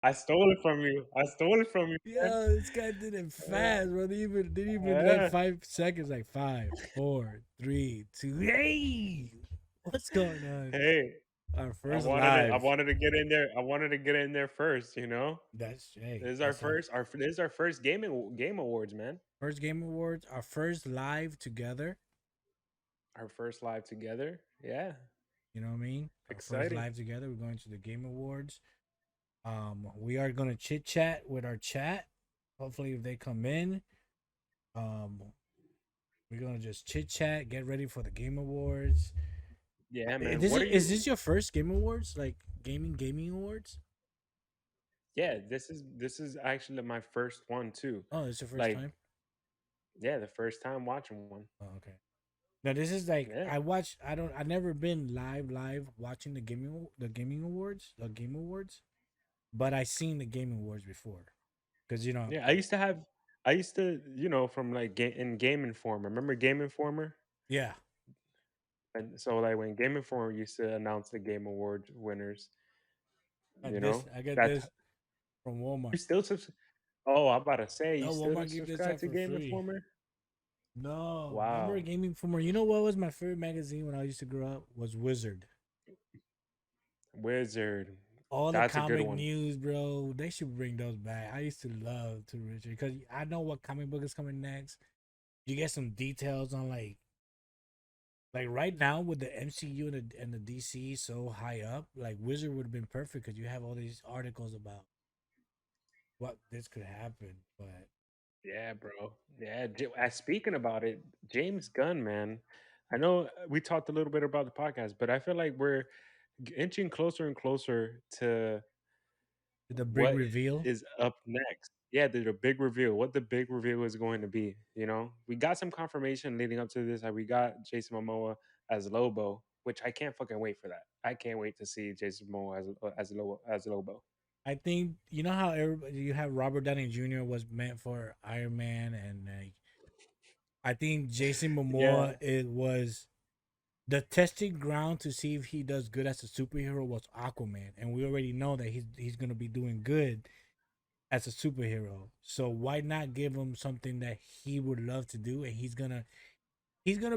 I stole it from you. I stole it from you, man. Yo, this guy did it fast, bro. Didn't even let Yeah. 5 seconds. Like 5, 4, 3, 2. Hey, what's going on? Hey, Our I first wanted to. I live. wanted to get in there. I wanted to get in there first. That's This hey. is our That's our first. This is our first game awards, man. first game awards. Our first live together. Our first live together. Yeah, You know what I mean? Our first exciting. live together. We're going to the game awards. We are gonna chit chat with our chat. Hopefully, if they come in, um, we're gonna just chit chat, get ready for the game awards. Yeah, man. This What are is you? this your first game awards, like gaming awards? Yeah, this is actually my first one too. Oh, it's your first Like, time. yeah, the first time watching one. Oh, okay. Now this is like Yeah, I watch. I never been live watching the gaming awards, the game awards, but I seen the game awards before because yeah. I used to, from like in Game Informer. Remember Game Informer? yeah. And so like when Game Informer used to announce the Game Award winners, you know I get that this from Walmart. you still subs. Oh, I'm about to say you No, still Walmart give this subscribe out to for Game free. Informer? No, remember Wow, Gaming Informer? You know what was my favorite magazine when I used to grow up? Was Wizard. Wizard. All the That's a good comic one. news, bro. They should bring those back. I used to love to Richard because I know what comic book is coming next. You get some details on like right now with the MCU and the DC so high up. Like Wizard would have been perfect because you have all these articles about what this could happen. But Yeah, bro. Yeah. Speaking about it, James Gunn, man. I know we talked a little bit about the podcast, but I feel like we're inching closer and closer to the big what reveal. is up next. Yeah, the big reveal. What the big reveal is going to be. We got some confirmation leading up to this. Like we got Jason Momoa as Lobo, which I can't fucking wait for that. I can't wait to see Jason Momoa as Lobo. I think you know how everybody you have Robert Downey Jr. was meant for Iron Man, and like I think Jason Yeah, Momoa it was the testing ground to see if he does good as a superhero was Aquaman, and we already know that he's gonna be doing good as a superhero. So why not give him something that he would love to do, and he's gonna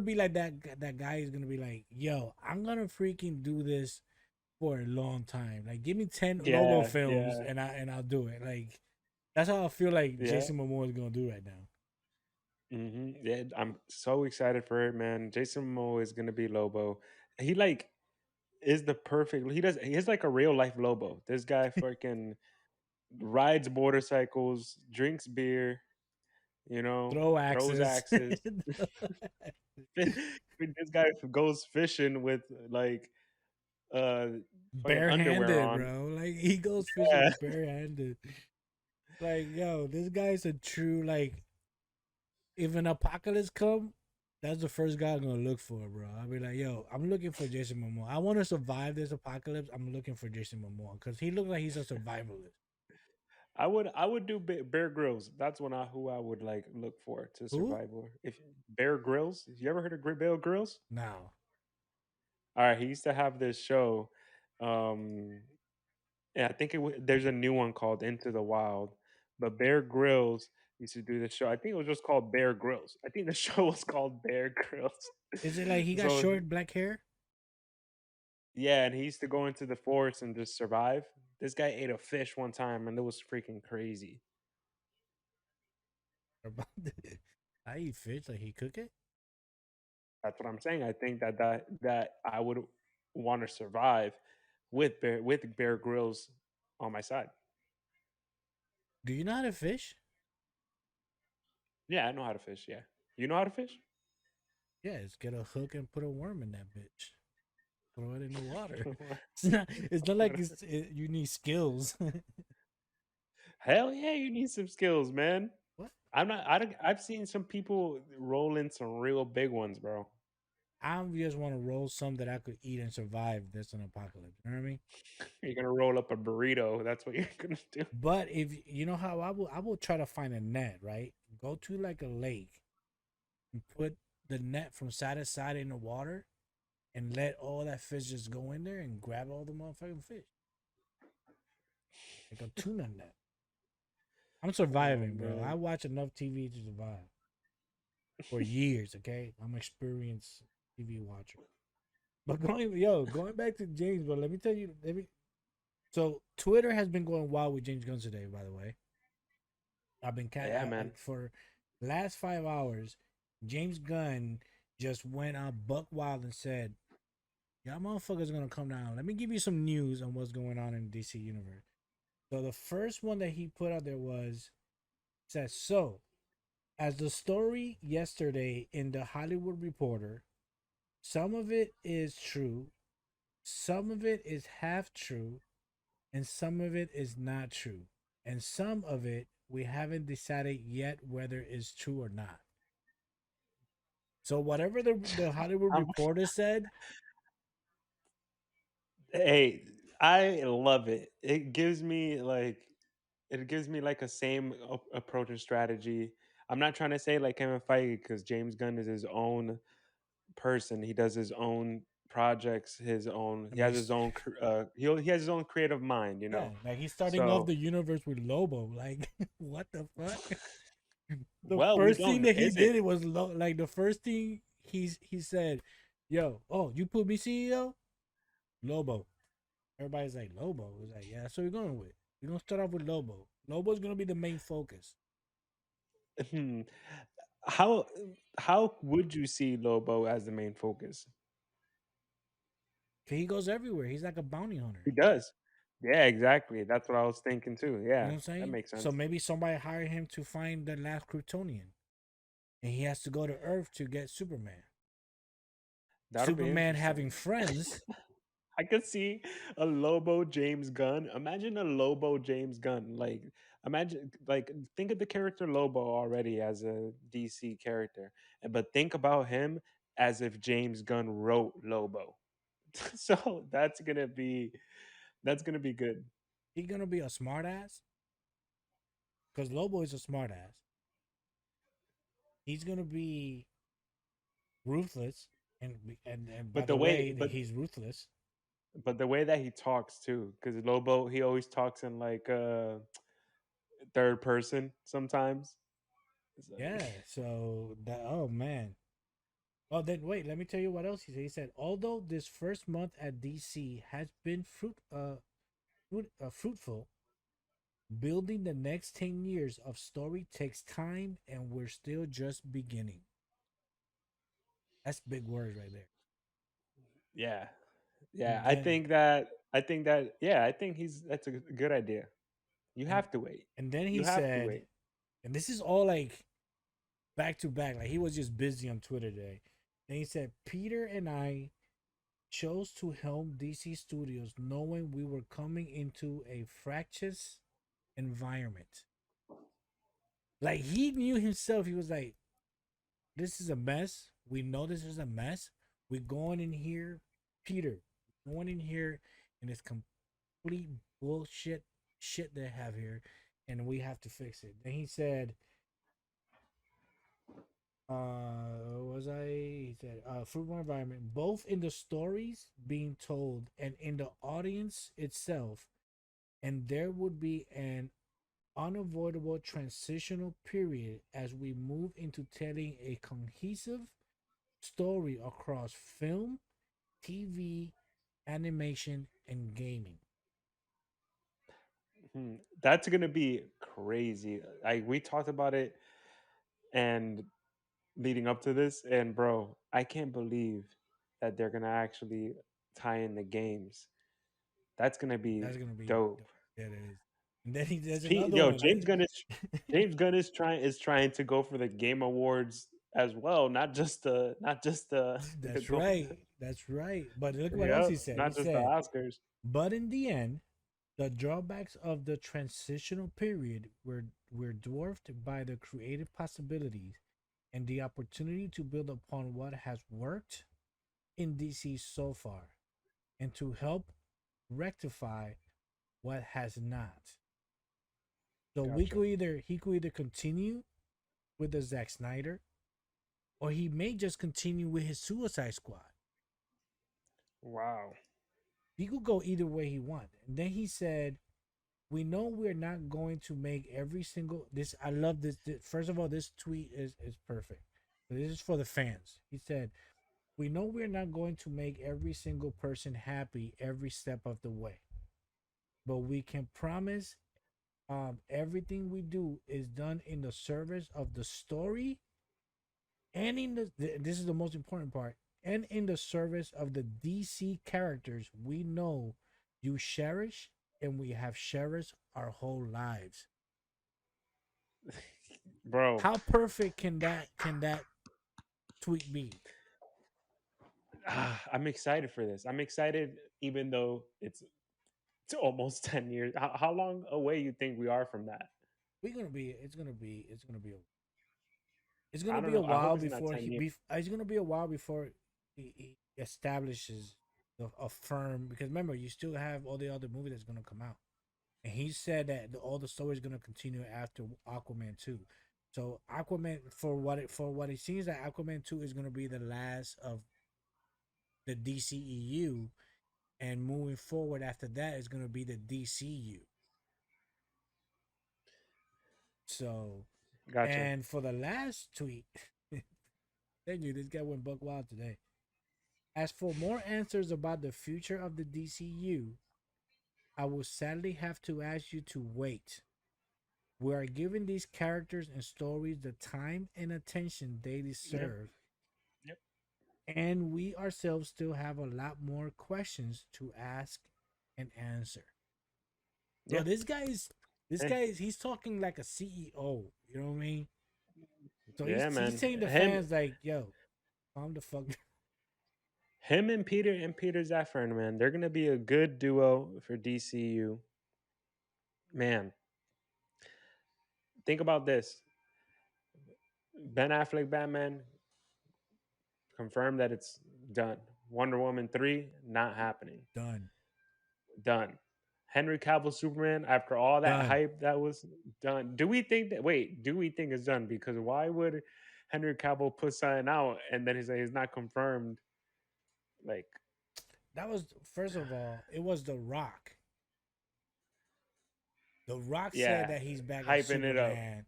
be like that guy is gonna be like, yo, I'm gonna freaking do this for a long time. Like, give me 10 Lobo yeah, films, yeah, and I'll do it. Like, that's how I feel like yeah. Jason Momoa is gonna do right now. Yeah, I'm so excited for it, man. Jason Momoa is gonna be Lobo. He like is the perfect. He's like a real life Lobo. This guy fucking rides motorcycles, drinks beer, Throw throws axes. axes. This guy goes fishing with like uh fucking underwear Barehanded, on. bro. Like he goes Yeah. fishing barehanded. Like, yo, this guy's a true like. If an apocalypse come, that's the first guy I'm gonna look for, bro. I'll be like, yo, I'm looking for Jason Momoa. I want to survive this apocalypse. I'm looking for Jason Momoa because he looks like he's a survivalist. I would do Bear Grylls. That's who I would like look for to Who? survive. Or if Bear Grylls, you ever heard of Bear Grylls? Now. All right, he used to have this show. Um, yeah, I think there's a new one called Into the Wild, but Bear Grylls used to do this show. I think it was just called Bear Grylls. I think the show was called Bear Grylls. Is it like he got So short black hair? yeah, and he used to go into the forest and just survive. This guy ate a fish one time, and it was freaking crazy. About I eat fish, like he cook it? That's what I'm saying. I think that I would want to survive with Bear Grylls on my side. Do you know how to fish? Yeah, I know how to fish. Yeah, you know how to fish? Yeah, just get a hook and put a worm in that bitch. Throw it in the water. It's not like you need skills. Hell yeah, you need some skills, man. What? I'm not. I've seen some people roll in some real big ones, bro. I just want to roll some that I could eat and survive this an apocalypse. You know what I mean? You're gonna roll up a burrito. That's what you're gonna do. But if you know how I will try to find a net, right? Go to like a lake and put the net from side to side in the water and let all that fish just go in there and grab all the motherfucking fish. like a tuna net. I'm Oh surviving, bro. I man. watch enough TV to survive for years. Okay, I'm experienced TV watcher. But going back to James, bro. Let me tell you. So Twitter has been going wild with James Gunn today. By the way, I've been Yeah, man. for last 5 hours. James Gunn just went on buck wild and said, "Y'all motherfuckers gonna come down. Let me give you some news on what's going on in DC universe." So the first one that he put out there was says so. As the story yesterday in the Hollywood Reporter, some of it is true, some of it is half true, and some of it is not true. And some of it we haven't decided yet whether it's true or not. So whatever the Hollywood I'm, Reporter said, hey, I love it. It gives me like a same approach and strategy. I'm not trying to say like Kevin Feige because James Gunn is his own person. He does his own projects, his own. I He mean, has his own. He has his own creative mind. yeah, like he's starting off So, the universe with Lobo. Like, what the fuck? The well, we first thing don't. that he Is it? did it was like the first thing he said, "Yo, oh, you put me CEO, Lobo." Everybody's like Lobo. It's like, yeah, that's what we're going with. We're gonna start off with Lobo. Lobo's gonna be the main focus. Hmm. How how would you see Lobo as the main focus? He goes everywhere. He's like a bounty hunter. He does. Yeah, exactly. That's what I was thinking too. You know Yeah, what I'm that saying? makes So sense. maybe somebody hired him to find the last Kryptonian, and he has to go to Earth to get Superman. That'll be Superman interesting. having friends. I could see a Lobo James Gunn. Imagine a Lobo James Gunn. Like, imagine, like, think of the character Lobo already as a DC character, but think about him as if James Gunn wrote Lobo. So that's gonna be good. He's gonna be a smartass because Lobo is a smartass. He's gonna be ruthless, and by But the the way, way, but he's ruthless. but the way that he talks too, because Lobo he always talks in like third person sometimes. It's like Yeah. So that oh man. Oh, then wait. Let me tell you what else he said. He said, although this first month at DC has been fruitful, building the next 10 years of story takes time, and we're still just beginning. That's big words right there. yeah, yeah. And I then think that I think that yeah. I think he's that's a good idea. You and have to wait. and then You he have to said, wait. and this is all like back to back. Like he was just busy on Twitter today. And he said, Peter and I chose to helm DC Studios knowing we were coming into a fractious environment. Like he knew himself, he was like, this is a mess. We know this is a mess. We're going in here, Peter, going in here and it's complete bullshit shit they have here, and we have to fix it. Then he said, was I? He said, fruitful environment, both in the stories being told and in the audience itself, and there would be an unavoidable transitional period as we move into telling a cohesive story across film, TV, animation, and gaming. Hmm. That's gonna be crazy. Like we talked about it and leading up to this, and bro, I can't believe that they're gonna actually tie in the games. That's gonna be That's gonna be dope. that is. And then there's another Yo, one. James Gunn is trying to go for the Game Awards as well, not just the That's gold. right. That's right. But look what else Yep, he said. He not just the said, Oscars. but in the end, the drawbacks of the transitional period were dwarfed by the creative possibilities and the opportunity to build upon what has worked in DC so far and to help rectify what has not. So Gotcha. he could either continue with the Zack Snyder, or he may just continue with his Suicide Squad. Wow. He could go either way he want. And then he said, we know we're not going to make every single this. I love this. First of all, this tweet is perfect. This is for the fans. He said, "We know we're not going to make every single person happy every step of the way, but we can promise everything we do is done in the service of the story and in this is the most important part, and in the service of the DC characters we know you cherish and we have cherished our whole lives." Bro. How perfect can that tweet be? I'm excited for this. I'm excited, even though it's almost 10 years. How long away you think we are from that? We're gonna be. It's I gonna don't be a know. I hope while it's not before 10 years. it's gonna be a while before he establishes a firm. Because remember, you still have all the other movies that's gonna come out, and he said that all the story is gonna continue after Aquaman 2. So Aquaman, for what it seems, that Aquaman 2 is gonna be the last of the DCEU, and moving forward after that is gonna be the DCU. So, Gotcha. and for the last tweet, thank you. This guy went buck wild today. As for more answers about the future of the DCU, I will sadly have to ask you to wait. We are giving these characters and stories the time and attention they Yep. deserve, Yep. and we ourselves still have a lot more questions to ask and answer. Bro, Yeah. this guy is he's talking like a CEO. You know what I mean? So he's Yeah, he's man. saying to Him, fans like, "Yo, calm the fuck." him, and Peter Zafran, man. They're gonna be a good duo for DCU. Man, think about this. Ben Affleck Batman confirmed that it's done. Wonder Woman 3 not happening. Done. Done. Henry Cavill Superman, after all that Done. hype that was done. Do we think that? Wait, do we think it's done? Because why would Henry Cavill put something out and then he's not confirmed? Like, That was, first of all, it was The Rock. The Rock said yeah, that he's back as hyping it up. Superman,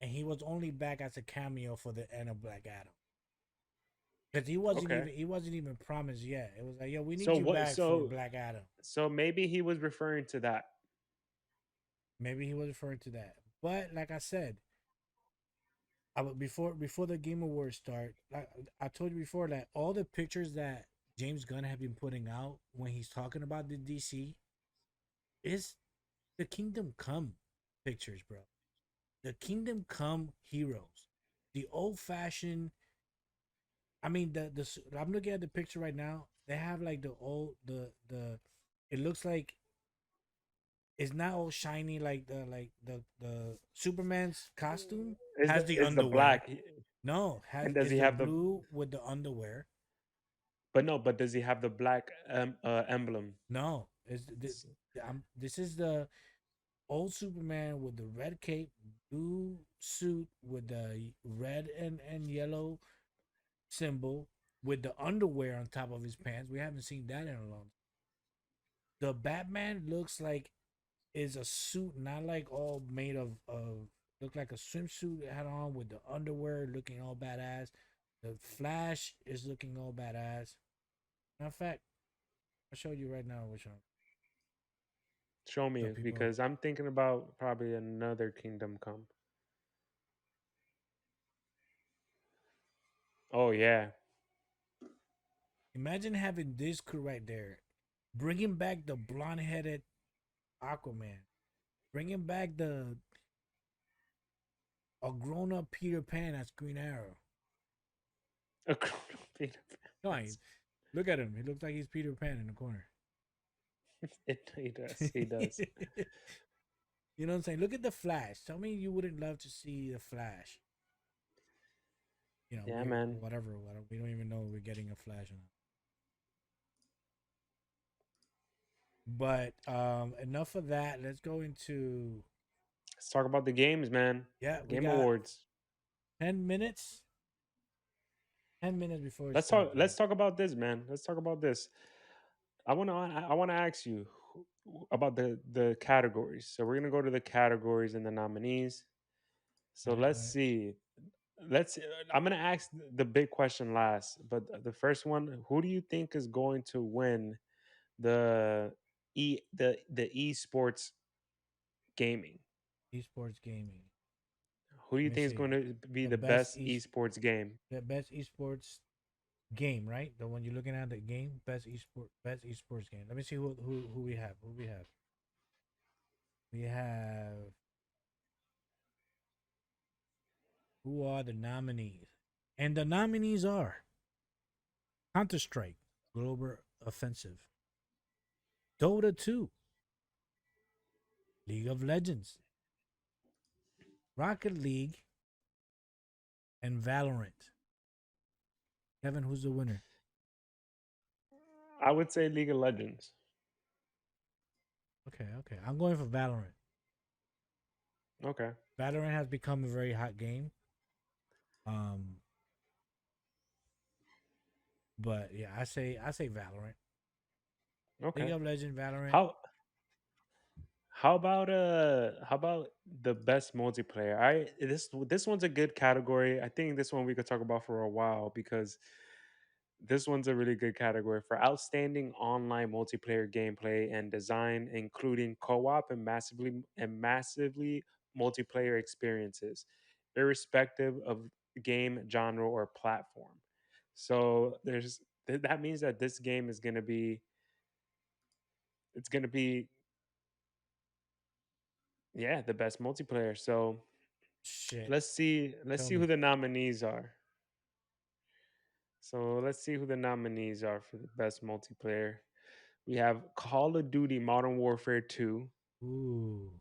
and he was only back as a cameo for the end of Black Adam. Because Okay. he wasn't even promised yet. It was like, yo, we need So you what? back for Black Adam. So maybe he was referring to that. Maybe he was referring to that. But like I said, before the Game Awards start, like I told you before, that all the pictures that James Gunn have been putting out when he's talking about the DC is the Kingdom Come pictures, bro. The Kingdom Come heroes, the old fashioned. I mean, I'm looking at the picture right now. They have like the old the. It looks like it's not all shiny like the Superman's costume has the Is the underwear. black? No, has And does is he the have the? blue with the underwear. But no. But does he have the black emblem? No, this is the old Superman with the red cape, blue suit with the red and yellow symbol with the underwear on top of his pants. We haven't seen that in a long time. The Batman looks like is a suit, not like all made of look like a swimsuit it had on with the underwear looking all badass. The Flash is looking all badass. Matter of fact, I'll show you right now which one. Show So me people because I'm thinking about probably another Kingdom Come. Oh yeah. imagine having this crew right there, bringing back the blonde headed Aquaman, bringing back the a grown up Peter Pan as Green Arrow. A grown-up Peter No, Pan. look at him. He looks like he's Peter Pan in the corner. He does. He does. You know what I'm saying? Look at the Flash. Tell me you wouldn't love to see the Flash. Yeah, We man. whatever. We don't even know we're getting a Flash or not. But enough of that. Let's go into, Let's talk about the games, man. yeah. We Game got Awards. 10 minutes. 10 minutes before it Let's talk. starts, Let's man. talk about this, man. Let's talk about this. I wanna ask you. about the categories. So we're gonna go to the categories and the nominees. So Right, let's right. see. I'm gonna ask the big question last, but the first one: who do you think is going to win the the esports gaming? Esports gaming. Who do Let you me think is going see. to be The the best best esports game? the best esports game, right? The one you're looking at, the game, best esports game. Let me see who we have. Who we have? We have who are the nominees? And the nominees are Counter Strike, Global Offensive, Dota 2, League of Legends, Rocket League, and Valorant. Kevin, who's the winner? I would say League of Legends. Okay, okay. I'm going for Valorant. Okay, Valorant has become a very hot game. Um, but yeah, I say Valorant. League okay. of Legends, Valorant. How how about the best multiplayer? I this one's a good category. I think this one we could talk about for a while because this one's a really good category for outstanding online multiplayer gameplay and design, including co-op and massively multiplayer experiences, irrespective of game genre or platform. So that means that this game is gonna be it's gonna be yeah the best multiplayer. So Shit. let's see Tell who me. the nominees are. So let's see who the nominees are for the best multiplayer. We have Call of Duty Modern Warfare 2. Ooh.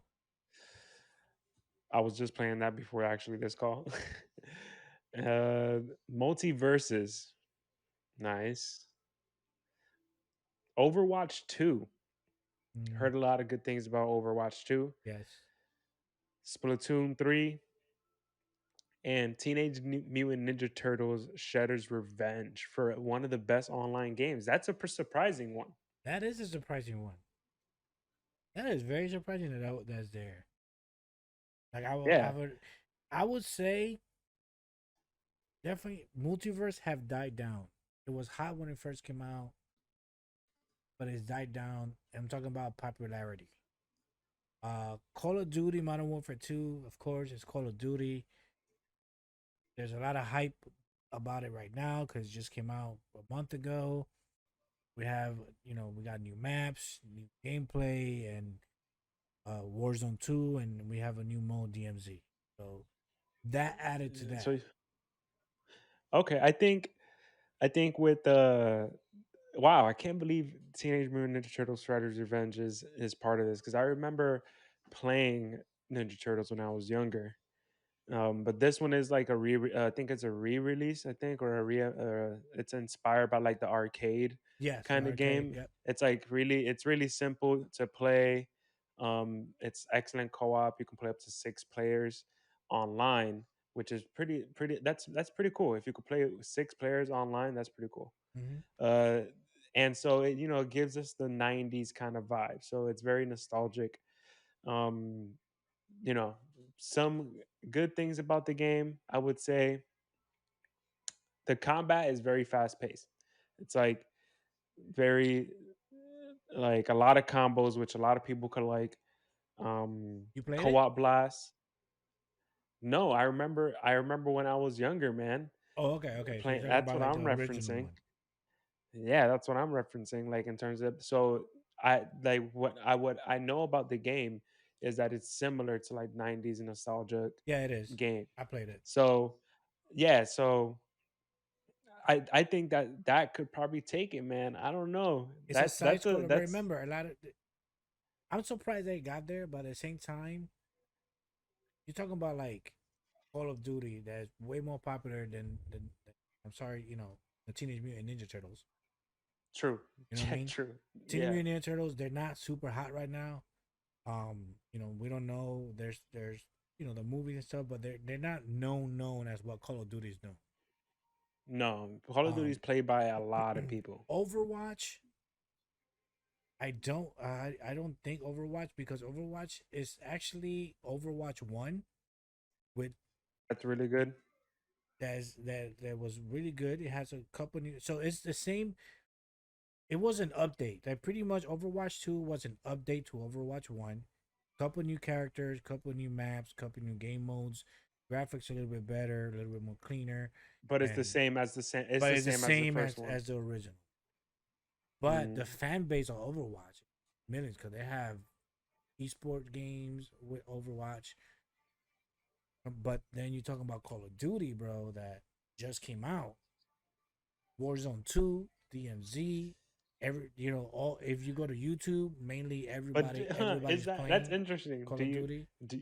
I was just playing that before actually this call. uh Multiverses. Nice. Overwatch 2. Mm, Heard a lot of good things about Overwatch 2. yes. Splatoon 3 and Mutant Ninja Turtles Shredder's Revenge for one of the best online games. That's a surprising one. That is a surprising one. That is very surprising that's there. Like Yeah. I would say definitely multiverse have died down. It was hot when it first came out, but it's died down. I'm talking about popularity. Call of Duty Modern Warfare 2, of course, it's Call of Duty. There's a lot of hype about it right now because it just came out a month ago. We have, we got new maps, new gameplay, and Warzone 2, and we have a new mode DMZ. So that added to that. So okay, I think with wow, I can't believe Teenage Mutant Ninja Turtles Shredder's Revenge is part of this because I remember playing Ninja Turtles when I was younger. But this one is like I think it's a re-release, I think, or it's inspired by like the arcade Yes, the kind of arcade. game. Yep. It's really simple to play. It's excellent co-op. You can play up to 6 players online, which is pretty. That's pretty cool. If you could play with 6 players online, that's pretty cool. Hmm. Uh, and so it gives us the '90s kind of vibe. So it's very nostalgic. Um, you know, some good things about the game, I would say the combat is very fast paced. It's like very like a lot of combos, which a lot of people could like. You played it? Co-op blast. No, I remember when I was younger, man. Oh, okay, okay. So you're Playing talking that's about what like I'm the original referencing. one. Yeah, that's what I'm referencing. Like in terms of so I like what I know about the game is that it's similar to like '90s nostalgic Yeah, it is. game. I played it. So yeah, so I think that could probably take it, man. I don't know. It's a side That's a scroller, but that's remember, I'm surprised they got there, but at the same time, you're talking about like Call of Duty that's way more popular than I'm sorry, the Teenage Mutant Ninja Turtles. true. You know what I Yeah, mean? true. Teenage Yeah. Mutant Ninja Turtles, they're not super hot right now. We don't know. There's the movies and stuff, but they're not known as what Call of Duty is known. No, Call of Duty is Um, played by a lot of people. Overwatch I don't think Overwatch, because Overwatch is actually Overwatch 1 with That's really good. that was really good. It has a couple new, so it's the same. It was an update. Like pretty much Overwatch 2 was an update to Overwatch 1. Couple new characters, couple new maps, couple new game modes, graphics a little bit better, a little bit more cleaner, But it's the and same as the same. It's but the it's the same as the same first one. as the original. But Mm. the fan base of Overwatch, millions, because they have esports games with Overwatch. But then you're talking about Call of Duty, bro, that just came out. Warzone 2, DMZ, all if you go to YouTube, mainly But is everybody's that's playing interesting? Call of Duty. Do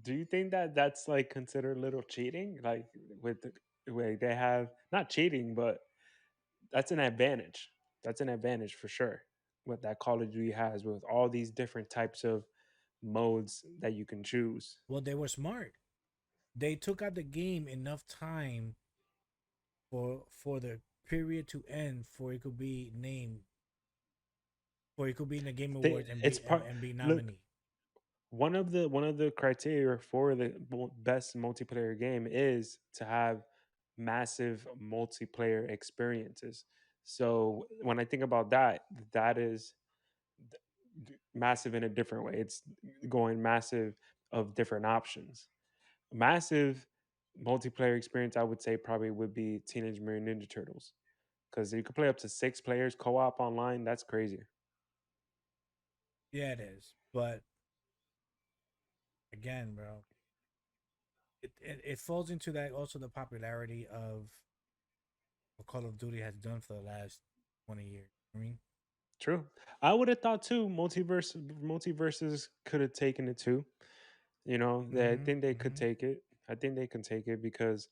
do you think that that's like considered a little cheating? Like with the way they have not cheating, but that's an advantage. That's an advantage for sure. What that Call of Duty has with all these different types of modes that you can choose. Well, they were smart. They took out the game enough time for the period to end for it could be named for it could be in the Game They Awards and it's part. and be Look, nominated. one of the criteria for the best multiplayer game is to have massive multiplayer experiences. So when I think about that, that is massive in a different way. It's going massive of different options. Massive multiplayer experience, I would say, probably would be Teenage Mutant Ninja Turtles because you could play up to 6 players co-op online. That's crazy. Yeah, it is. But again, bro, it falls into that also the popularity of what Call of Duty has done for the last 20 years. I mean, True. I would have thought too. Multiverses could have taken it too. I mm-hmm, think they could mm-hmm. take it. I think they can take it because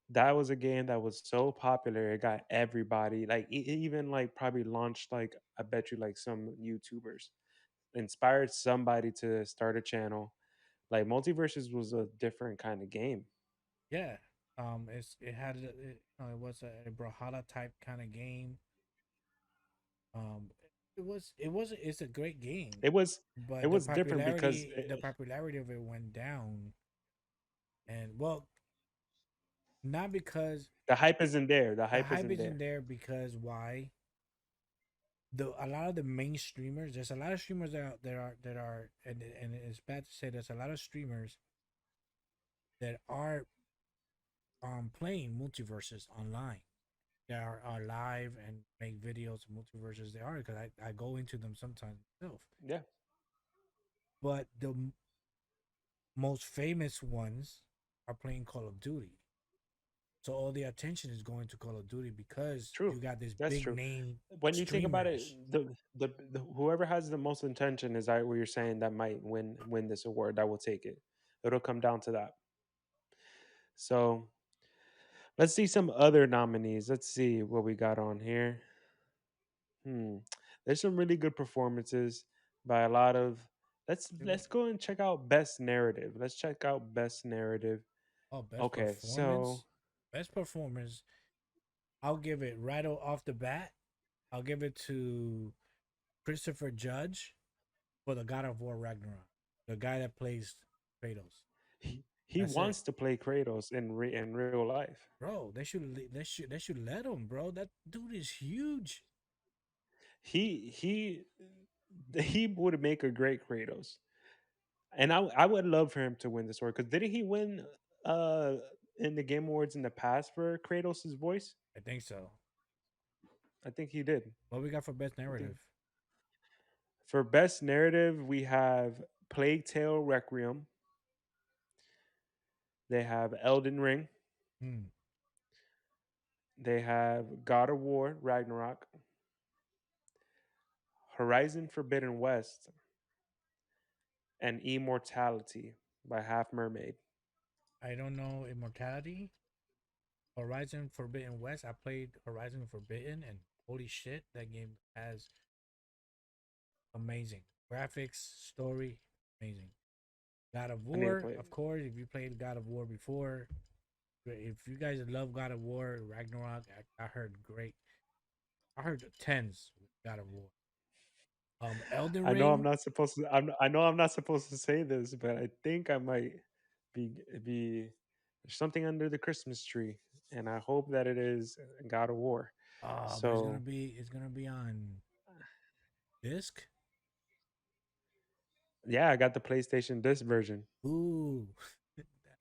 that was a game that was so popular. It got everybody like it even like probably launched like I bet you like some YouTubers inspired somebody to start a channel. Like Multiverses was a different kind of game. Yeah. It had it was a Brawlhalla type kind of game. Um, it's a great game, It was it but was different because the popularity of it went down, and well, not because the hype isn't there. The the hype hype isn't isn't there. there, because why the a lot of the main streamers, there's a lot of streamers that are and it's bad to say there's a lot of streamers that are playing multiverses online. They are live and make videos of multiverses. They are, because I go into them sometimes myself. Yeah, But the most famous ones are playing Call of Duty. So all the attention is going to Call of Duty because true. you got this That's big true. name When you think about it, streamers. the whoever has the most intention is that what you're saying that might win this award. That will take it. It'll come down to that. So let's see some other nominees. Let's see what we got on here. Hmm. There's some really good performances by a lot of. Let's go and check out best narrative. Let's check out best narrative. Oh, best Okay, so performance. Best performance. I'll give it right off the bat. I'll give it to Christopher Judge for the God of War Ragnarok, the guy that plays Kratos. he That's it, wants to play Kratos in real life. bro. They should let him, bro. That dude is huge. He he would make a great Kratos, and I would love for him to win this award because didn't he win uh in the Game Awards in the past for Kratos' voice? I think so. I think he did. What we got for best I think narrative? for best narrative we have Plague Tale Requiem. They have Elden Ring. Hmm. They have God of War Ragnarok, Horizon Forbidden West, and Immortality by Half Mermaid. I don't know Immortality. Horizon Forbidden West. I played Horizon Forbidden, and holy shit, that game has amazing graphics, story, amazing. God of I need to War, play it. of course. If you played God of War before, if you guys love God of War, Ragnarok, I heard great. I heard tens with God of War. Elden I know I'm Ring. not supposed to. I know I'm not supposed to say this, but I think I might be there's something under the Christmas tree, and I hope that it is God of War. But So it's gonna be on disc. yeah, I got the PlayStation Disc version. Ooh,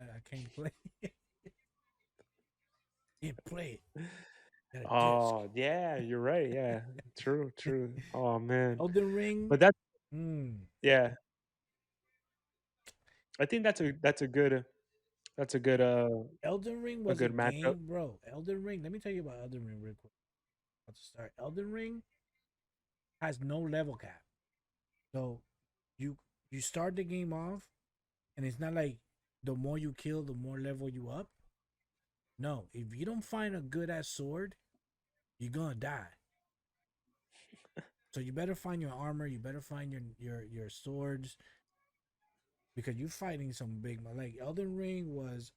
I can't play. Can't play it. Got a disc. Oh yeah, you're right. Yeah, true, true. Oh man, Elden Ring. but that's Mm. yeah. I think that's a good Elden Ring a was a good matchup. game, bro. Elden Ring. Let me tell you about Elden Ring real quick. About to start. Elden Ring has no level cap, so you you start the game off, and it's not like the more you kill, the more level you up. No, if you don't find a good ass sword, you're gonna die. So you better find your armor. You better find your swords because you're fighting some big. Like Elden Ring was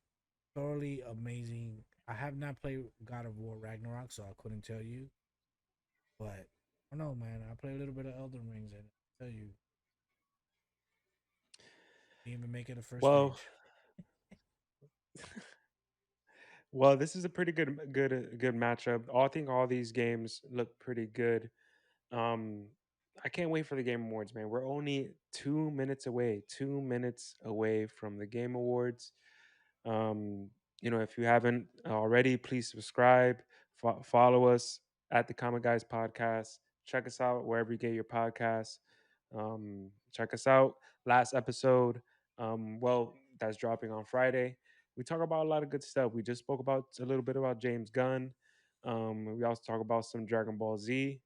thoroughly amazing. I have not played God of War Ragnarok, so I couldn't tell you. But I don't know, man. I play a little bit of Elden Rings, and I tell you, didn't even make it a first Well, stage. well, this is a pretty good matchup. I think all these games look pretty good. Um, I can't wait for the Game Awards, man. We're only 2 minutes away. 2 minutes away from the Game Awards. Um, if you haven't already, please subscribe, follow us at the Comic Guys Podcast. Check us out wherever you get your podcasts. Check us out. Last episode, that's dropping on Friday. We talk about a lot of good stuff. We just spoke about a little bit about James Gunn. We also talk about some Dragon Ball Z.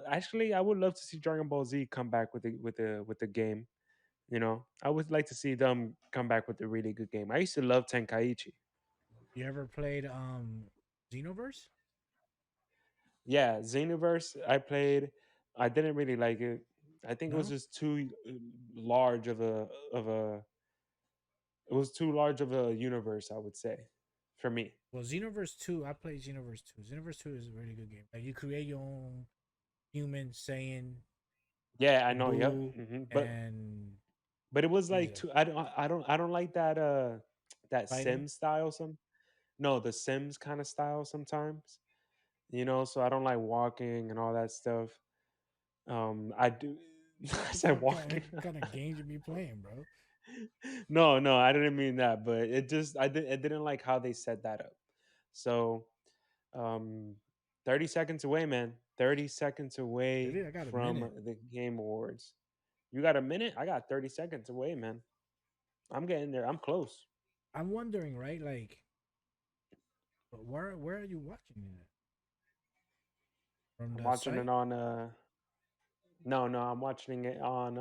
Actually, I would love to see Dragon Ball Z come back with the game. I would like to see them come back with a really good game. I used to love Tenkaichi. You ever played Xenoverse? Yeah, Xenoverse. I played. I didn't really like it. I think it was No. just too large of a. It was too large of a universe, I would say, for me. Well, Xenoverse 2, I played Xenoverse 2. Xenoverse 2 is a really good game. Like you create your own human Saiyan, Yeah, I know. Yep. Boo, and But it was what is like it? too. I don't like that Fighting. Sim style. No, the Sims kind of style sometimes. So I don't like walking and all that stuff. I do. I The said fuck walking. kind of games you be playing, bro? No, no, I didn't mean that, but I didn't like how they set that up. So, um, 30 seconds away, man. 30 seconds away Really, I got a from minute. the Game Awards. You got a minute? I got 30 seconds away, man. I'm getting there. I'm close. I'm wondering, right? Like, where are you watching it? From I'm the watching it site? on no, no, I'm watching it on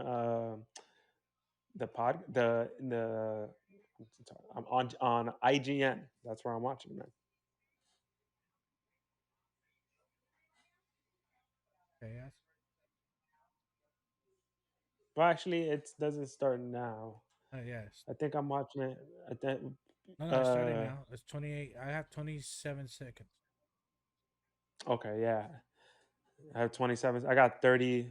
the I'm on IGN. That's where I'm watching, man. Okay, yes. Well, actually, it doesn't start now. Yes. I think I'm watching it. I think, No, no, I started uh, now. It's 28. I have 27 seconds. okay, yeah. I have 27. I got 30.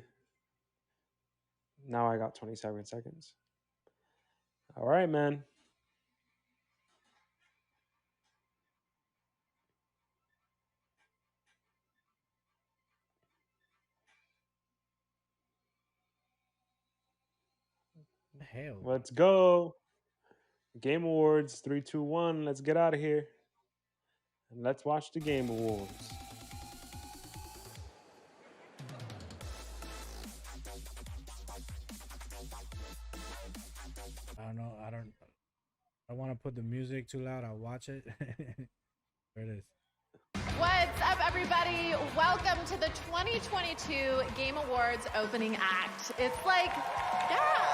Now I got 27 seconds. All right, man. Hell, bro. Let's go. Game Awards 3, 2, 1. Let's get out of here and let's watch the Game Awards. I don't know. I don't. I want to put the music too loud. I'll watch it. There it is. What's up, everybody? Welcome to the 2022 Game Awards opening act. It's like, yeah.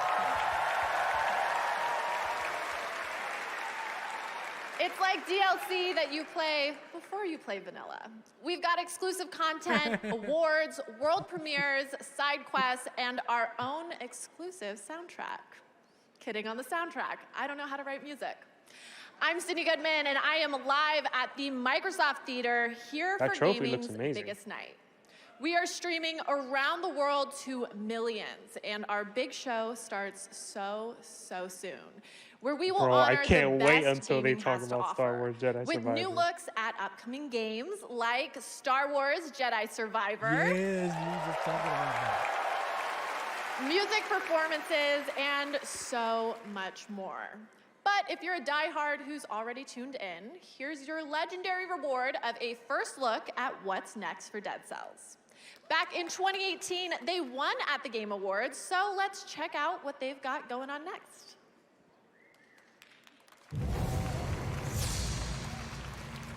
It's like DLC that you play before you play vanilla. We've got exclusive content, awards, world premieres, side quests, and our own exclusive soundtrack. Kidding on the soundtrack. I don't know how to write music. I'm Sydney Goodman, and I am live at the Microsoft Theater here That for trophy looks gaming's amazing. biggest night. We are streaming around the world to millions, and our big show starts so soon, where we will Bro, I honor can't the wait best until they gaming talk has to about Star offer, Wars Jedi with new Survivor. looks at upcoming games like Star Wars Jedi Survivor, Yes, we were just talking about that. music performances, and so much more. But if you're a diehard who's already tuned in, here's your legendary reward of a first look at what's next for Dead Cells. Back in 2018, they won at the Game Awards, so let's check out what they've got going on next.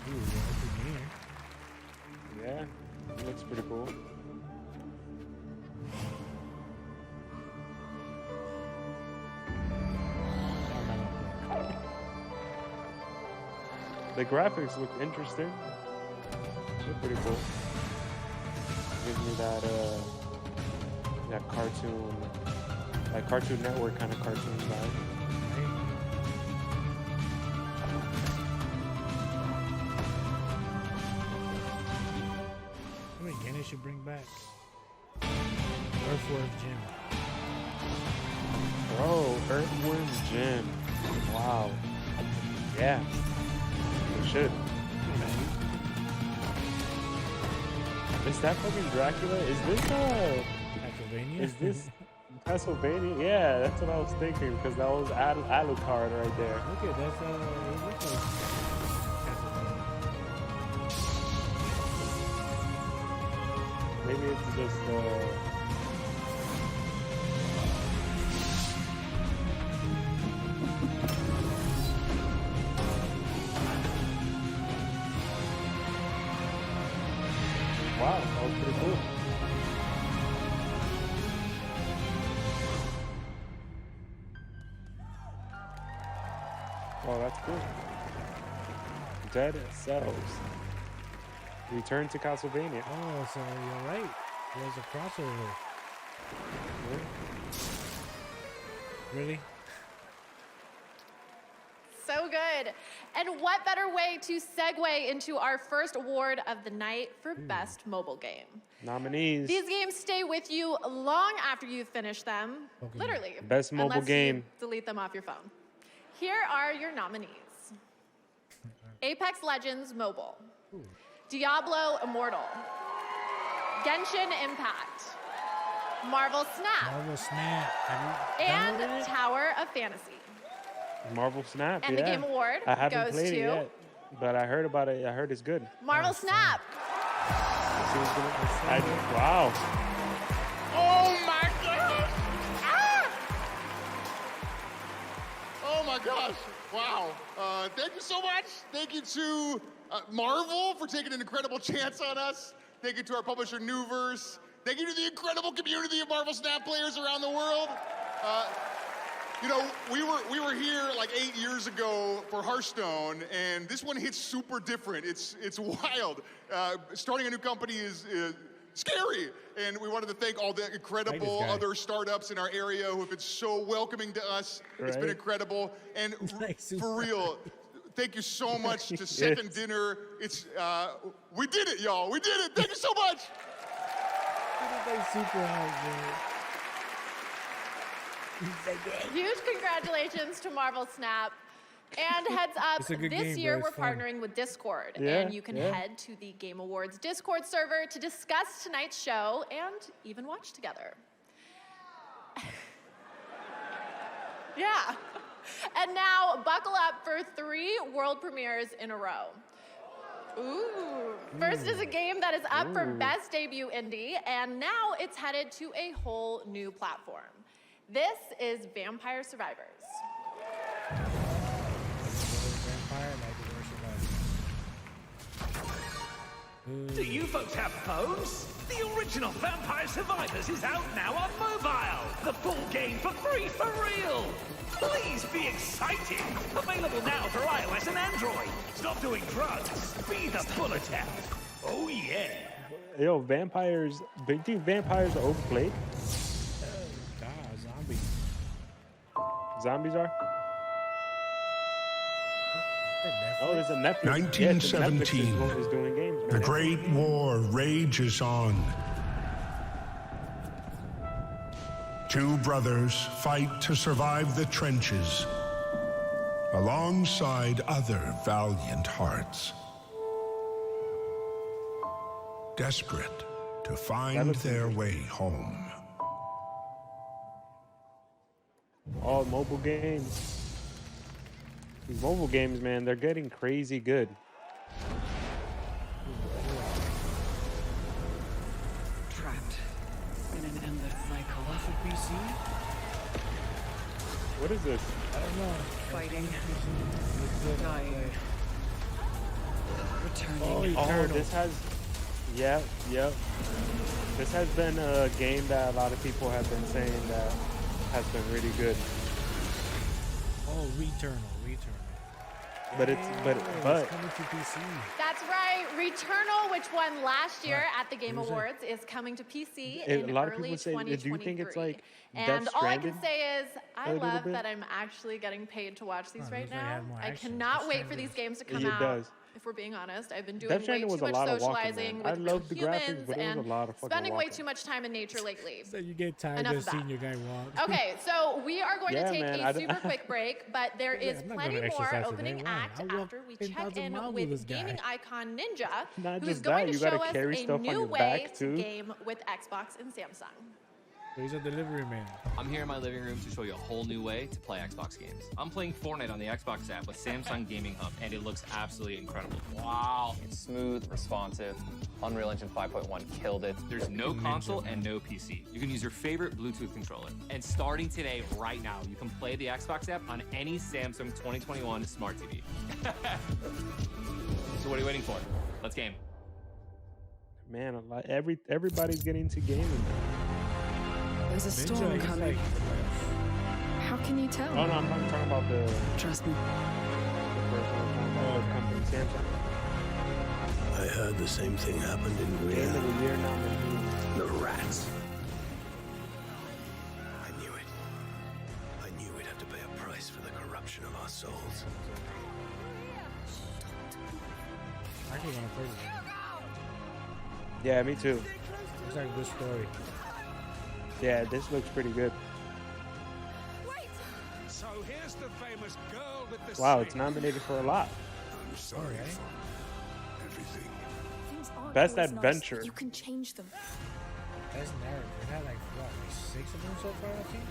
Ooh, yeah, Yeah, it looks pretty cool. The graphics look interesting. They're pretty cool. Gives me that cartoon, like Cartoon Network kind of cartoon vibe. I mean, again, they should bring back Earthworm Jim. Bro, Earthworm's Gym. Wow. Yeah. They should. Is that fucking Dracula? Is this Castlevania? Is this Castlevania? Yeah, that's what I was thinking because that was Alucard right there. Look at that's it looks like Castlevania. Maybe it's just wow, that was pretty cool. Oh, that's cool. Dead Cells. Return to Castlevania. Oh, so you're right. There's a crossover. Really? So good. And what better way to segue into our first award of the night for Best Mobile Game? Nominees. These games stay with you long after you've finished them, Pokemon. literally. Best mobile unless game. You delete them off your phone. Here are your nominees. Apex Legends Mobile, Diablo Immortal, Genshin Impact, Marvel Snap, Marvel Snap. Have you and downloaded it? Tower of Fantasy. Marvel Snap. And yeah. the Game Award I haven't goes played to it yet, but I heard about it. I heard it's good. Marvel Snap. Let's see what's gonna- wow. Oh my gosh! Ah! Oh my gosh! Wow. Thank you so much. Thank you to Marvel for taking an incredible chance on us. Thank you to our publisher Newverse. Thank you to the incredible community of Marvel Snap players around the world. You know, we were here like 8 years ago for Hearthstone, and this one hits super different. It's wild. Starting a new company is scary, and we wanted to thank all the incredible guy. other startups in our area who have been so welcoming to us. It's been Right. incredible, and like super for real, thank you so much to Second Yes. Dinner. It's we did it, y'all. We did it. Thank you so much. Everybody's super hyped, man. Huge congratulations to Marvel Snap. And heads up, It's a good this game, year bro. we're It's fun. partnering with Discord. Yeah, And you can yeah. head to the Game Awards Discord server to discuss tonight's show and even watch together. Yeah. And now, buckle up for 3 world premieres in a row. Ooh. First is a game that is up for Best Debut Indie, and now it's headed to a whole new platform. This is Vampire Survivors. Vampire, like the Do you folks have phones? The original Vampire Survivors is out now on mobile. The full game for free for real. Please be excited. Available now for iOS and Android. Stop doing drugs. Be the full attempt. Oh yeah. Yo, vampires. Do you think vampires are overplayed? God, zombie. Zombies are. Oh, there's a Netflix. 1917. Yeah, Netflix is doing games. The Man. Great War rages on. Two brothers fight to survive the trenches alongside other valiant hearts, desperate to find their way home. All mobile games. These mobile games, man, they're getting crazy good. Trapped in an endless cycle One for PC? What is this? I don't know. fighting, Good. dying, returning. Oh, Oh, Eternal. this has, yep. This has been a game that a lot of people have been saying that has been really good. Oh, Returnal. But it's It's coming to PC. That's right. Returnal, which won last year at the Game Awards, is coming to PC in A lot of early people say, 2023. do you think it's like And Death all I can Stranded say is, I a little love bit? that I'm actually getting paid to watch these Oh, right looks like it now. had more I action. cannot Death wait for Stranding. these games to come It out. does. If we're being honest, I've been doing Death way Stranding too was a much lot of walking, socializing man. I with love the graphics, humans but it was a and lot of fucking spending way walking. too much time in nature lately. So you get tired Enough just of seeing that. your guy walk. Okay, so we are going Yeah, to take man, a super quick break, but there Yeah, is I'm not plenty gonna more exercise opening today. Why? act I walk after we 10,000 check in miles with this with guy. gaming icon Ninja, Not who's just going that, to you gotta show us carry a stuff on new your way back, to too. game with Xbox and Samsung. So he's a delivery man. I'm here in my living room to show you a whole new way to play Xbox games. I'm playing Fortnite on the Xbox app with Samsung Gaming Hub, and it looks absolutely incredible. Wow. It's smooth, responsive. Unreal Engine 5.1 killed it. There's no console and no PC. You can use your favorite Bluetooth controller. And starting today, right now, you can play the Xbox app on any Samsung 2021 Smart TV. So what are you waiting for? Let's game. Man, a lot, everybody's getting into gaming now. There's a storm Ninja, he's coming. like, How can you tell? Oh no, I'm not talking about the Trust me. first one. I'm talking about the company Samsung. I heard the same thing happened in Game of Guyana. the year nominee. The rats. I knew it. I knew we'd have to pay a price for the corruption of our souls. I actually want to play this game. Yeah, me too. It's like a good story. Yeah, this looks pretty good. So here's the famous girl with the Wow, it's nominated for a lot. I'm sorry Alright. for everything. Things aren't Best always nice. adventure. You can change them. Best narrative. It had like what, like 6 of them so far, I think.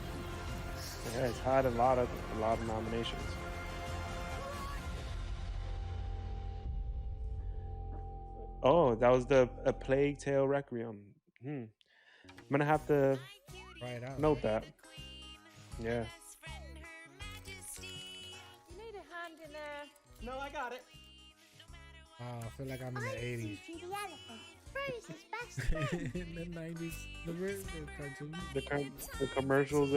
Yeah, it's had a lot of nominations. Oh, that was the A Plague Tale Requiem. I'm gonna have to Try it out. note that. Yeah. Need a hand in there. No, I got it. Wow, I feel like I'm in the 80s. Fifi the elephant. Bruce's best In the 90s. The cartoon. The commercials.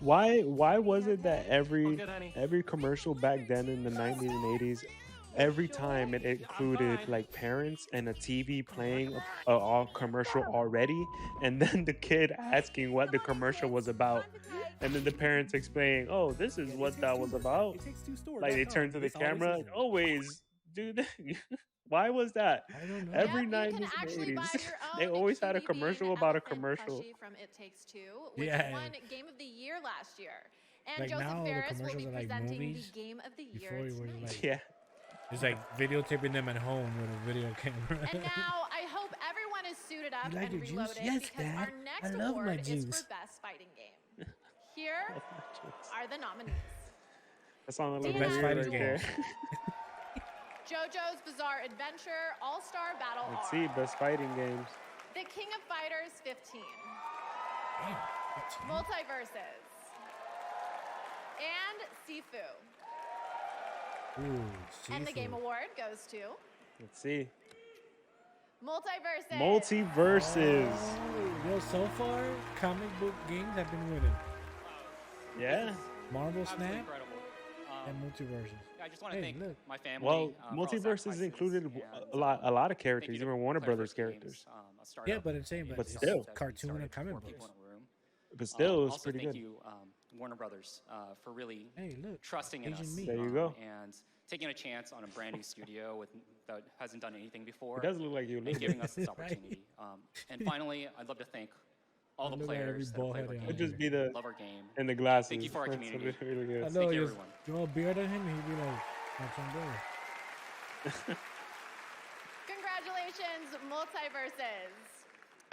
Why was it that every good, honey. commercial back then in the 90s and 80s, every time it included like parents and a TV playing a commercial already, and then the kid asking what the commercial was about, and then the parents explaining, "Oh, this is what that was about." Like they turn to the camera, like, always, dude. Why was that? I don't know. Every Yep, 90s you can and actually buy 80s, your they own always had a Kiwi commercial Bean about a elephant commercial. plushie from It Takes Two, which Yeah. won Game of the Year last year. And Like Joseph now, the Ferris will be commercials are like presenting movies. the Game of the Year Before you were tonight. like, Yeah. it's like videotaping them at home with a video camera. And now I hope everyone is suited up You like and your juice? reloaded Yes, because Dad. our next I love my award is juice. for Best Fighting Game. Here are the nominees. That's on the The little best mirror fighting right there. game. JoJo's Bizarre Adventure, All-Star Battle Let's R, see, best fighting games. The King of Fighters 15, Damn, 15. Multiverses, and Sifu. Ooh, And the Game seafood. Award goes to Let's see. Multiverses. Multiverses. Oh, yo, so far, comic book games have been winning. Yeah. Marvel Absolutely Snap incredible. and Multiverses. I just want to Hey, thank look. my family. Well, for all Multiverses sacrifices, included and, a lot of thank characters, you to even Warner Player Brothers First Games, characters. a startup Yeah, but I'm saying, that but But has still. been cartoon and started comic four books. people in a room. But still, it's Also, pretty thank good. you, Warner Brothers, for really Hey, look. trusting in Asian us. meat. There you go. And taking a chance on a brand new studio that hasn't done anything before. It does look like you and live giving there. us this Right. opportunity. And finally, I'd love to thank all the Look at every players that have played our ball-headed game. It'd just be the Love our game. in the glasses. Thank you for our That's community. really good. I know Thank you, you everyone. throw a beard at him, he'd be like, "That's umbrella." Congratulations, Multiverses.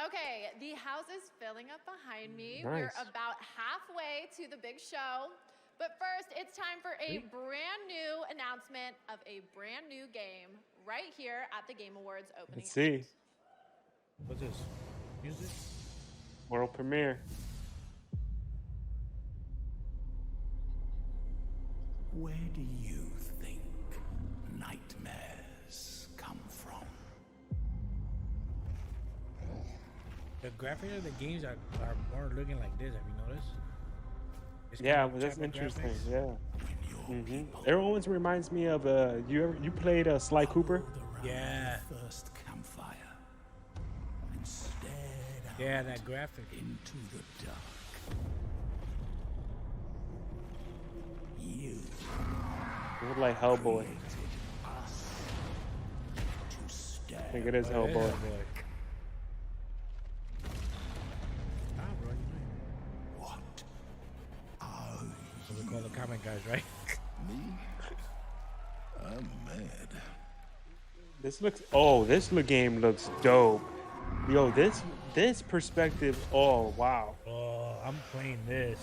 Okay, the house is filling up behind me. We're Nice. about halfway to the big show. But first, it's time for a brand new announcement of a brand new game right here at the Game Awards opening. Let's see. What's this? Music? World premiere. Where do you think nightmares come from? The graphics of the games are more looking like this. Have you noticed? It's Yeah, kind of but that's type of interesting. graphics. Yeah. Everyone reminds me of you played Sly Cooper? Yeah. First campfire and stared out Yeah, that graphic. into the dark. You You look like Hellboy. created us to stare. I think it is Oh, it is Hellboy. Hellboy. Ah, bro, you know. What are What we call the comment guys, right? me? I'm mad. This game looks dope. Yo, this perspective. Oh wow. Oh, I'm playing this.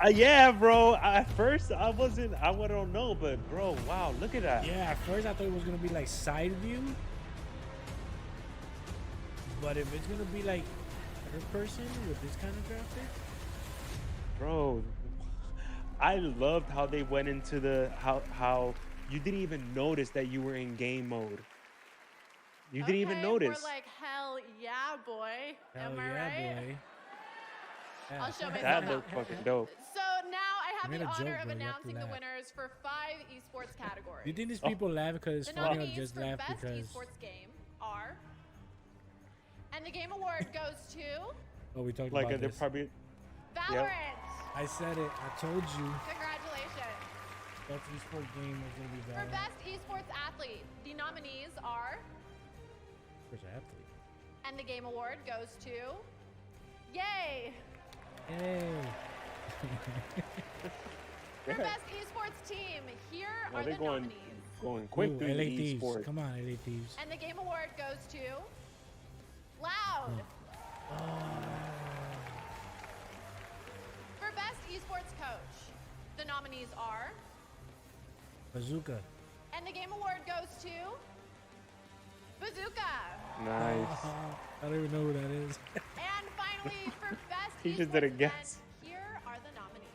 Yeah, bro. At first I don't know, but bro, wow, look at that. Yeah, at first I thought it was gonna be like side view, but if it's gonna be like third person with this kind of graphic, Bro, I loved how they went into how you didn't even notice that you were in game mode. You didn't even Okay, notice. We're like, hell yeah, boy. hell Am I yeah, right? boy. Yeah. I'll show myself That out. looked fucking dope. So now I have You the made a honor joke, of bro. You have to announcing the laugh. winners for 5 esports categories. Do you think these people laugh because it's The funny or nominees just for laugh best because? esports game are, and the game award goes to Oh, we talked Like about they're this. probably Valorant. I said it. I told you. Congratulations. Best esport game was gonna be For Valorant. best esports athlete, the nominees are, First athlete. and the game award goes to, yay! Hey. For best esports team, here Well, are they're the going nominees. quick Ooh, through LA the Thieves. esports. Come on, LA Thieves. And the game award goes to Loud. For best esports coach, the nominees are, Bazooka. and the game award goes to Bazooka. Nice. I don't even know who that is. And finally, for best He just esports did a event, guess. here are the nominees.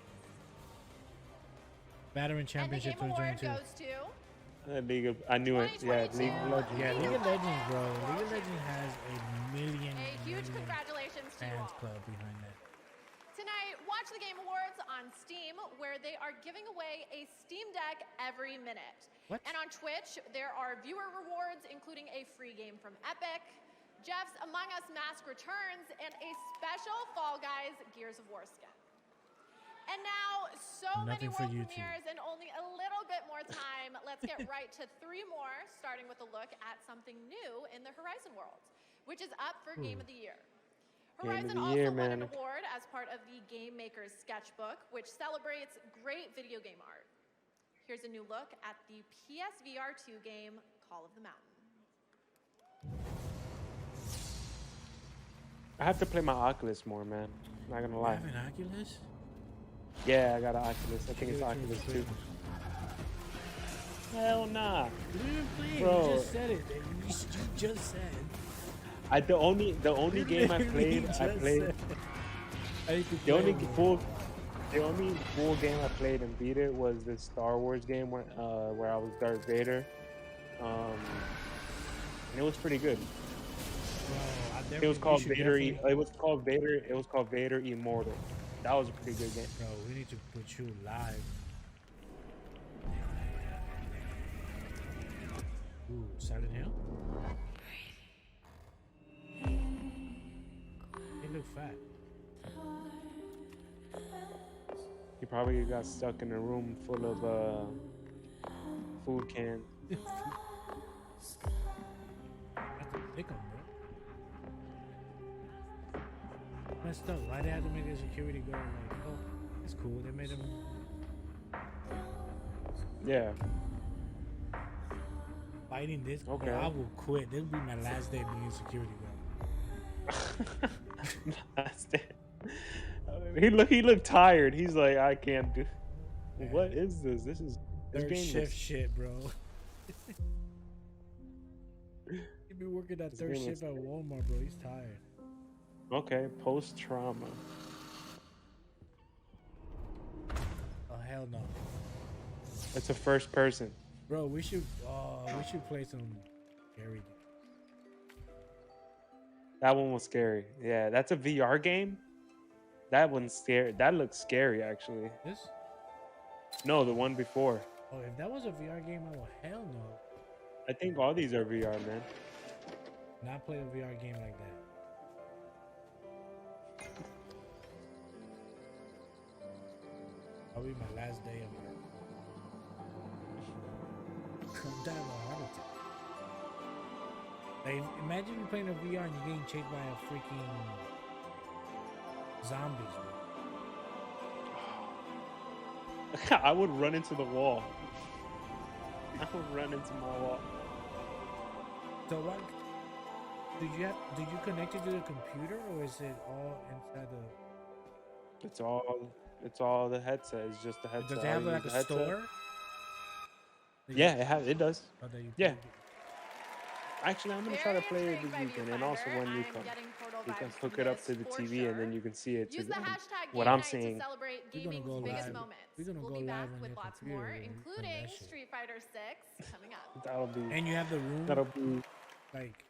Veteran And the Championship game award 2022. goes to I knew it. Yeah, 2022. League of Legends. Yeah, League of Legends, bro. League of Legends has a million congratulations to you fans all. club behind that. Tonight, watch the Game Awards on Steam, where they are giving away a Steam Deck every minute. What? And on Twitch, there are viewer rewards, including a free game from Epic, Jeff's Among Us Mask returns, and a special Fall Guys Gears of War skin. And now, so many Nothing for world YouTube. premieres and only a little bit more time. Let's get right to 3 more, starting with a look at something new in the Horizon world, which is up for Game of the Year. Game of Horizon the also Year, won an man. award as part of the Game Maker's Sketchbook, which celebrates great video game art. Here's a new look at the PSVR 2 game, Call of the Mountain. I have to play my Oculus more, man. Not gonna You lie. have an Oculus? Yeah, I got an Oculus. I think it's Give it to Oculus me, 2. Hell nah. You didn't play it. Bro. You just said it. You just said. The only game I literally played, just I played said. I need to the play only it, bro. full game I played and beat it was the Star Wars game where I was Darth Vader. And it was pretty good. Bro, I It was definitely- called you should Vader. definitely- It was called Vader Immortal. That was a pretty good game. Bro, we need to put you live. Ooh, Silent Hill? They look fat. He probably got stuck in a room full of food cans. That's a thick one, bro. Messed up. Why they had to make a security guard like, oh, it's cool. They made him. Yeah. Fighting this, Okay. bro, I will quit. This will be my last day being security guard. That's it. He looked tired. He's like, I can't do. What is this? This Third game shift looks- shit, bro. He be working that This third game shift looks at Walmart, bro. He's tired. Okay, post trauma. Oh hell no, It's a first person. bro. We should play some scary. That one was scary. Yeah, that's a VR game. That one's scary. That looks scary, actually. This? No, the one before. Oh, if that was a VR game, I will hell no. I think all these are VR, man. Not play a VR game like that. Probably my last day of it. I'm dying of a heart attack. Like, imagine you playing a VR and you're getting chased by a freaking zombies, bro. I would run into the wall. I would run into my wall. So what? Did you connect it to the computer or is it all inside the? It's all the headset. It's just the headset. Does it have I'll like use a the headset. store? Yeah, it does. Oh, that you Yeah. plug it- Actually, I'm gonna try to play it this weekend, and also when you come, you can hook it up to the TV, and then you can see it. Use the hashtag What Game I'm Night seeing. to celebrate We're gonna gaming's go biggest live. moments. We're gonna We'll go be back live on with your lots computer more, and play including that shit. Street Fighter 6 coming up. That'll be. And you have the room. That'll be. Like,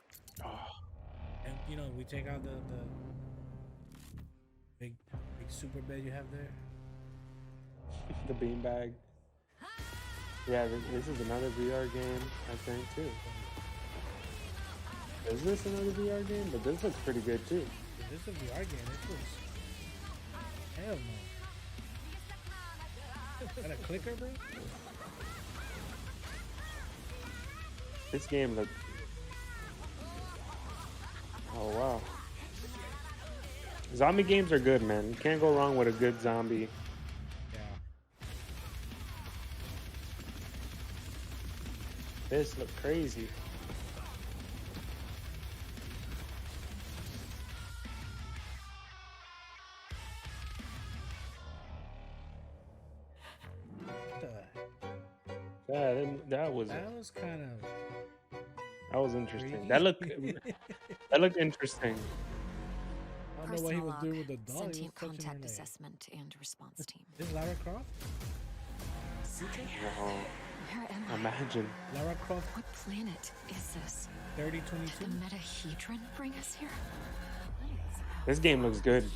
and you know, we take out the big super bed you have there. The beanbag. Yeah, this is another VR game, I think, too. Is this another VR game? But this looks pretty good, too. If this is a VR game, this looks hell no. Is that a clicker, bro? This game looks. Oh, wow. Zombie games are good, man. You can't go wrong with a good zombie. Yeah. This look crazy. What the? Yeah, that was kind of. that was interesting. crazy. That looked interesting. I don't know what he was Personal doing log, with the dog. He was sentient touching her contact leg. assessment and response team. This is Lara Croft? Secret? Wow. Where am I? Imagine. Lara Croft What planet is this? 3022? Did the metahedron bring us here? This game looks good.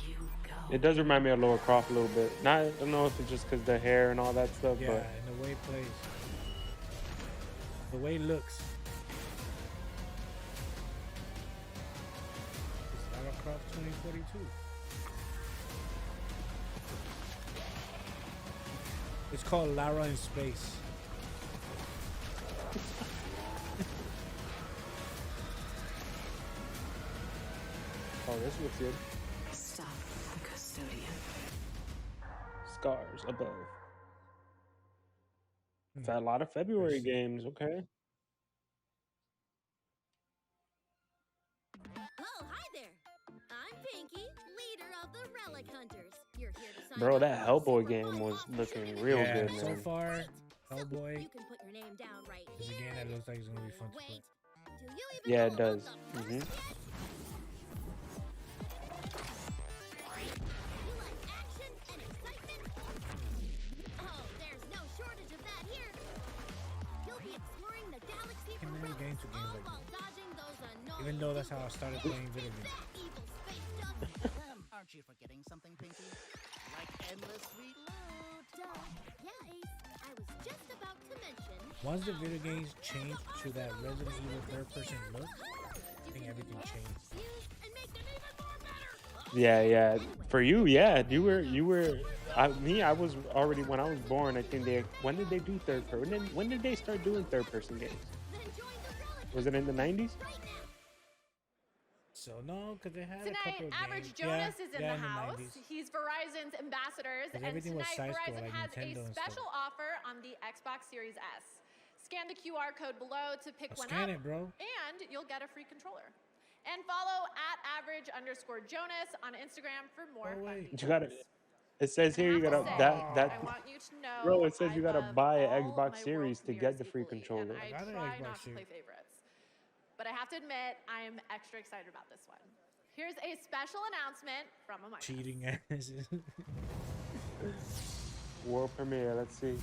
It does remind me of Lara Croft a little bit. Not, I don't know if it's just because the hair and all that stuff, Yeah, but and the way it plays. The way it looks. It's Lara Croft 2042. It's called Lara in Space. oh, this looks good. Stop the custodian. Scars above. It's a lot of February games. Okay. Oh, hi there. I'm Pinky, leader of the Relic Hunters. You're here to sign Bro, up that for a Hellboy super game fun was looking opportunity. real Yeah, good, so man. far, Hellboy You can put your name down right is a here. game that looks like it's gonna be fun to play. Wait, do you even Yeah, know it does. about the Mhm. first yet? You like action and excitement? Oh, there's no shortage of that here. You'll be exploring the galaxy for Can never get into games all like while dodging those annoying Even though that's how I started playing video games. evil space stuff. Aren't you forgetting something, Pinky? Like endless reload. Yeah, Ace. I was just about to mention. Once the video games changed to that Resident Evil third person look, I think everything changed. Yeah. For you, yeah. You were. I was already when I was born. I think when did they do third person? When did they start doing third person games? Was it in the 90s? so. No, because they had a Tonight, couple of Average games. Jonas yeah, is in yeah, the house. 90s. He's Verizon's ambassadors, 'Cause and everything was tonight side-scroll, Verizon like has Nintendo a and special stuff. offer on the Xbox Series S. Scan the QR code below to pick one Scan up, it, bro. and you'll get a free controller. And follow at @average_Jonas on Instagram for more fun You details. gotta. It says here you I have gotta to say, that. I want you to know, Bro, it says I you gotta love buy an all Xbox my Series world to get premieres the free equally, controller. and I got an try Xbox not to play Series. favorites. But I have to admit, I am extra excited about this one. Here's a special announcement from Among Us. Cheating ass. World premiere. Let's see.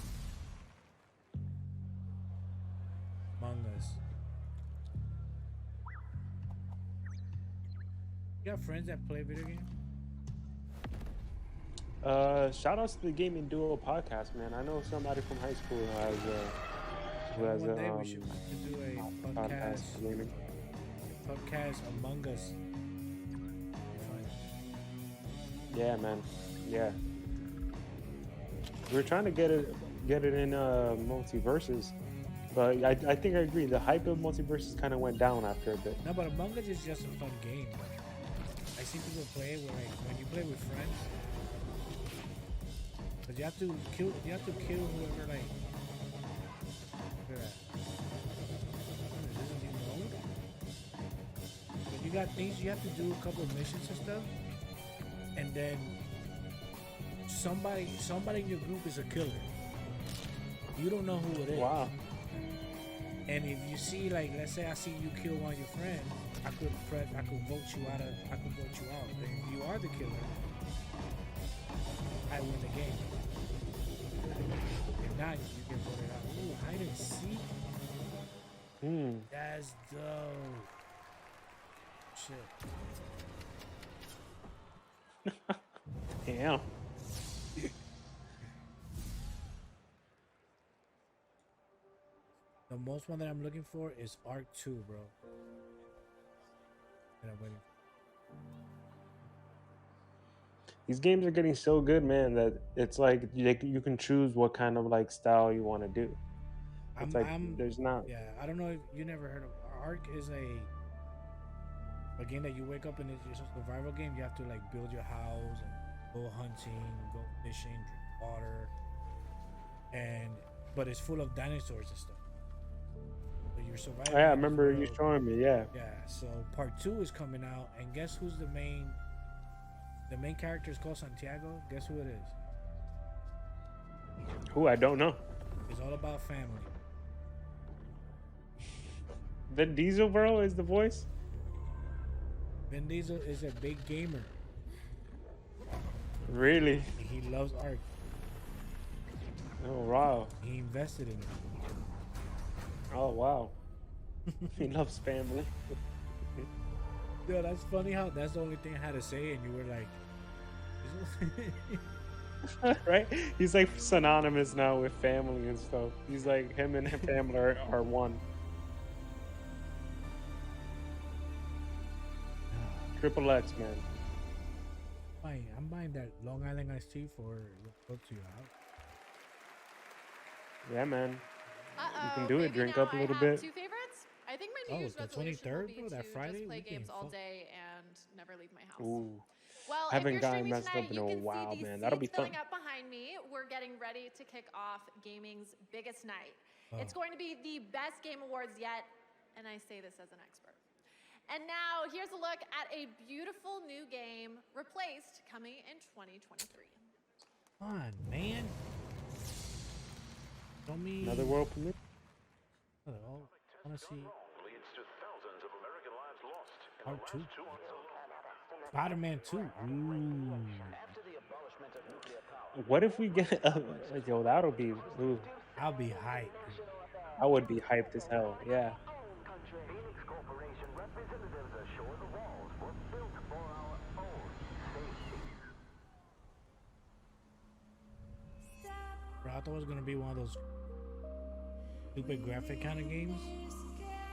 Among Us. You got friends that play video games? Shout outs to the Gaming Duo podcast, man. I know somebody from high school who has One day a we should do a podcast. gaming. Podcast Among Us. Yeah, man. Yeah. We're trying to get it in multiverses, but I think I agree. The hype of multiverses kind of went down after a bit. No, but Among Us is just a fun game. I see people play it when you play with friends. But you have to kill whoever like. Look at that. It doesn't even load. But you got things you have to do, a couple of missions and stuff, and then somebody in your group is a killer. You don't know who it is. Wow. And if you see, like, let's say I see you kill one of your friends, I could vote you out. And if you are the killer, I win the game. If not, you get voted out. Ooh, hide and seek. That's dope. Shit. Damn. The most one that I'm looking for is Arc 2, bro. And I'm waiting. These games are getting so good, man, that it's like you can choose what kind of like style you want to do. It's there's not. Yeah, I don't know if you never heard of Ark. Is a game that you wake up and it's a survival game. You have to like build your house and go hunting, go fishing, drink water, but it's full of dinosaurs and stuff. So you're surviving. Yeah, I remember you showing me. Yeah. Yeah. So part 2 is coming out, and guess who's the main? The main character is called Santiago. Guess who it is? Who? I don't know. It's all about family. Vin Diesel, bro, is the voice. Vin Diesel is a big gamer. Really? He loves art. Oh wow. He invested in it. Oh wow. He loves family. Yo, that's funny how that's the only thing I had to say, and you were like, right? He's like synonymous now with family and stuff. He's like him and his family are one. Triple X, man. I'm buying that Long Island iced tea for both of you out. Yeah, man. You can Uh-oh, do it. maybe Drink now up a little I bit. have two favorites. I think my New Year's the resolution 23rd, will be bro, that to Friday? just play We getting games all fucked. day and never leave my house. Ooh. Well, I haven't if you're gotten streaming messed tonight, up in you a can while, see these man. That'll be seats filling fun. up behind me. We're getting ready to kick off gaming's biggest night. Oh. It's going to be the best game awards yet, and I say this as an expert. And now here's a look at a beautiful new game, Replaced, coming in 2023. Come on, man. Show me. Another world premiere. I want to see. Part 2. Spider-Man 2. Ooh. What if we get? Yo, that'll be. Ooh, I'll be hyped. I would be hyped as hell. Yeah. Bro, I thought it was gonna be one of those stupid graphic kind of games,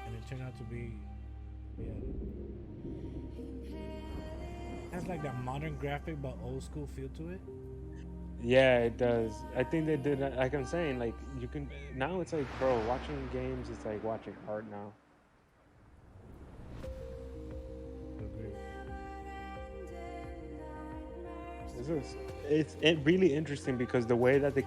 and it turned out to be, yeah. It has like that modern graphic but old school feel to it. Yeah, it does. I think they did. Like I'm saying, like you can now. It's like, bro, watching games is like watching art now. Agree. It's really interesting because the way that the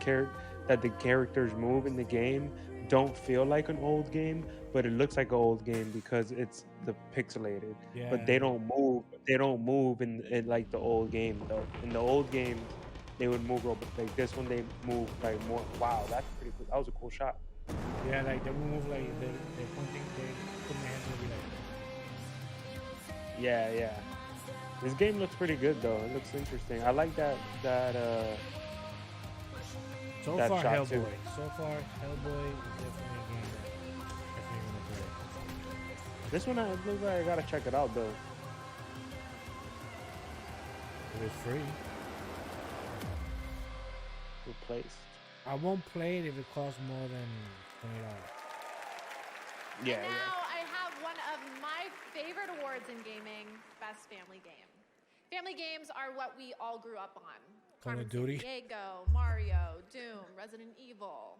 characters move in the game don't feel like an old game, but it looks like an old game because it's the pixelated. But they Yeah. don't move. They don't move in like the old game though. In the old game, they would move real, but like this one, they move like more. Wow, that's pretty cool. That was a cool shot. Yeah, like they move like they're pointing, they put their hands over like. Yeah, yeah. This game looks pretty good though. It looks interesting. I like that So that far, shot, Hellboy. too. So far, Hellboy is definitely a game that definitely gonna play. This one, I look like I gotta check it out though. It is free. Replaced. I won't play it if it costs more than $20. Yeah, And now I have one of my favorite awards in gaming, Best Family Game. Family games are what we all grew up on. Call of Carmen Duty. Diego, Mario, Doom, Resident Evil.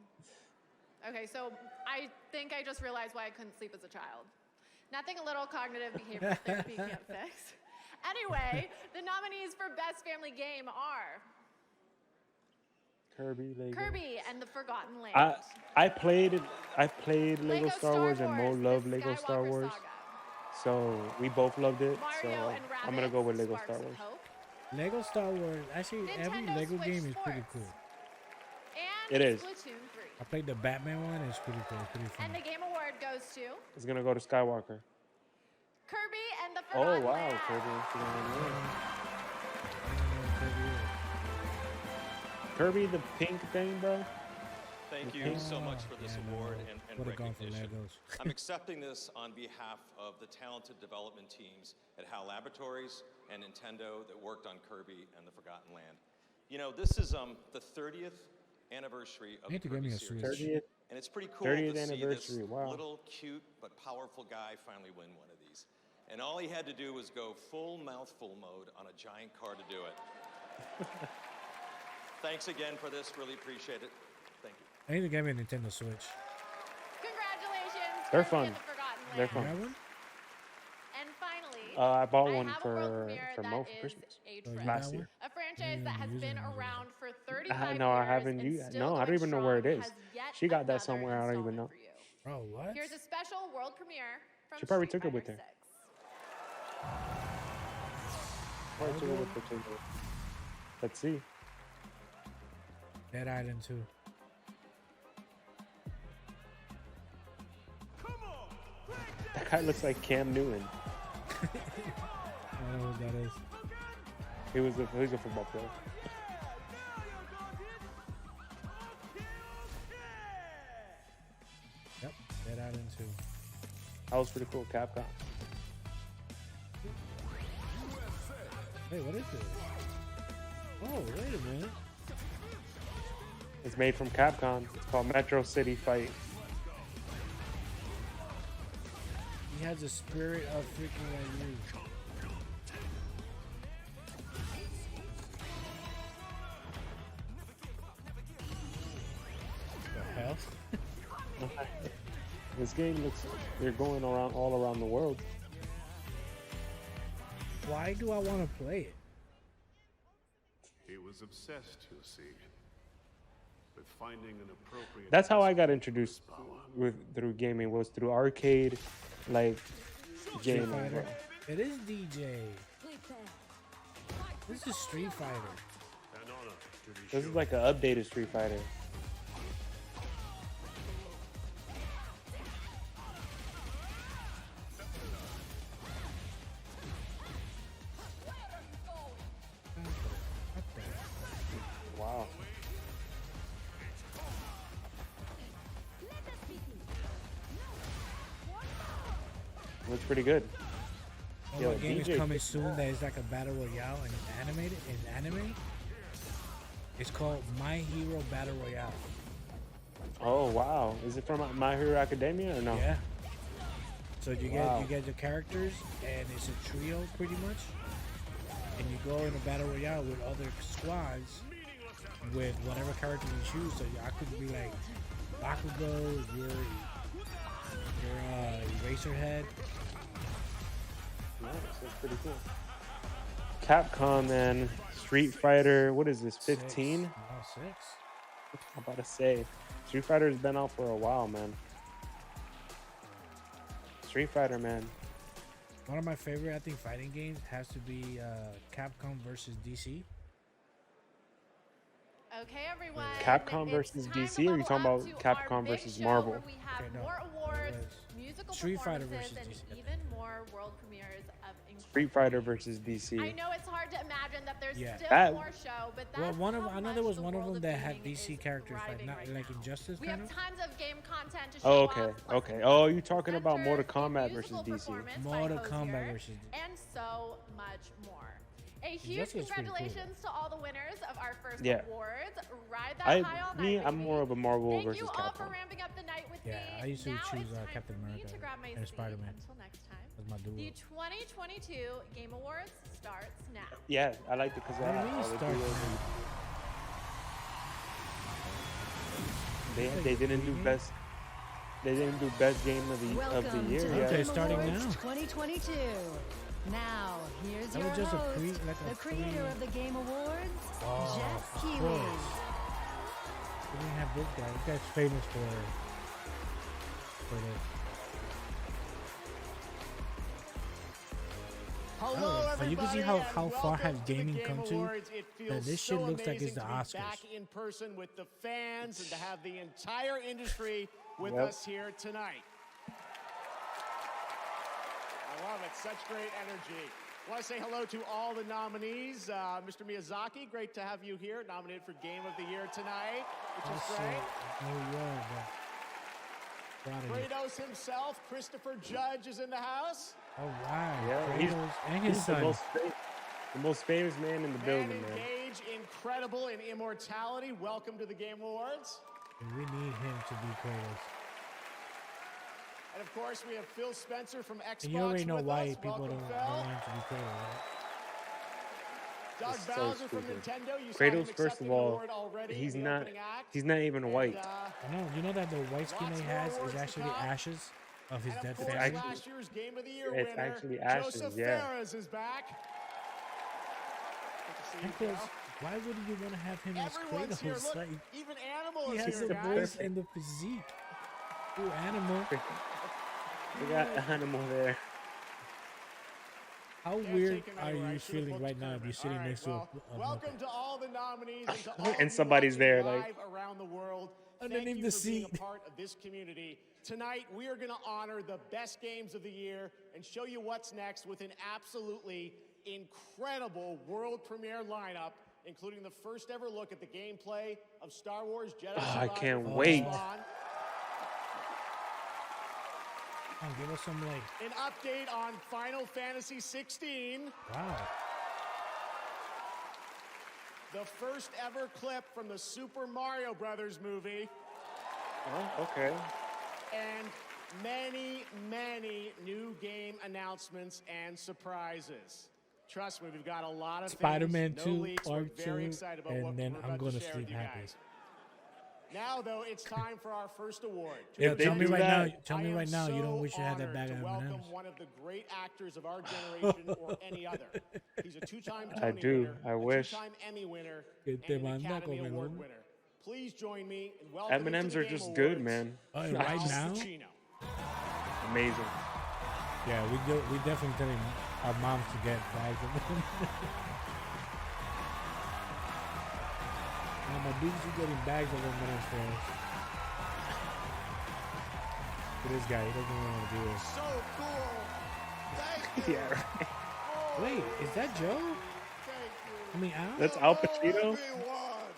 Okay, so I think I just realized why I couldn't sleep as a child. Nothing a little cognitive behavioral therapy can't fix. Anyway, the nominees for Best Family Game are Kirby, Lego. Kirby and the Forgotten Land. I played Lego Star Wars and Mo loved Lego Star Skywalker Wars. Saga. So we both loved it. So Mario and I'm gonna go with Rabbids, Lego Sparks Star of Wars. Hope. Lego Star Wars. Actually, every Nintendo Lego Switch game is pretty Sports. cool. And It is. Splatoon 3. I played the Batman one. It's pretty cool. It's pretty And fun. the Game Award goes to It's gonna go to Skywalker. Kirby and the Oh Forgotten wow, Land. Kirby the pink thing, bro. Thank The you pink- so much for this award and Would've gone for recognition. Legos. I'm accepting this on behalf of the talented development teams at HAL Laboratories and Nintendo that worked on Kirby and the Forgotten Land. You know, this is the 30th anniversary of Need the to get me Kirby a series. Switch. 30th. And it's pretty cool 30th to see this anniversary, wow. little cute but powerful guy finally win one of these. And all he had to do was go full mouthful mode on a giant car to do it. Thanks again for this, really appreciate it. Thank you. I need to get me a Nintendo Switch. Congratulations. They're Kirby fun. and the Forgotten They're Land. fun. You got one? And finally, I bought one have a world for premiere Mo that for is Christmas a you trend. last year. A franchise that has been around for 35 No, I years haven't. and You still no, I don't going even know where it strong, is. has yet She got that another somewhere. I don't even know. installment for you. Bro, what? Here's a special world premiere from She probably Street took it with Fighter her. 6. Probably took it with her too. Let's see. Dead Island 2. That guy looks like Cam Newton. I don't know what that is. He was a football player. Yep, Dead Island 2. That was pretty cool. Capcom. Wait, what is this? Oh, wait a minute. It's made from Capcom. It's called Metro City Fight. He has the spirit of freaking like you. The hell? This game looks. You're going around all around the world. Why do I want to play it? He was obsessed, you see, with finding an appropriate. That's how I got introduced through gaming. Was through arcade, like Street gaming. Fighter. Bro. It is DJ. This is Street Fighter. An honor to be This is shown. like an updated Street Fighter. Wow. Looks pretty good. Oh, Yo, what game DJ is coming soon that is like a battle royale and it's animated? It's anime? It's called My Hero Battle Royale. Oh wow! Is it from My Hero Academia or no? Yeah. So you Wow. get your characters and it's a trio pretty much. And you go in a battle royale with other squads with whatever character you choose. So I could be like Bakugo, your Eraserhead. Nice. That's pretty cool. Capcom, man. Street Fighter. What is this? 15? No, 6. I'm about to say. Street Fighter's been out for a while, man. Street Fighter, man. One of my favorite, I think, fighting games has to be Capcom versus DC. Okay, everyone. Capcom it's versus time DC, to or are you level talking up about to our Capcom big versus show Marvel? where we have Okay, no. more awards, It was musical Street Fighter performances, versus and DC. even more world premieres of Street Fighter versus DC. I know it's hard to imagine that there's Yeah. still That- more show, but that's Well, one of how I know there much was the one of world them that had gaming DC is characters, like thriving not right like now. Injustice We kind have of. tons of game content to show Oh, off, okay, plus okay. an Oh, you talking about Mortal presenter, a Kombat versus musical DC? performance by Mortal Hosier, Kombat versus DC. and so much more. A huge Injustice is pretty cool, congratulations to all the winners of our first Yeah. awards. Ride that high all night. I'm more of a Marvel Thank versus you all for Capcom. ramping up the night with Yeah, me. I used to Now choose it's time Captain for me America to grab my and seat. Spider-Man. Until next time. That's my duo. The 2022 Game Awards starts now. Yeah, I liked it because What do you mean all the start duos now? they didn't do best. They didn't do best game of the Welcome year to the yet. Okay, Game starting Awards now. 2022. Now, here's That your was just a host, pre- like a the creator pre- of the Game Awards, Oh, Jeff of Keighley. course. We didn't have this guy. This guy's famous for this. Hello, Oh, everybody. you can see how and far has welcome to the gaming Game come to? Awards. It Man, feels this shit so looks like it's amazing the to be Oscars. back in person with the fans and to have the entire industry with Yep. us here tonight. I love it. Such great energy. I want to say hello to all the nominees. Mr. Miyazaki, great to have you here, nominated for Game of the Year tonight, which is Also, great. New York, but proud of you. Kratos himself, Christopher Judge, is in the house. Oh wow, Yeah, Kratos and his he's son. the most famous man in the Man building, man. Engage, incredible in immortality. Welcome to the Game Awards. And we need him to be Kratos. And of course, we have Phil Spencer from Xbox And you already know with why us. people Welcome, don't Phil. want him to be Kratos, right? Doug It's so Bowser from stupid. Nintendo. You saw him Kratos, first accepting of an all, award already he's in the not opening act. he's not even white. I know. You know that the white skin Lots he more has is awards to actually come. ashes of his And dead of course, family. actually- last year's Game of the Year it's winner, actually ashes, Joseph yeah. Fares is back. Good to see you, Because Joe. why would you want to have him as Everyone's here. Kratos? Look, Like, even Animal he is has here, the guys. voice and the physique. Ooh, Animal. We got Animal there. How Can't weird take him are anywhere. I you should've feeling booked right now if Kermit. you're sitting All right, next well, to a welcome to all the nominees and to all And of you somebody's watching there, live like- around the world. Thank underneath you the for being seat. a part of this community. Tonight, we are going to honor the best games of the year and show you what's next with an absolutely incredible world premiere lineup, including the first ever look at the gameplay of Star Wars Jedi Oh, I Survivor can't from wait. Respawn, Oh, give us some like, an update on Final Fantasy 16, wow. the first ever clip from the Super Mario Brothers movie, Oh, okay. and many, many new game announcements and surprises. Trust me, we've got a lot of Spider-Man things, no 2, leaks. We're Part very 2, excited about and what then we're I'm about going to share sleep with you happy. guys. Now, though, it's time for our first award. Yeah, they tell me do right that- now. Tell I me am right now. You so don't wish you had that honored bag to of welcome M&Ms. one of the great actors of our generation or any other. He's a two-time Tony I do. winner, I a wish. two-time Emmy winner, Que and te an manda Academy con Award melón. winner. Please join me in welcoming M&Ms to the are Game just good, Awards, Oh, man. and right Al now? Pacino. Amazing. Yeah, we definitely telling our moms to get bags of them. Now my dudes are getting bags of M&Ms for us. For this guy, he doesn't even want to do this. So cool. Thank you. Yeah, right. Wait, is that Joe? Thank you. I mean, Al? That's Al Pacino. Everyone.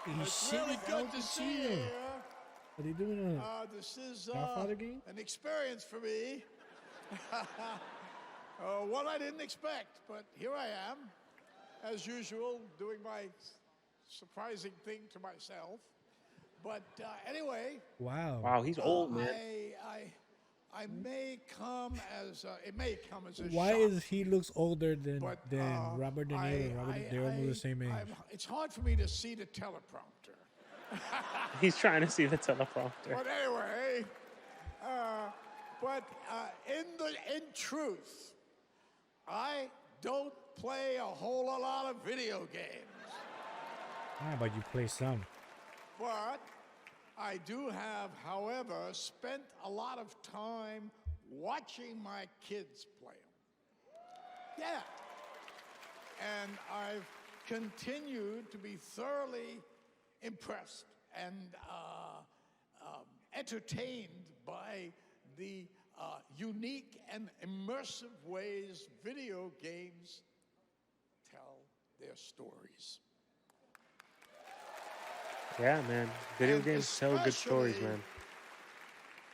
He's It's shitting really Al good to see you Pacino. here. Are they doing This is Godfather game? an experience for me. One I didn't expect, but here I am, as usual, doing my surprising thing to myself. But anyway, Wow. Wow, he's old, man. I may come as it may come as a Why shock. is he looks older than But, Robert De Niro? and Robert, they're almost the same age. It's hard for me to see the teleprompter. He's trying to see the teleprompter. But anyway, in truth, I don't play a whole lot of video games, Ah, but you play some. but I do have, however, spent a lot of time watching my kids play them. Yeah. And I've continued to be thoroughly impressed and entertained by the unique and immersive ways video games tell their stories. Yeah, man. Video And games tell good stories, especially- man.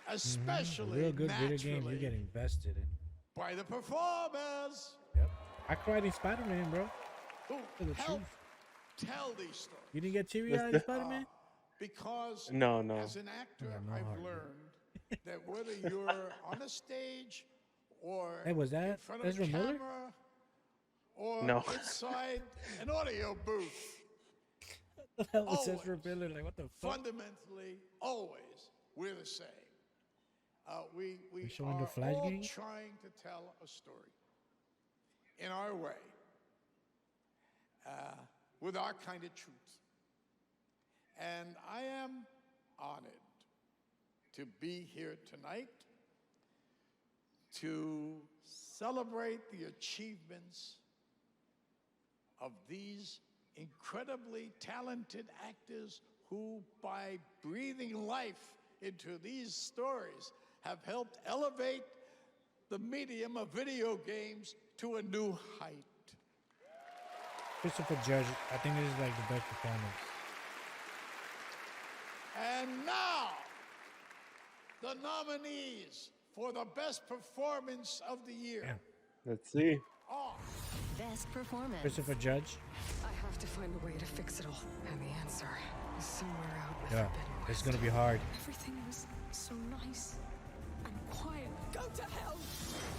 Especially Real good video games you naturally get invested in. by the performers Yep. I cried in Spider-Man, bro. who Tell the help truth. tell these stories. You didn't get teary-eyed in Spider-Man? Because No, no. as an actor, Yeah, no I've heart, man. learned that whether you're on a stage or Hey, was in that front of Ezra a Miller? camera or No. inside an audio booth, What the hell was Always. Ezra Miller? Like, what the fuck? fundamentally, always, we're the same. We You showing the are Flash all game? trying to tell a story in our way, with our kind of truth. And I am honored to be here tonight to celebrate the achievements of these incredibly talented actors who, by breathing life into these stories, have helped elevate the medium of video games to a new height. Christopher Judge, I think this is like the best performance. And now, the nominees for the best performance of the year. Let's see. are Best performance. Christopher Judge. I have to find a way to fix it all. And the answer is somewhere out with Yeah, Forbidden it's West. gonna be hard. Everything was so nice and quiet. Go to hell!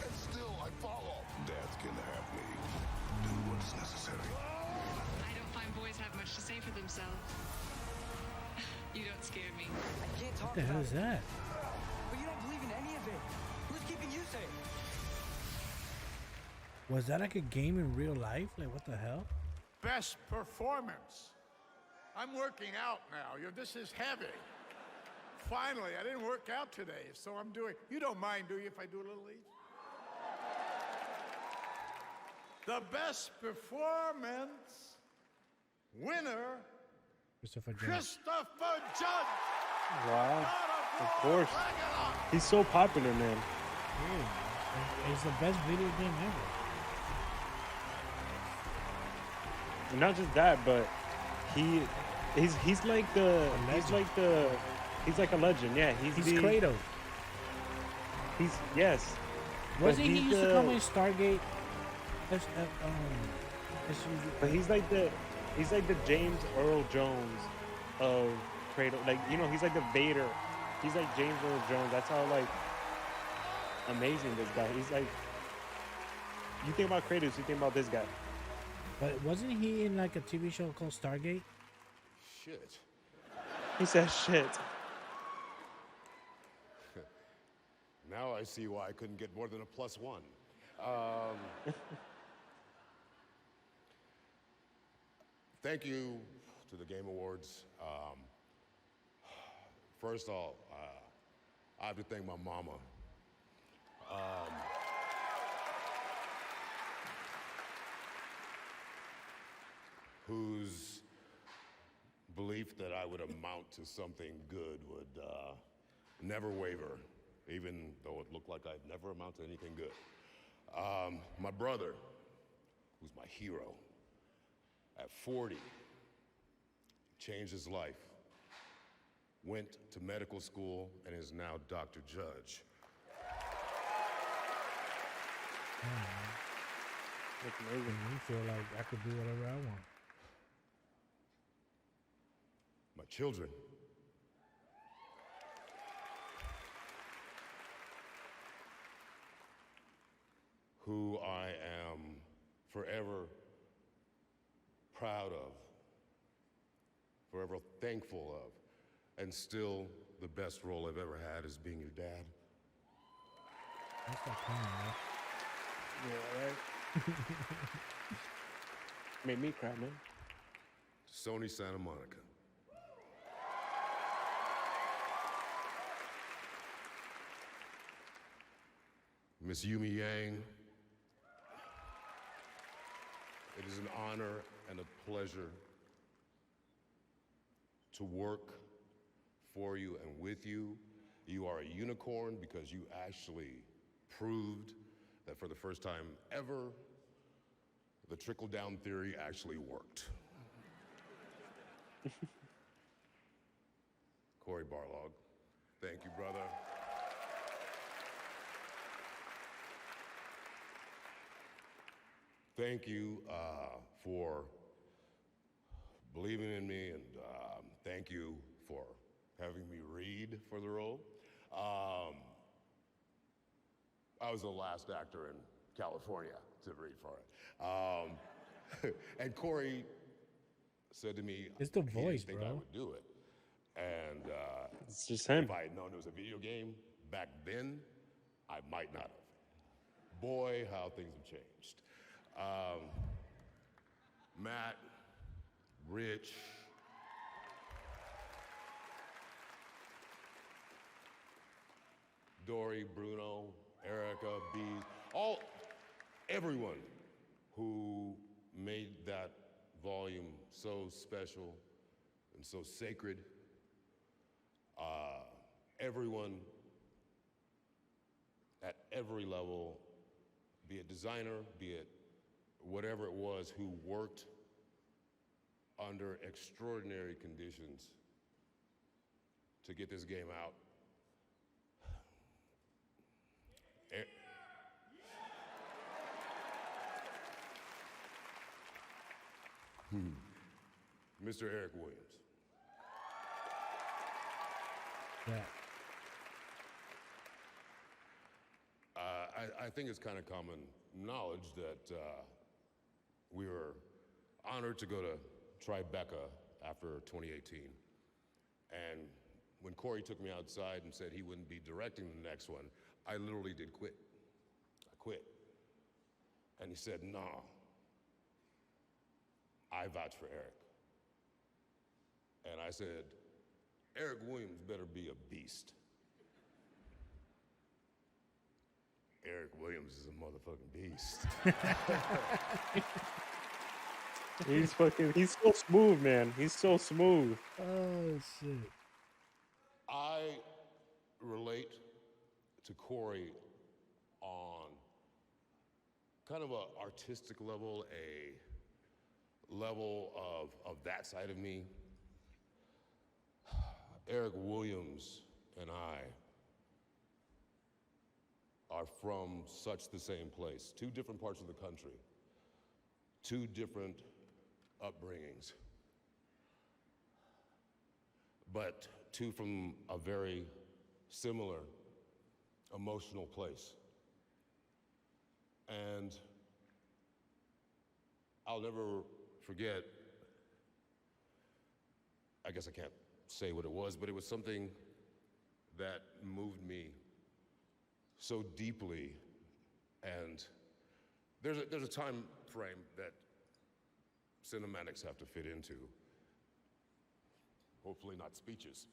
And still I follow. Death can have me. Do what's necessary. I don't find boys have much to say for themselves. You don't scare me. I can't What talk the hell about is it, that? but you don't believe in any of it. Who's keeping you safe? Was that like a game in real life? Like, what the hell? best performance. I'm working out now. This is heavy. Finally, I didn't work out today, so I'm doing. You don't mind, do you, if I do a little each? The best performance winner, Christopher Judge. Christopher Judge. Wow. Of course. He's so popular, man. Yeah, it's the best video game ever. And not just that, but he's like a legend. Yeah, he's He's the Kratos. Yes. Wasn't But he he's used to the- come in Stargate? But he's like the James Earl Jones of Kratos. Like, you know, he's like the Vader. He's like James Earl Jones. That's how like amazing this guy. He's like, you think about Kratos, you think about this guy. But wasn't he in like a TV show called Stargate? Shit. He says shit. Now I see why I couldn't get more than a +1. Thank you to the Game Awards. First off, I have to thank my mama. Whose belief that I would amount to something good would never waver, even though it looked like I'd never amount to anything good. My brother, who's my hero, at 40, changed his life, went to medical school, and is now Dr. Judge. That's amazing. You feel like I could do whatever I want. My children. Who I am forever proud of, forever thankful of, and still the best role I've ever had is being your dad. That's not coming, man. Yeah, right. Made me cry, man. Sony Santa Monica. Miss Yumi Yang, it is an honor and a pleasure to work for you and with you. You are a unicorn because you actually proved that for the first time ever, the trickle-down theory actually worked. Corey Barlog, thank you, brother. Thank you for believing in me, and thank you for having me read for the role. I was the last actor in California to read for it. And Corey said to me, It's the he voice, didn't think I bro. would do it. And It's just him. if I had known it was a video game back then, I might not have. Boy, how things have changed. Matt, Rich, Dory, Bruno, Erica, Bees, everyone who made that volume so special and so sacred. Everyone at every level, be it designer, be it whatever it was, who worked under extraordinary conditions to get this game out. Mr. Eric Williams. Yeah. I think it's kind of common knowledge that we were honored to go to Tribeca after 2018. And when Corey took me outside and said he wouldn't be directing the next one, I literally did quit. I quit. And he said, "No, I vouch for Eric." And I said, "Eric Williams better be a beast." Eric Williams is a motherfucking beast. He's so smooth, man. He's so smooth. Oh shit. I relate to Corey on kind of a artistic level, a level of that side of me. Eric Williams and I are from such the same place, two different parts of the country, two different upbringings, but two from a very similar emotional place. And I'll never forget, I guess I can't say what it was, but it was something that moved me so deeply. And there's a time frame that cinematics have to fit into. Hopefully not speeches.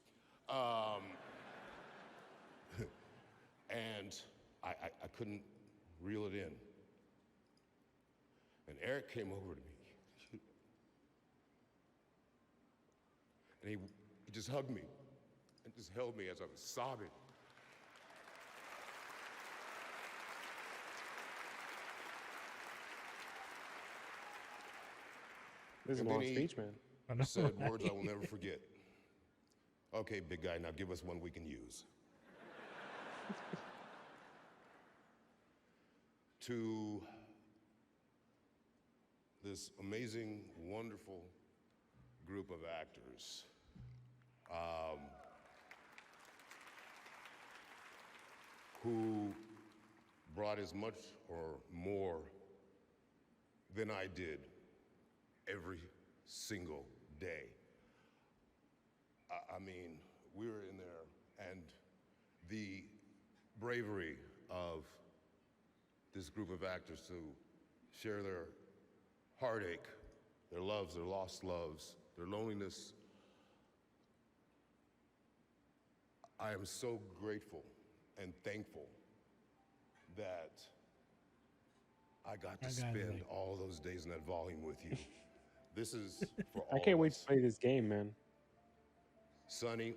And I couldn't reel it in. And Eric came over to me. And he just hugged me and just held me as I was sobbing. This is a And long then he speech, man. said words I will never forget. "Okay, big guy, now give us one we can use." To this amazing, wonderful group of actors, who brought as much or more than I did every single day. I mean, we were in there, and the bravery of this group of actors to share their heartache, their loves, their lost loves, their loneliness. I am so grateful and thankful that I got to spend all those days in that volume with you. This is for all I can't of wait us. to play this game, man. Sonny,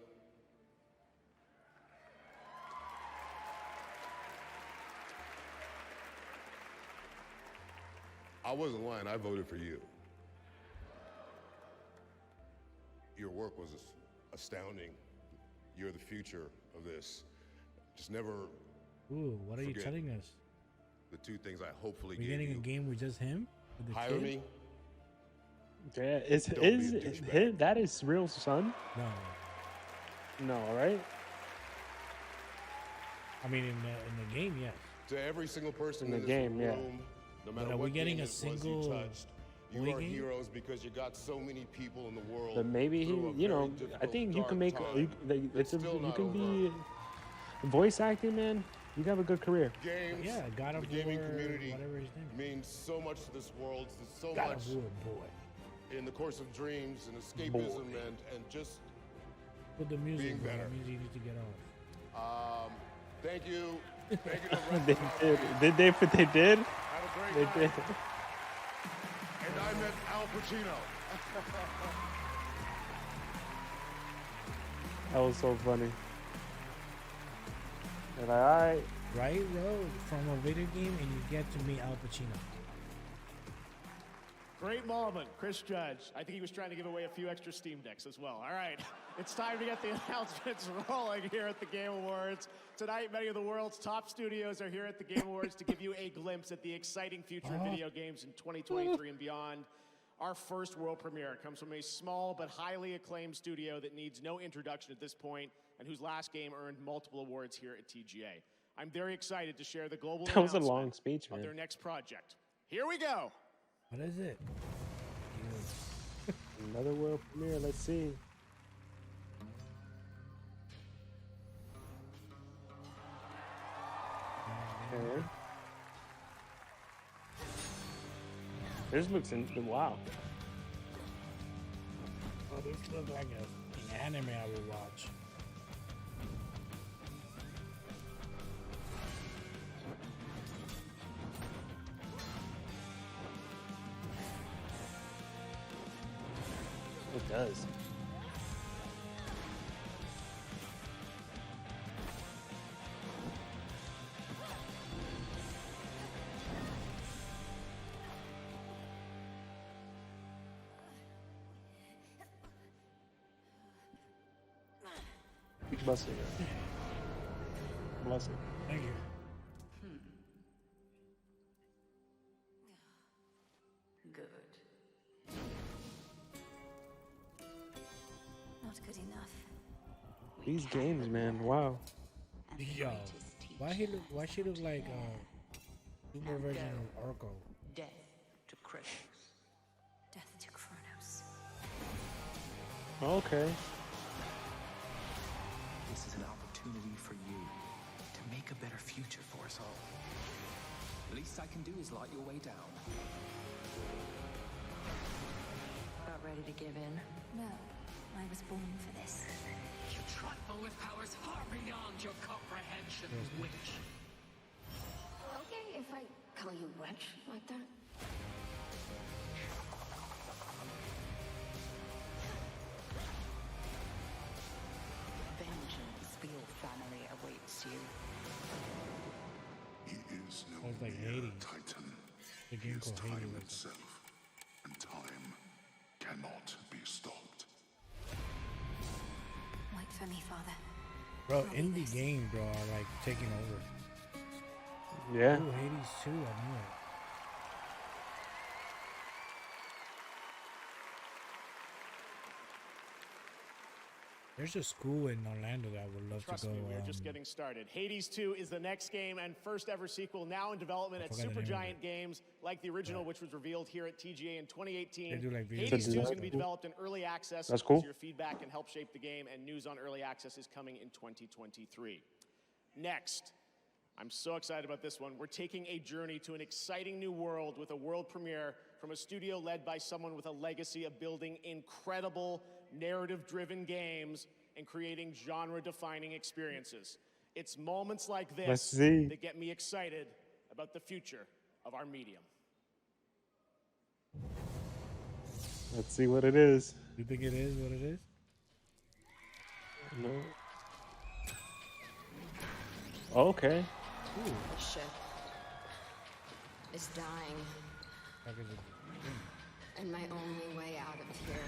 I wasn't lying. I voted for you. Your work was astounding. You're the future of this. Just never. Ooh, what are you forget telling us? The two things I hopefully We're gave getting you. a game with just him? With the Hire kid? me. Yeah, is Don't be a douchebag. him, that is real son? No. No, right? I mean, in the game, yes. To every single person In in the this game, yeah. room, no matter But are we what getting game a it was single you touched, you Wii are game? heroes because you got so many people in the world. But maybe he, through a you know, very I think you difficult, can make dark you, time. it's a, It's still you not can over. be voice acting, man. You can have a good career. Games, Yeah, God of the gaming War, community whatever his name is. means so much to this world. There's so God much of War, boy. in the course of dreams and escapism and just Put the music, being bro. better. That means you need to get off. Thank you. Thank you to the rest They of my did. crew. Did they? But they did. Have a great They night. did. And I met Al Pacino. That was so funny. And all right, Right, bro? From a video game, and you get to meet Al Pacino. Great moment, Chris Judge. I think he was trying to give away a few extra Steam Decks as well. All right, it's time to get the announcements rolling here at the Game Awards. Tonight, many of the world's top studios are here at the Game Awards to give you a glimpse at the exciting future of video games in 2023 and beyond. Our first world premiere comes from a small but highly acclaimed studio that needs no introduction at this point and whose last game earned multiple awards here at TGA. I'm very excited to share the global that was a announcement long speech, of man. their next project. Here we go. What is it? Another world premiere. Let's see. Okay. This looks wow. Oh, this looks like an anime I would watch. It does. Bless you. Bless you. Thank you. Good. Not good enough. These games, man. Wow. Yo, why she look like super version of Orko? Death to Kratos. Death to Kronos. Okay. This is an opportunity for you to make a better future for us all. The least I can do is light your way down. About ready to give in? No, I was born for this. You trifle with powers far beyond your comprehension, witch. Okay, if I call you witch like that. Vengeance for your family awaits you. He is no Sounds like mere Hades. titan. The He game is called time Hades. itself, and time cannot be stopped. Wait for me, Father. Bro, indie games, bro, are like taking over. Yeah. Ooh, Hades 2, I knew it. There's a school in Orlando that I would love Trust to go. me, we're just getting started. Hades 2 is the next game and first ever sequel now in development at forgot the name of Supergiant Games, like the original, which was revealed here at TGA in 2018. They do, like, video Hades 2 is games. going to be developed in early access. That's cool. So your feedback can help shape the game, and news on early access is coming in 2023. Next, I'm so excited about this one. We're taking a journey to an exciting new world with a world premiere from a studio led by someone with a legacy of building incredible narrative-driven games and creating genre-defining experiences. It's moments like Let's this see. that get me excited about the future of our medium. Let's see what it is. You think it is what it is? No. Okay. The ship is dying, and my only way out of here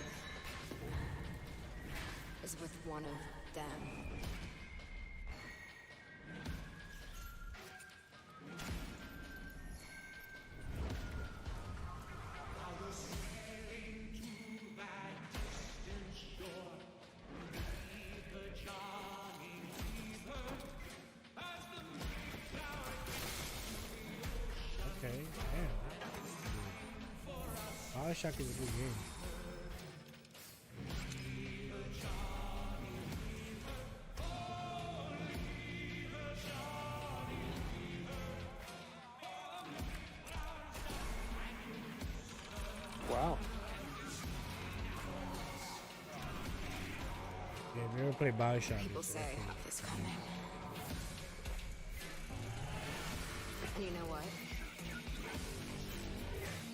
is with one of them. Okay, damn. Bioshock is a good game. Wow. Yeah, if you ever play Bioshock, People it's say okay. help is coming. And you know what?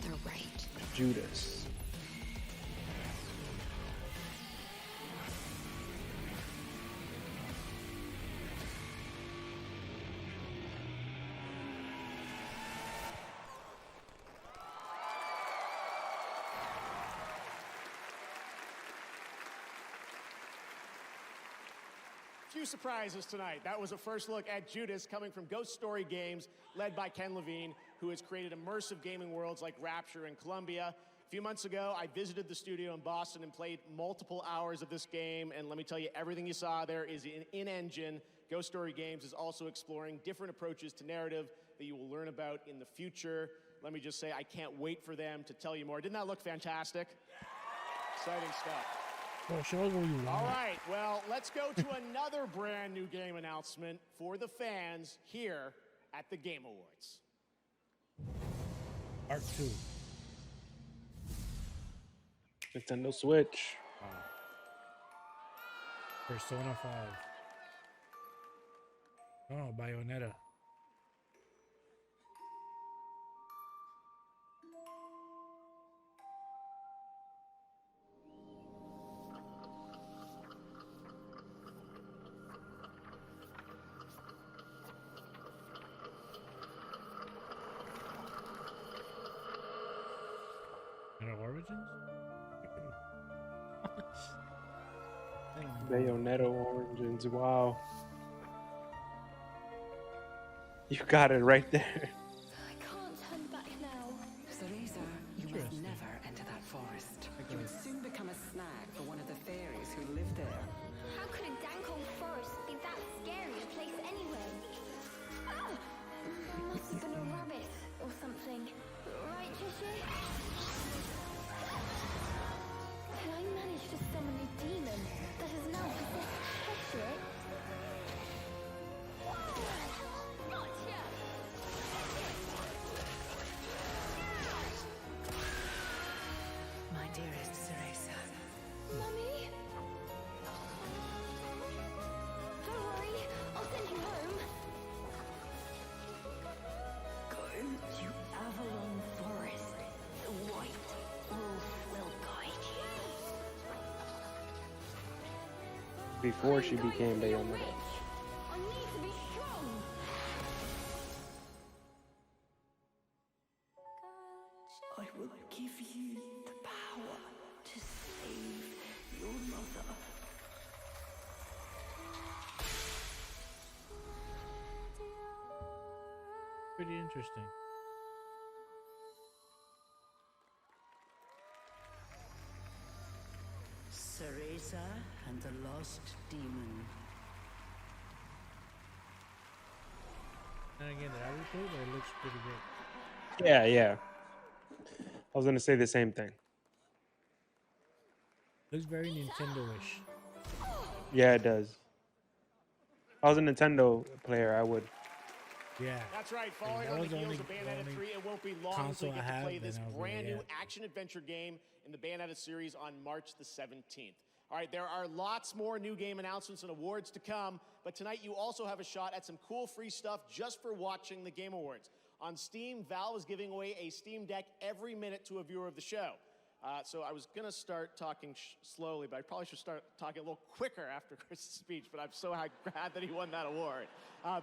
They're right. Judas. Few surprises tonight. That was a first look at Judas coming from Ghost Story Games, led by Ken Levine, who has created immersive gaming worlds like Rapture and Columbia. A few months ago, I visited the studio in Boston and played multiple hours of this game, and let me tell you, everything you saw there is in-engine. Ghost Story Games is also exploring different approaches to narrative that you will learn about in the future. Let me just say, I can't wait for them to tell you more. Didn't that look fantastic? Exciting stuff. Well, show us what you want. All right, well, let's go to another brand new game announcement for the fans here at the Game Awards. Part 2. Nintendo Switch. Persona 5. Oh, Bayonetta. Origins? Bayonetta Origins. Wow. You got it right there. I can't turn back now. Cereza, you must never enter that forest. You would soon become a snack for one of the fairies who live there. How could a dank old forest be that scary a place anyway? Ah! Must have been a rabbit or something. Right, Cheshire? Can I manage to summon a demon that has now possessed Cheshire? Gotcha! My dearest Cereza. Mummy? Don't worry, I'll send you home. Go to Avalon Forest. The White Wolf will guide you. Before she became Bayonetta. I need to be strong. I will give you the power to save your mother. Pretty interesting. Cereza and the Lost Demon. And again, the replay, but it looks pretty good. Yeah, yeah. I was gonna say the same thing. Looks very Nintendo-ish. Yeah, it does. If I was a Nintendo player, I would Yeah. That's right. Following that on the was the heels only- of the Bayonetta only 3, it won't be long until console you I get to have, play then this I was brand like, new yeah. action-adventure game in the Bayonetta series on March the 17th. All right, there are lots more new game announcements and awards to come, but tonight you also have a shot at some cool free stuff just for watching the Game Awards. On Steam, Valve is giving away a Steam Deck every minute to a viewer of the show. So I was going to start talking slowly, but I probably should start talking a little quicker after Chris's speech, but I'm so glad that he won that award.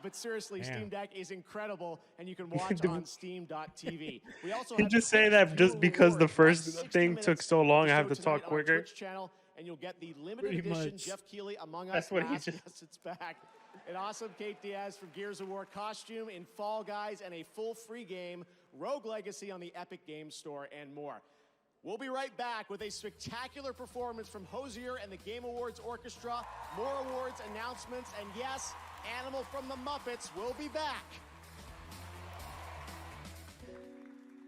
But seriously, Damn. Steam Deck is incredible, and you can watch on steam.tv. We also You have just say Twitch that viewer just because the rewards. first That's 60 thing took minutes so of long, the I have show to talk tonight on our quicker. Twitch channel, and you'll get the limited Pretty edition much. Jeff Keighley Among Us That's what he mask. just- Yes, it's back. An awesome Kate Diaz from Gears of War costume in Fall Guys, and a full free game, Rogue Legacy, on the Epic Games Store, and more. We'll be right back with a spectacular performance from Hosier and the Game Awards Orchestra, more awards, announcements, and yes, Animal from the Muppets will be back.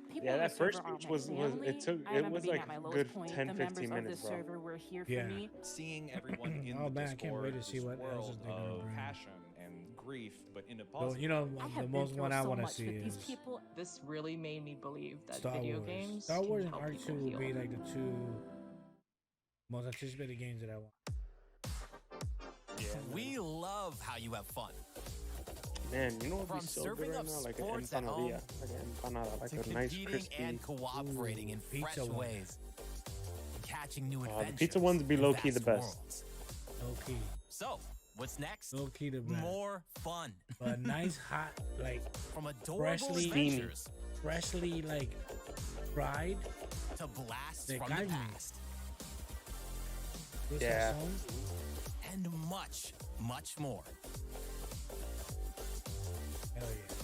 People Yeah, on the that first server aren't speech my was family. it took I it remember was being like at my a lowest good point. 10 The 15 members minutes, of the bro. server were here Yeah. for me. Seeing everyone in Oh, the man, I can't wait Discord, to see this what else world is they gonna of bring. passion and grief, but in a Well, positive you know, I the have most been one through I so want to much see with these is people. This really made me believe that Star video Wars. games Star can Wars and help R2 people will heal. be like the two most anticipated games that I want. We love how you have fun. Man, you know what would From be so serving good right up now? Like an sports at home empanadilla. Like an empanada. Like to a nice competing crispy. and cooperating in pizza fresh one. ways, catching new The adventures. pizza ones be in low key the vast best. worlds. Low key. So, what's next? Low key the best. More fun. But nice hot, like From adorable freshly, adventures freshly like fried. to blasts They from got the me. past, With Yeah. sazon. and much, much more. Hell yeah.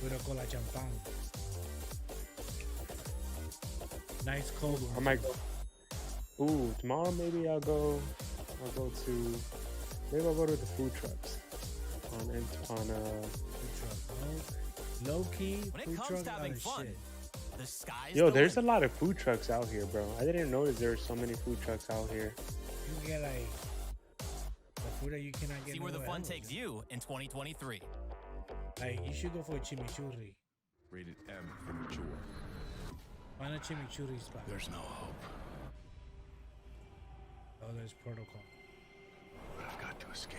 With a cola champagne. Nice cold one. I might go. Ooh, tomorrow maybe I'll go to maybe I'll go to the food trucks on Food truck. Low key, When it food comes truck to are having the fun, shit. the sky's Yo, the there's a limit. lot of food trucks out here, bro. I didn't notice there were so many food trucks out here. You can get like the food that you cannot get. See where the nowhere fun else. takes you in 2023. Like you should go for a chimichurri. Rated M for mature. Find a chimichurri spot. There's no hope. Oh, there's protocol. I've got to escape.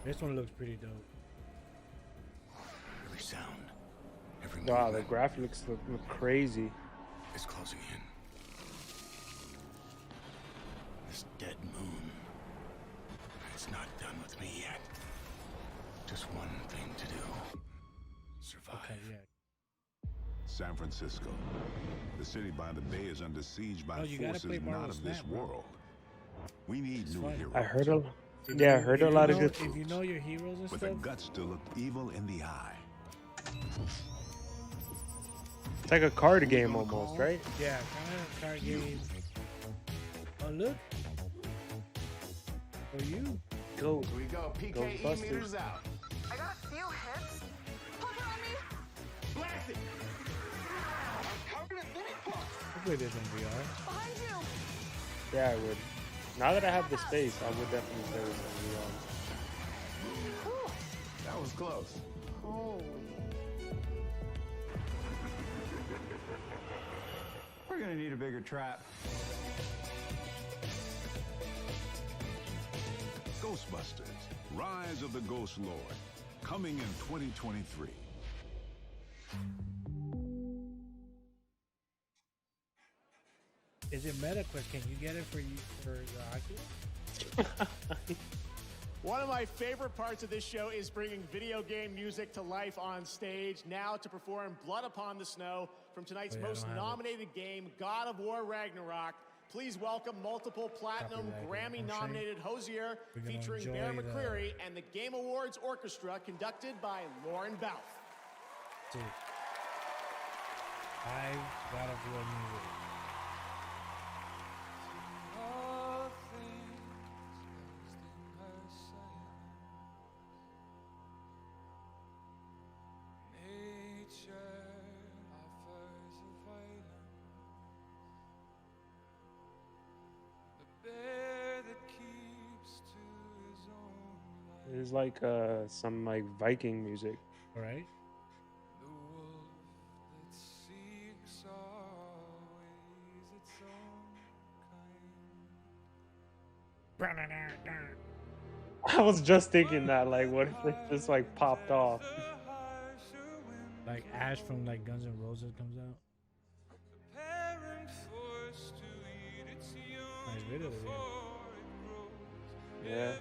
This one looks pretty dope. Every sound, every Wow, the movement graphics look crazy. is closing in. This dead moon. It's not done with me yet. Just one thing to do. Survive. Okay, yeah. San Francisco. The city by the bay is under siege by Oh, you gotta play forces Marvel not of this Snap, bro. world. We need new fun. heroes. I heard a If yeah, I you- heard if a you lot of know- good. If you know your heroes and with the stuff, guts to look evil in the eye. It's like a card game almost, right? yeah, kind of card game. Oh look, for you. Go. Here we go. PKE Ghostbusters. meters out. I got a few hits. Look at me. Blast it. I play this on VR. Behind you. Yeah, I would. Now that I have the space, I would definitely play this on VR. That was close. Holy. We're gonna need a bigger trap. Ghostbusters, Rise of the Ghost Lord, coming in 2023. Is it MetaQuest? Can you get it for the Oculus? One of my favorite parts of this show is bringing video game music to life on stage. Now to perform Blood Upon the Snow from tonight's Oh, yeah, I most don't have it. nominated game, God of War Ragnarok. Please welcome multiple platinum Copyright, Grammy-nominated Hosier We're gonna featuring Bear enjoy the- McCreary and the Game Awards Orchestra conducted by Lauren Balfe. Dude. I gotta do a music. It's like some like Viking music. Right? I was just thinking that, like, what if it just like popped off? Like Ash from like Guns N' Roses comes out. Nice video, yeah. Yeah.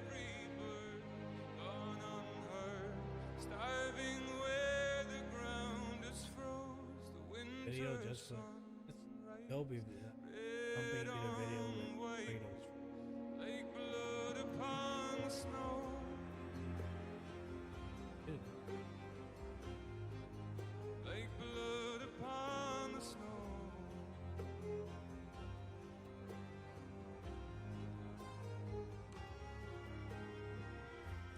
Video just for it's Dolby. Something did a video with Kratos.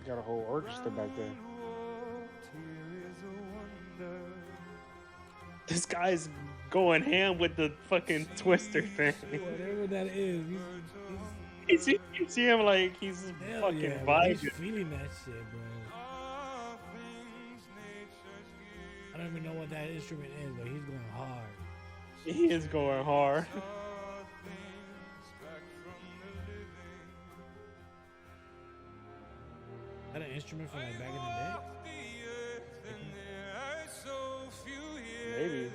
Got a whole orchestra back there. This guy's going ham with the fucking twister thing. Whatever that is, You see him like he's hell fucking yeah, vibing. he's feeling that shit, bro. I don't even know what that instrument is, but he's going hard. He is going hard. Is that an instrument from like back in the day? Maybe.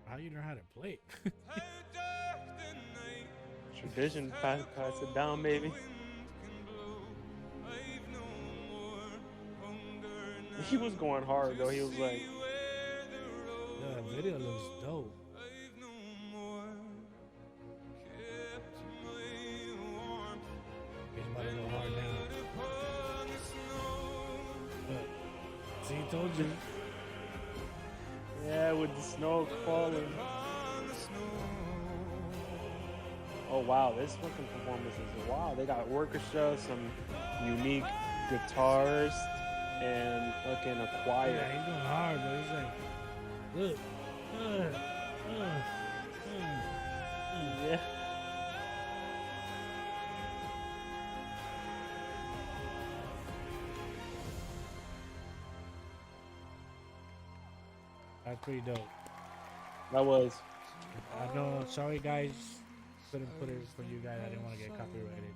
How you know how to play it? Tradition, pass it down, baby. He was going hard though. He was like, Yo, that video looks dope. He's about to go hard now. Look, see, told you. yeah, with the snow falling. Oh wow, this fucking performance is wow. They got orchestra, some unique guitars, and fucking a choir. Yeah, he's going hard, but he's like, look. Yeah. That's pretty dope. That was. I know. Sorry, guys. Couldn't put it for you guys. I didn't want to get copyrighted.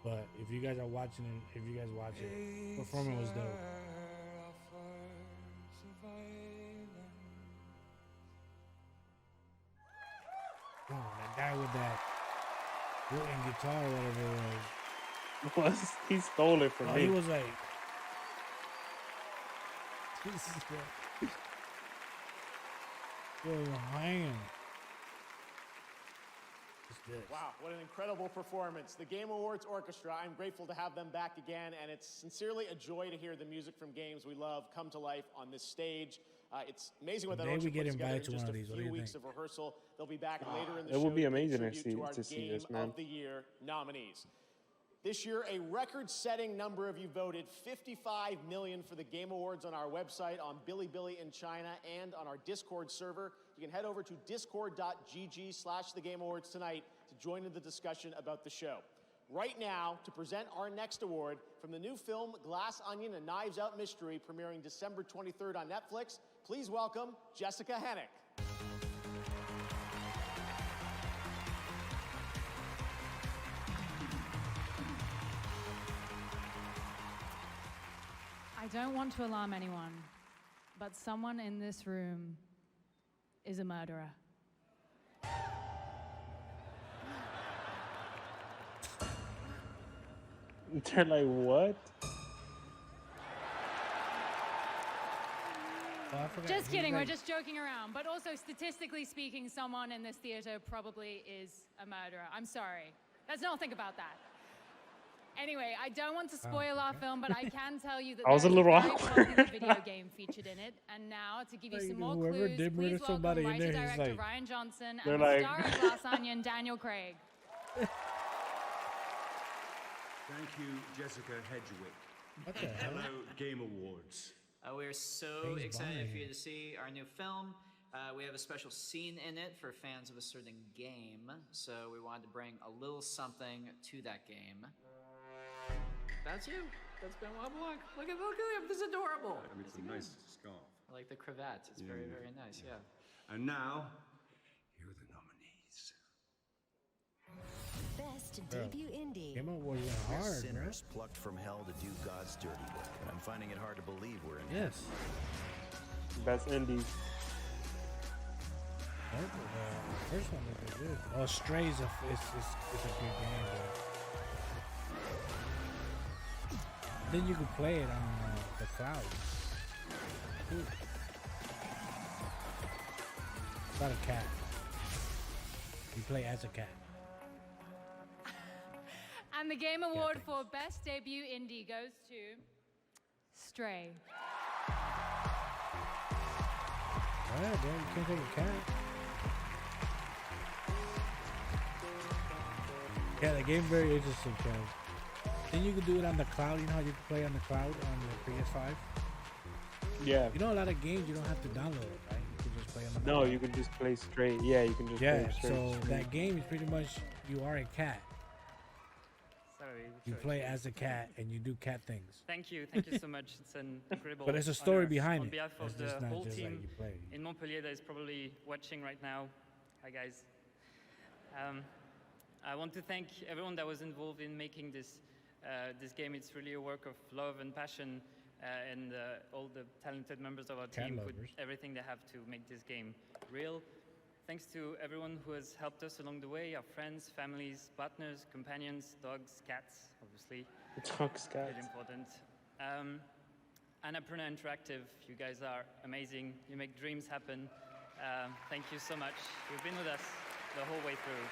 But if you guys are watching it, if you guys watch it, performance was dope. Oh, that guy with that wooden guitar, or whatever it was. He stole it from Oh, me. he was like, this is hanging. Wow, what an incredible performance. The Game Awards Orchestra, I'm grateful to have them back again, and it's sincerely a joy to hear the music from games we love come to life on this stage. It's amazing what that Maybe orchestra we get puts together invited to in just one of a these. What do few you weeks think? of rehearsal. They'll be back later in the It show would be pay amazing tribute our to see Game this, man. of the Year nominees. This year, a record-setting number of you voted 55 million for the Game Awards on our website, on Bilibili in China, and on our Discord server. You can head over to discord.gg/thegameawards tonight to join in the discussion about the show. Right now, to present our next award from the new film Glass Onion: A Knives Out Mystery, premiering December 23rd on Netflix, please welcome Jessica Hennick. I don't want to alarm anyone, but someone in this room is a murderer. They're like, what? Just kidding, we're just joking around. But also, statistically speaking, someone in this theater probably is a murderer. I'm sorry. Let's not think about that. Anyway, I don't want to spoil our film, but I can tell you that I was a there's little very awkward. popular video game featured in it. And now, to give you Like, some more whoever clues, did murder please welcome somebody in writer there, he's director like- Ryan Johnson They're and the like- star of Glass Onion, Daniel Craig. Thank you, Jessica Hedgewick. What the hell? Hello, Game Awards. We're so James excited Bond. for you to see our new film. We have a special scene in it for fans of a certain game, so we wanted to bring a little something to that game. That's you. That's Benoit Blanc. Look at him. This is adorable. I mean, it's a nice scarf. I like the cravat. It's very, very nice. Yeah. And now, here are the nominees. Best Bro, debut indie. Game Awards went We're hard, bro. sinners plucked from hell to do God's dirty work. But I'm finding it hard to believe we're in Yes. Best indies. First one was good. Oh, Stray's a good game, bro. Then you can play it on the cloud. Ooh. About a cat. You play as a cat. And the Game Award for Best Debut Indie goes to Stray. Alright, bro. You can't take a cat. Yeah, the game's very interesting, Kev. Then you can do it on the cloud. You know how you can play on the cloud on the PS5? Yeah. You know, a lot of games you don't have to download it, right? You can just play on the No, cloud. you can just play straight. Yeah, you can just Yeah, play straight. so that game is pretty much you are a cat. Sorry. You play as a cat and you do cat things. Thank you so much. It's an incredible. But there's a story honor. behind On it. behalf of It's just the not whole just like team you play. in Montpellier that is probably watching right now. Hi guys. I want to thank everyone that was involved in making this game. It's really a work of love and passion, and all the talented members of our Cat team put lovers. everything they have to make this game real. Thanks to everyone who has helped us along the way, our friends, families, partners, companions, dogs, cats, obviously. Dogs, cats. Very important. Annapurna Interactive, you guys are amazing. You make dreams happen. Thank you so much. You've been with us the whole way through.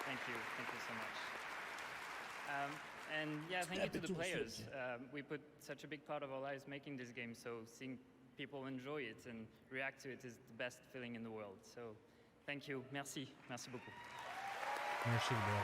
Thank you so much. And yeah, thank you to the players. We put such a big part of our lives making this game, so seeing people enjoy it and react to it is the best feeling in the world. So thank you. Merci beaucoup. Merci, bro.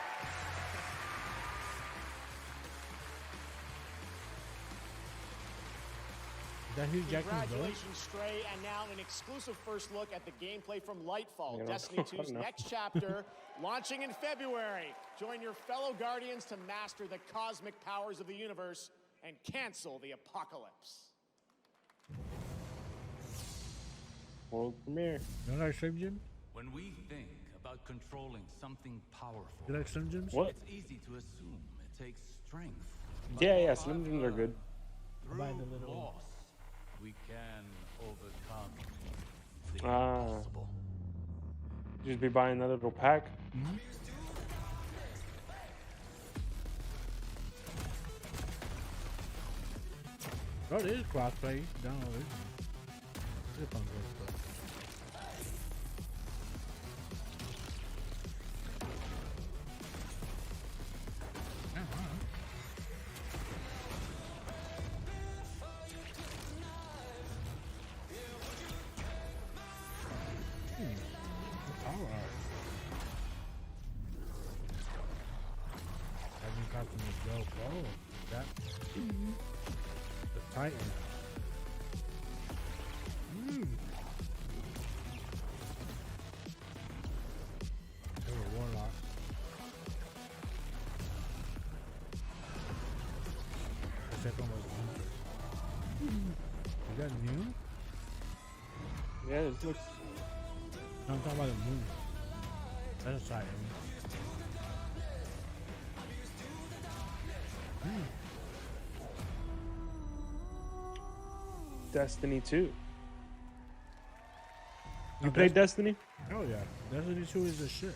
Is that Hugh Jackman's voice? Congratulations, Stray, and now an exclusive first look at the gameplay from Lightfall, Yeah. Destiny 2's No. next chapter, launching in February. Join your fellow Guardians to master the cosmic powers of the universe and cancel the apocalypse. World premiere. You like Slim Jim? When we think about controlling something powerful, You like Slim Jims? What? it's easy to assume it takes strength. Yeah, Slim Jims are good. Through buy the little- loss, we can overcome the Ah. impossible. Just be buying that little pack. Oh, it is crossplay. Download it. It's on crossplay. The Titan. Warlock. The second was Is that new? Yeah, it looks. No, I'm talking about the moon. That's a Titan. Destiny 2. You No, played Destiny? Oh yeah, Destiny 2 is the shit.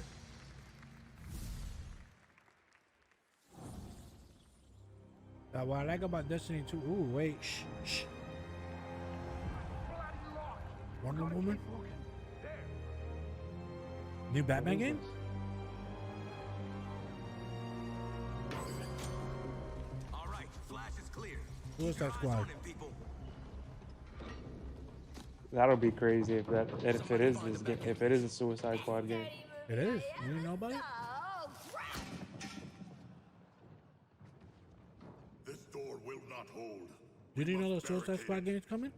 What I like about Destiny 2, ooh, wait, shh. Wonder Woman? New Batman game? All right, Flash is clear. Suicide Squad. That'll be crazy if it is this game, if it is a Suicide Squad game. It is. You didn't know about it? This door will not hold. You didn't know the Suicide Squad game is coming?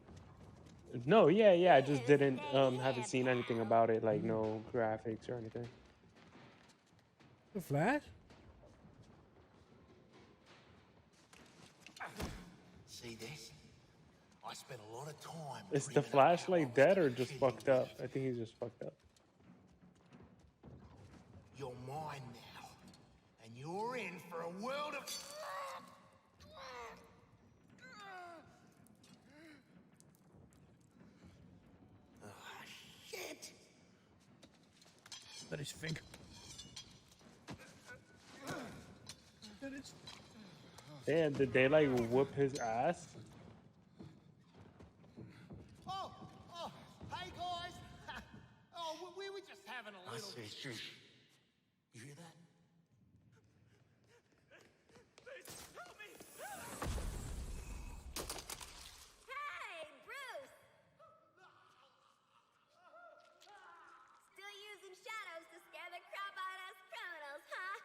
No, yeah, I just didn't haven't seen anything about it, like no graphics or anything. The Flash? See this? I spent a lot of time. Is the dreaming up how I flashlight was dead or gonna just kill fucked you, up? Eve. I think he's just fucked up. You're mine now, and you're in for a world of. Oh, shit! That is finger. That is. Damn, did they like whoop his ass? Oh, hey guys. Oh, we were just having a I little. say, shush. You hear that? Hey, Bruce! Still using shadows to scare the crap out of us criminals, huh?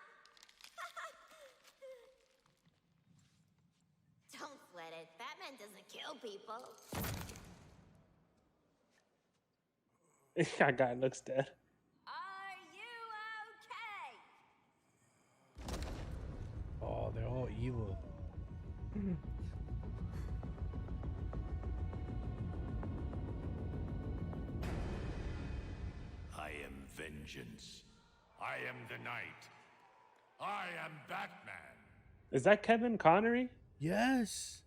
Don't sweat it. Batman doesn't kill people. That guy looks dead. Are you okay? Oh, they're all evil. I am vengeance. I am the night. I am Batman. Is that Kevin Connery? Yes.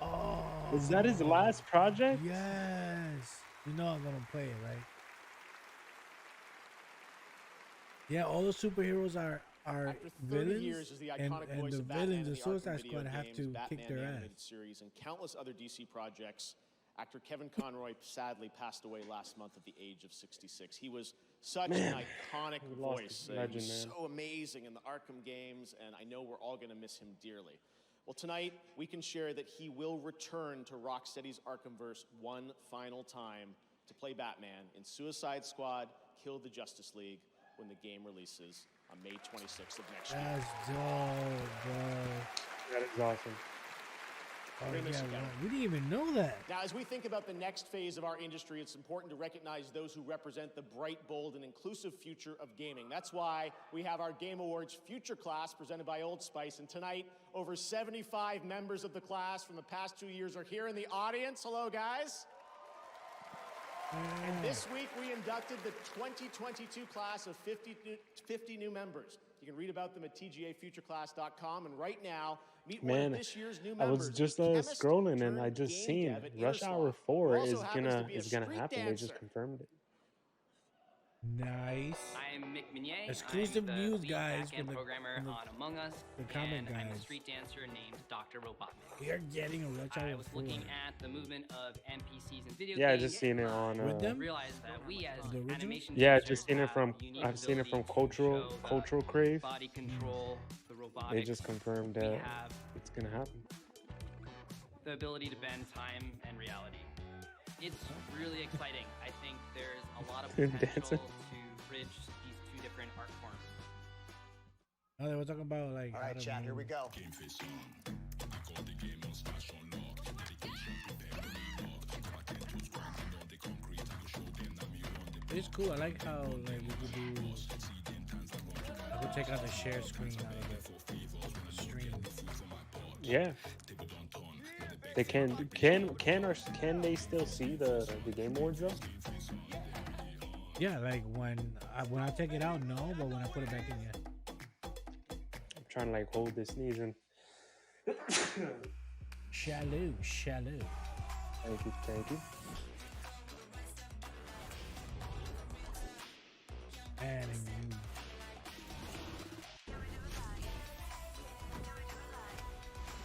Oh. Is that his last project? Yes. You know I'm gonna play it, right? Yeah, all the superheroes are After 30 villains, years as the and iconic voice the of Batman villains, in the the Suicide Arkham video Squad, have games, to Batman kick the their ass. animated series, and countless other DC projects, actor Kevin Conroy sadly passed away last month at the age of 66. He was such Man, an iconic we lost voice. a He legend, was man. so amazing in the Arkham games, and I know we're all going to miss him dearly. Well, tonight we can share that he will return to Rocksteady's Arkhamverse one final time to play Batman in Suicide Squad: Kill the Justice League when the game releases on May 26th of next year. That's dope, bro. That is awesome. Oh, We're gonna miss yeah, you, Kevin. wow. We didn't even know that. Now, as we think about the next phase of our industry, it's important to recognize those who represent the bright, bold, and inclusive future of gaming. That's why we have our Game Awards Future Class presented by Old Spice. And tonight, over 75 members of the class from the past 2 years are here in the audience. Hello, guys. And this week, we inducted the 2022 class of 50 new members. You can read about them at tgafutureclass.com. And right now, meet one Man, of this year's new I members. was just chemist scrolling and I turned just game seen dev at Rush Hour Innersloth, 4 who also is happens gonna to be a is gonna street happen. They just dancer. confirmed it. Nice. I'm Mick Minier. Exclusive I'm the news, lead guys, backend from the- programmer from the- on Among Us, the comment and I'm a guys. street dancer named Dr. Robotnik. We are getting a Rush I Hour was 4. looking at the movement of NPCs in video Yeah, I games. just seen it on. With them? Realized that we as The original? animation Yeah, dancers just seen it have from. unique I've seen it from ability to show the Cultural Crave. body control, the They robotics. just confirmed We that have it's gonna happen. the ability to bend time and reality. It's really exciting. I think there's a lot of Dude, potential dancing. to bridge these two different art forms. No, they were talking about like. All right, chat, here we go. It's cool. I like how like we could do. I could take out the share screen out of the stream. Yeah. They can they still see the Game Awards though? Yeah, like when I take it out, no, but when I put it back in, yeah. I'm trying to like hold this sneeze in. Shallow. Thank you. And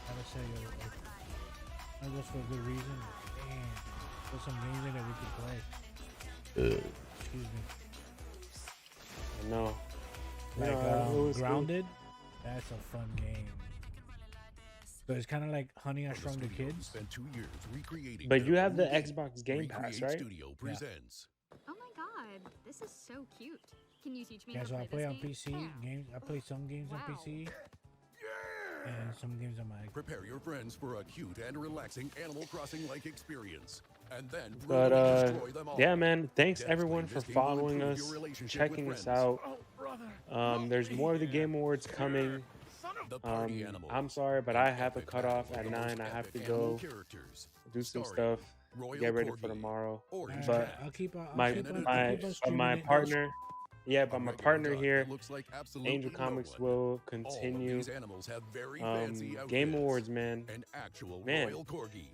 gotta say, that was for a good reason. Damn, there's some games in there we could play. Excuse me. I know. Like Yeah, it was cool. Grounded. That's a fun game. So it's kind of like Honey, I Shrunk the Kids. Spent 2 years recreating. But you their have the own game. Xbox Game Pass, Recreate right? Studio presents. Oh my god, this is so cute. Can you teach me Yeah, how to so I play play on this PC game? games. I play some games on PC. And some games on my. Prepare your friends for a cute and relaxing Animal Crossing-like experience, and then But brutally destroy them all. yeah, man. Thanks Yes, everyone playing for this game will following improve us, your relationship with checking us friends. out. There's more of the Game Awards coming. The party animals. I'm sorry, but I have a cutoff at 9. I have to go do some stuff, get ready for tomorrow. But I'll keep on. my partner, but my partner here, Angel no Comics, one. will All continue. of these animals have very fancy Game outfits. Awards, man. An actual Man, royal corgi.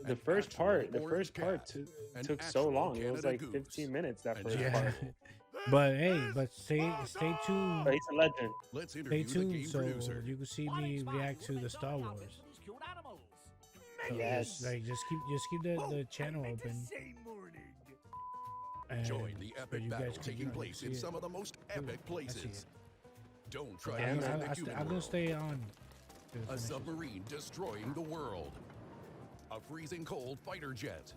the first part took so long. It was Canada like goose. 15 minutes. That first Yeah. part. But hey, stay tuned. But he's a legend. Let's Stay interview the tuned game so producer. you can see me react to the Star Wars. So Yes. just keep the channel open. And Join the so epic you guys battle can, taking place see in it. some of the most epic I see places. it. Don't try Yeah, to man. enter the human I'm gonna world. stay on. to A finish this. submarine destroying the world. A freezing cold fighter jet.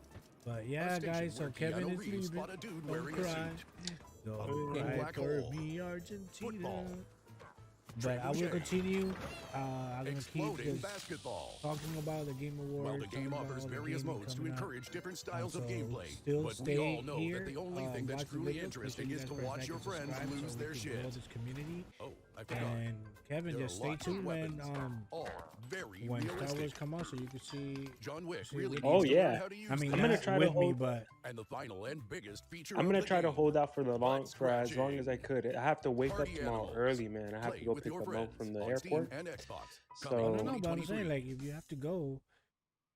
But yeah, station guys, so where Kevin Keanu is Reeves leaving. fought a dude Don't wearing a cry. suit. Don't big cry black for hole. me, Argentina. Football. But I will Trebuchet. continue. I'm gonna keep Exploding just basketball. talking about the Game Awards. While the game talking about offers all the various gaming modes to coming out. encourage different styles of So gameplay, still but stay we all know here, that the only thing that's watch the truly videos. Make interesting sure is you to guys press watch like your and friends subscribe lose so their we can shit. grow this community. Oh, I forgot. And Kevin, There just are stay lots of tuned when weapons, all very when Star Wars realistic. come out, so you can see John Wick see really what- needs Oh, to yeah. learn how to use I mean, I'm gonna not try to with me, hold- but and the final and biggest feature I'm of gonna the try to game. hold out for Butt as long as scratching. I could. I have to wake up Party tomorrow animals. early, man. I have to Play go with pick your up Mo friends from the on Steam airport. and Xbox. So- Coming no, in but I'm saying 2023. like if you have to go,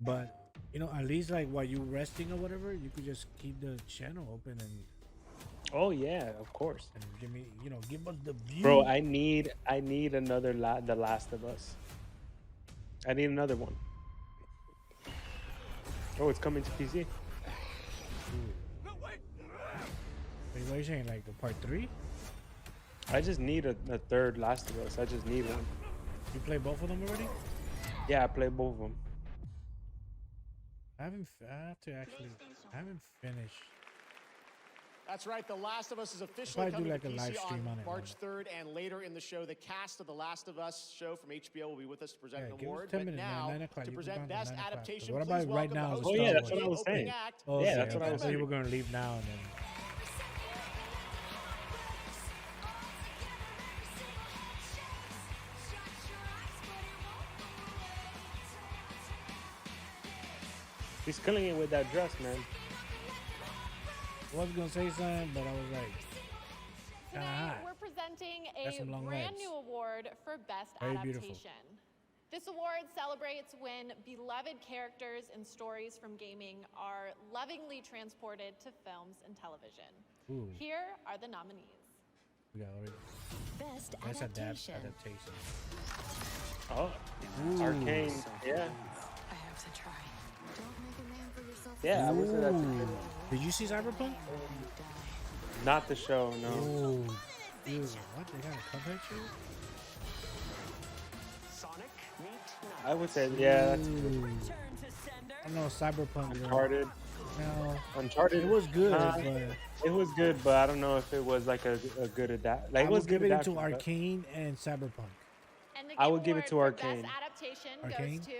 but at least like while you resting or whatever, you could just keep the channel open and Oh yeah, of course, give me, give us the view. bro. I need another The Last of Us. I need another one. Oh, it's coming to PC. Wait, what are you saying? Like the part 3? I just need a third Last of Us. I just need one. You play both of them already? Yeah, I play both of them. I haven't finished. That's right. The Last of Us is officially Probably do coming like to a live PC stream on it, March 3rd, and later in the show, the cast of The Last of Us show from HBO will be with us to present Yeah, an give us award. 10 But minutes, man, now, 9 o'clock. to You can present go on to Best 9 o'clock. Adaptation, What please about right welcome now? the is host Oh, Star yeah, of that's the what I was opening saying. act. Oh, Yeah, okay, that's what I okay. was So you saying. were gonna leave now and then. He's killing it with that dress, man. I was gonna say something, but I was like, kinda Today, hot. we're presenting Got a some long brand legs. new award for Best Very Adaptation. beautiful. This award celebrates when beloved characters and stories from gaming are lovingly transported to films and television. Ooh. Here are the nominees. We got already. Best That's adaptation. adaptation. Oh, Ooh. Arcane. Yeah, I have to try. Don't make a man for yourself. yeah. I would say that's Ooh. Did you see Cyberpunk? not the show. No. Ooh. Dude, what? They got a Cuphead show? I would say yeah. That's Ooh. I know Cyberpunk. Uncharted. No. Uncharted. It was good, Nah, but it was good, but I don't know if it was like a good adapt. Like I it was would good give it adaptation, to but- Arcane and Cyberpunk. And the I Game would give it Award to for Arcane. Best Adaptation Arcane? goes to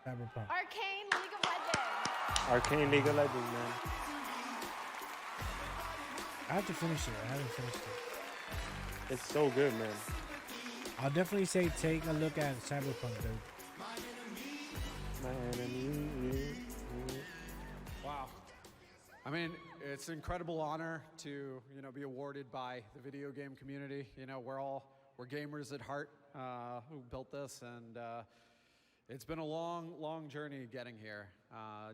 Cyberpunk. Arcane League of Legends. Arcane League of Legends, man. I have to finish it. I haven't finished it. It's so good, man. I'll definitely say take a look at Cyberpunk, dude. My enemy. Wow. I mean, it's an incredible honor to, be awarded by the video game community. We're gamers at heart who built this, and it's been a long, long journey getting here.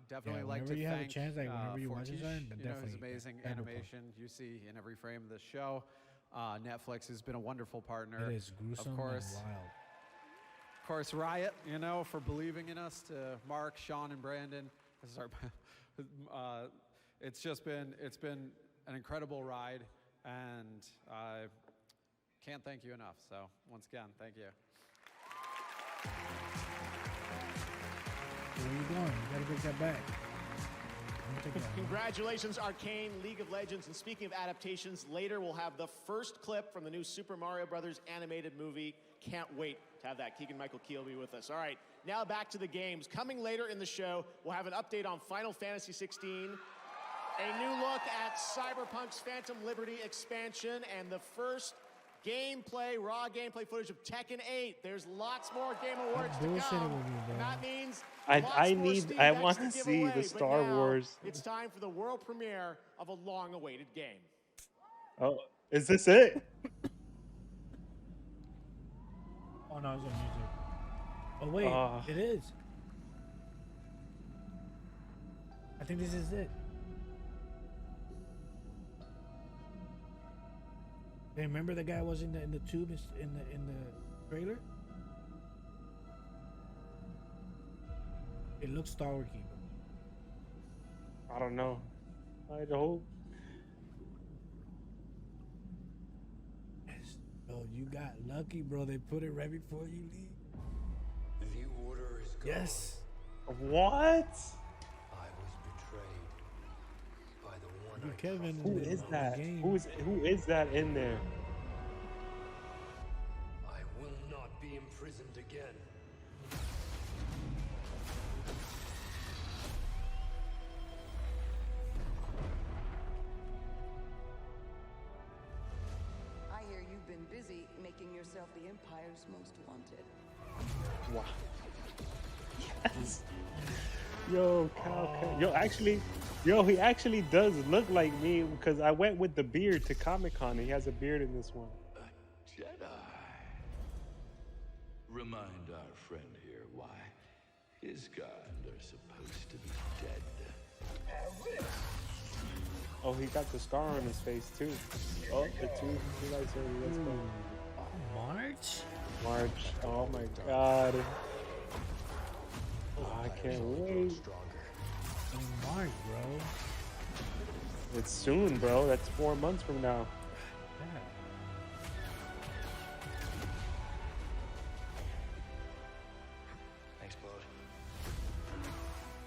Definitely Yeah, like whenever to you have a thank chance, like, whenever you watch Fortiche, something, then his definitely, amazing Cyberpunk. animation you see in every frame of the show. Netflix has been a wonderful partner. It is gruesome of course. and wild. Of course, Riot, for believing in us, to Mark, Sean, and Brandon. This is our, it's been an incredible ride, and I can't thank you enough. So once again, thank you. Where you going? You gotta take that back. I'm taking that. Congratulations, Arcane League of Legends. And speaking of adaptations, later we'll have the first clip from the new Super Mario Brothers animated movie. Can't wait to have that. Keegan-Michael Key will be with us. All right, now back to the games. Coming later in the show, we'll have an update on Final Fantasy 16, a new look at Cyberpunk's Phantom Liberty expansion, and the first gameplay, raw gameplay footage of Tekken 8. There's lots more Game Awards to bullshitting come. with me, bro. And that means I more need. Steam I Decks want to to give see away, the but Star now Wars. It's time for the world premiere of a long-awaited game. Oh, is this it? Oh no, it's on music. Oh wait, it is. I think this is it. Hey, remember the guy was in the tube in the trailer? It looks Star Wars. I don't know. I hope. Oh, you got lucky, bro. They put it right before you leave. The order is gone. Yes. What? I was betrayed by the one I Kevin. Who is that? Who is that in there? I will not be imprisoned again. I hear you've been busy making yourself the Empire's most wanted. Wow. Yes. Yo, Yo, actually, he actually does look like me because I went with the beard to Comic-Con. He has a beard in this one. Jedi. Remind our friend here why his kind are supposed to be dead. Oh, he got the scar on his face too. Oh, the two lightsabers. Let's go. March? March. Oh my God. Oh, I can't wait. In March, bro. It's soon, bro. That's 4 months from now. Thanks, Claude.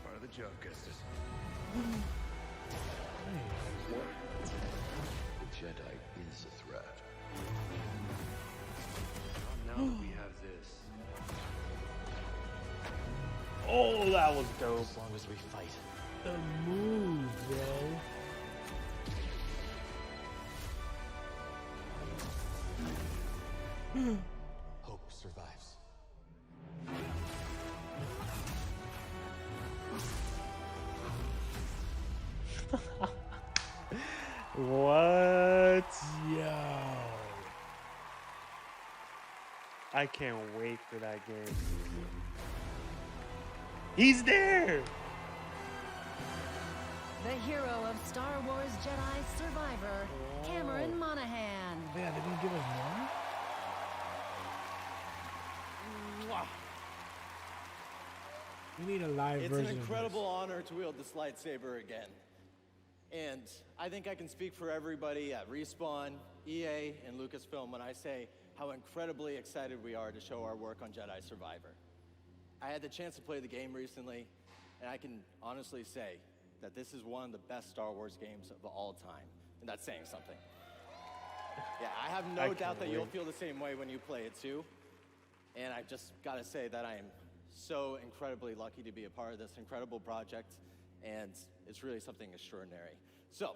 Part of the job, Gustus. The Jedi is a threat. Now that we have this. Oh, that was dope. As long as we fight. The move, bro. Hope survives. What? Yo. I can't wait for that game. He's there! The hero of Star Wars Jedi Survivor, Cameron Monaghan. Yeah, they didn't give us more? We need a live It's version. an of incredible honor to wield this lightsaber again. And I think I can speak for everybody at Respawn, EA, and Lucasfilm when I say how incredibly excited we are to show our work on Jedi Survivor. I had the chance to play the game recently, and I can honestly say that this is one of the best Star Wars games of all time. And that's saying something. Yeah, I have no doubt that you'll feel the same way when you play it too. And I've just got to say that I am so incredibly lucky to be a part of this incredible project, and it's really something extraordinary. So,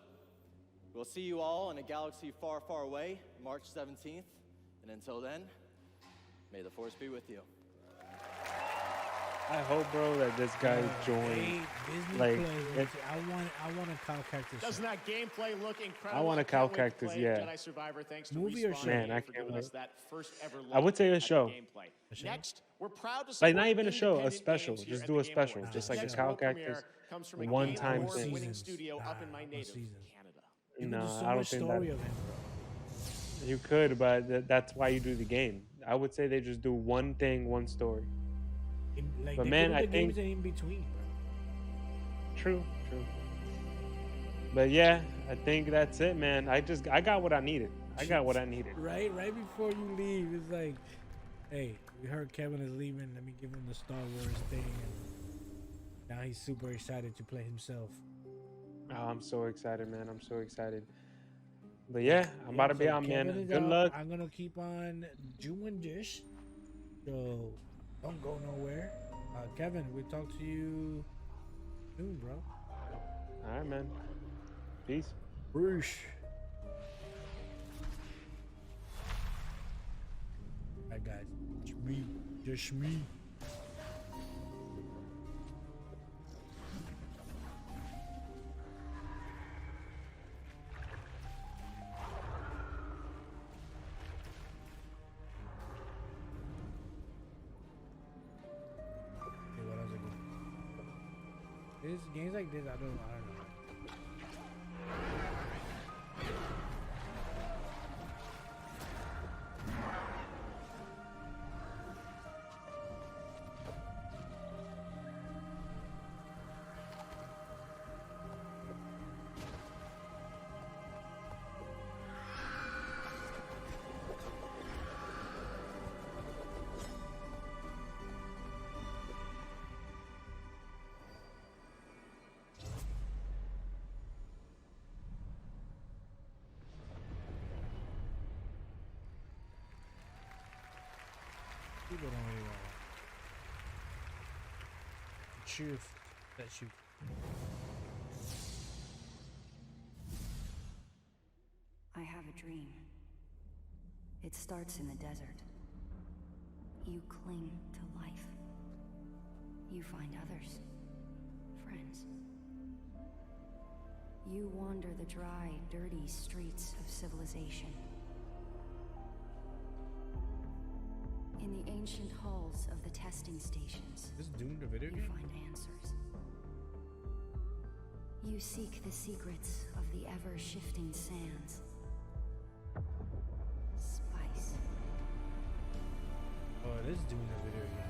we'll see you all in a galaxy far, far away, March 17th. And until then, may the Force be with you. I hope, bro, that this guy joins. Like, I want a Cow Cactus. Doesn't that gameplay look incredible? I want a can't Cow wait to Cactus, play yeah. Jedi Survivor, thanks to Movie or Respawn show? Man, I for can't giving us wait. that first ever look I would say a at the show. gameplay. Next, we're proud to Like, support not even a show, a independent special. games here Just at do the a Game special. Awards. Just This like a next Cow world premiere Cactus. comes from a One Game time Award thing. winning studio up in my native Canada. Even No, there's so I don't much think story that. of him, bro. You could, but that's why you do the game. I would say they just do one thing, one story. Like, But they man, put I the games think in between, bro. true. But yeah, I think that's it, man. I got what I needed. I got what I needed. Right before you leave, it's like, hey, we heard Kevin is leaving. Let me give him the Star Wars thing. And now he's super excited to play himself. Oh, I'm so excited, man. I'm so excited. But yeah, I'm about to be so out, man. Kevin is Good out. luck. I'm gonna keep on doing this, so don't go nowhere. Kevin, we'll talk to you soon, bro. All right, man. Peace. Bruce. that, guys. Shmi. Just Shmi. Okay, what else I do? This games like this, I don't know. People don't really cheer that shoot. I have a dream. It starts in the desert. You cling to life. You find others. Friends. You wander the dry, dirty streets of civilization. In the ancient halls of the testing stations, This Doom the video you game? find answers. You seek the secrets of the ever-shifting sands. Spice. Oh, it is Doom the video game.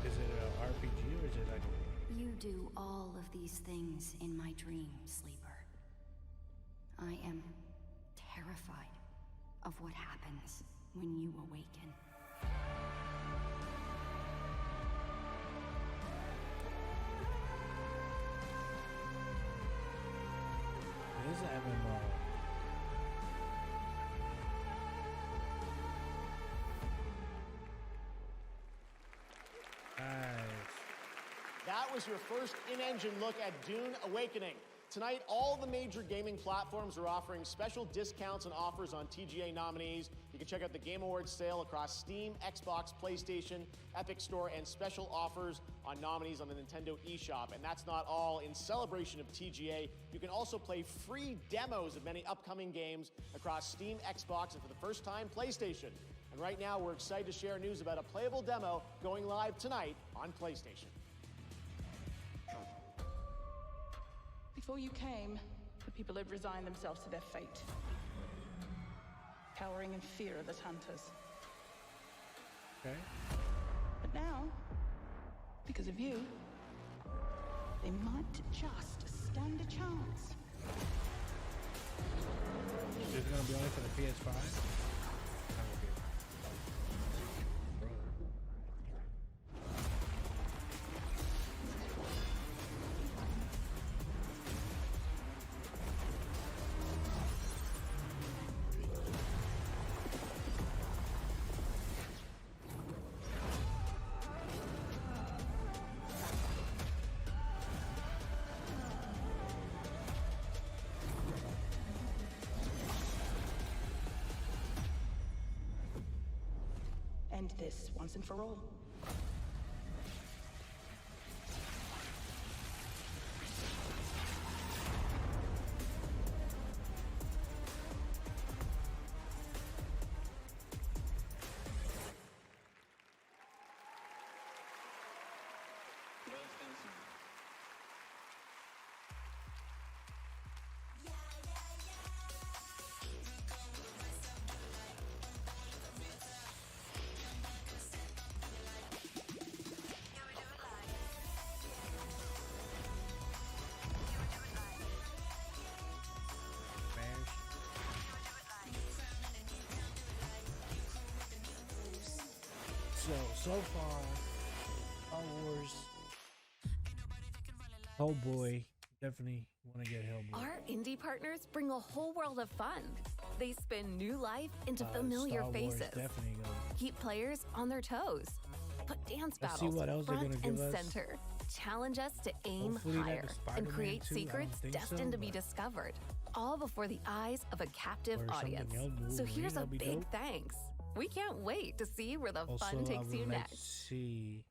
Is it an RPG or is it like You do all of these things in my dream, Sleeper. I am terrified of what happens when you awaken. it is an MMO? That was your first in-engine look at Dune Awakening. Tonight, all the major gaming platforms are offering special discounts and offers on TGA nominees. You can check out the Game Awards sale across Steam, Xbox, PlayStation, Epic Store, and special offers on nominees on the Nintendo eShop. And that's not all. In celebration of TGA, you can also play free demos of many upcoming games across Steam, Xbox, and for the first time, PlayStation. And right now, we're excited to share news about a playable demo going live tonight on PlayStation. Before you came, the people had resigned themselves to their fate, cowering in fear of the hunters. Okay. But now, because of you, they might just stand a chance. This is gonna be only for the PS5? End this once and for all. So far, Star Wars, Hellboy, definitely want to get Hellboy. Our indie partners bring a whole world of fun. They spin new life into familiar Star Wars faces. definitely gonna. Keep players on their toes. Put dance Let's see battles what else they're front gonna and give us. center. Challenge us to aim Hopefully like higher the and Spider-Man create 2, I don't secrets think destined so, to be but- discovered. All before the eyes of a captive Or something audience. else, So Wolverine, here's a that'd be big dope. thanks. We can't wait to see where the Also, fun I takes would you like next. to see.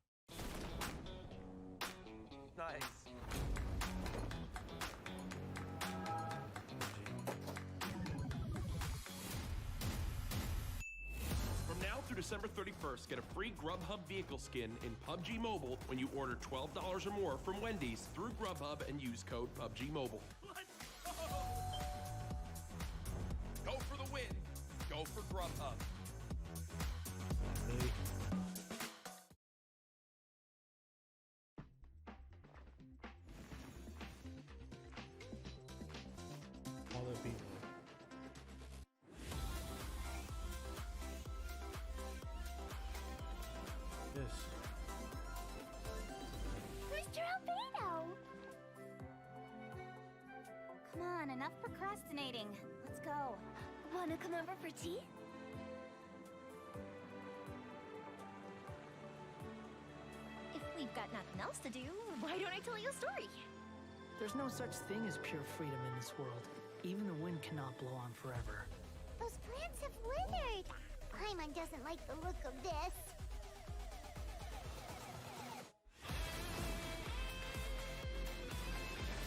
Nice. From now through December 31st, get a free Grubhub vehicle skin in PUBG Mobile when you order $12 or more from Wendy's through Grubhub and use code PUBG Mobile. Go for the win. Go for Grubhub. Really? All the people. This. Mr. Albedo! Come on, enough procrastinating. Let's go. Wanna come over for tea? If we've got nothing else to do, why don't I tell you a story? There's no such thing as pure freedom in this world. Even the wind cannot blow on forever. Those plants have withered. Paimon doesn't like the look of this.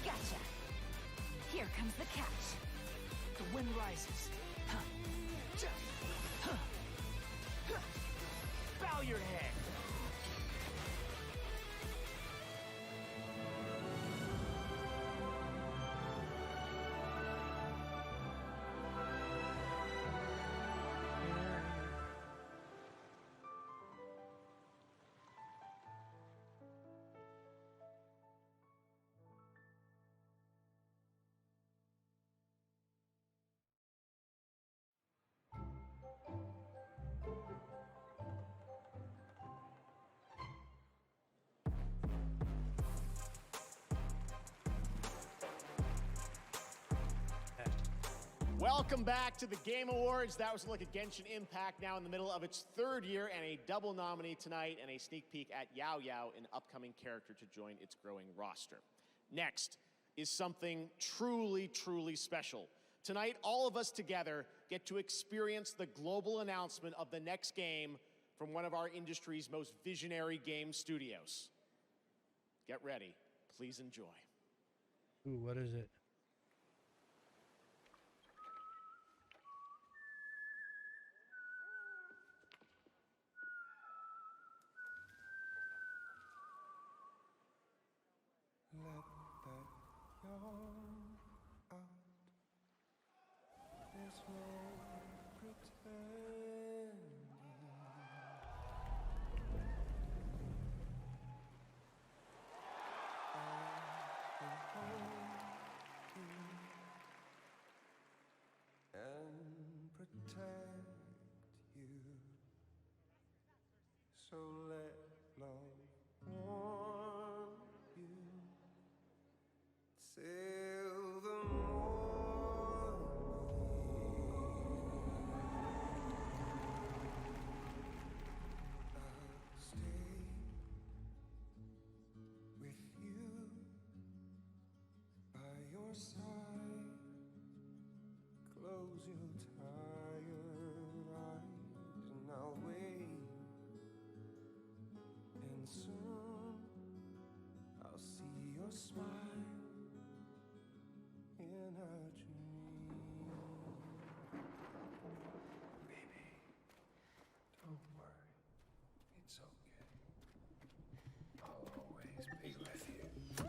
Gotcha. Here comes the catch. The wind rises. Huh. Ja. Huh. Huh. Bow your head. Welcome back to the Game Awards. That was a look at Genshin Impact, now in the middle of its third year, and a double nominee tonight, and a sneak peek at Yao Yao, an upcoming character to join its growing roster. Next is something truly, truly special. Tonight, all of us together get to experience the global announcement of the next game from one of our industry's most visionary game studios. Get ready. Please enjoy. Ooh, what is it? Let that yawn out. There's no pretending. I can hold you and protect you. So let love warm you till the morning. I'll stay with you by your side. Close your tired eyes and I'll wait. And soon I'll see your smile in a dream. Baby, don't worry. It's okay. I'll always be with you.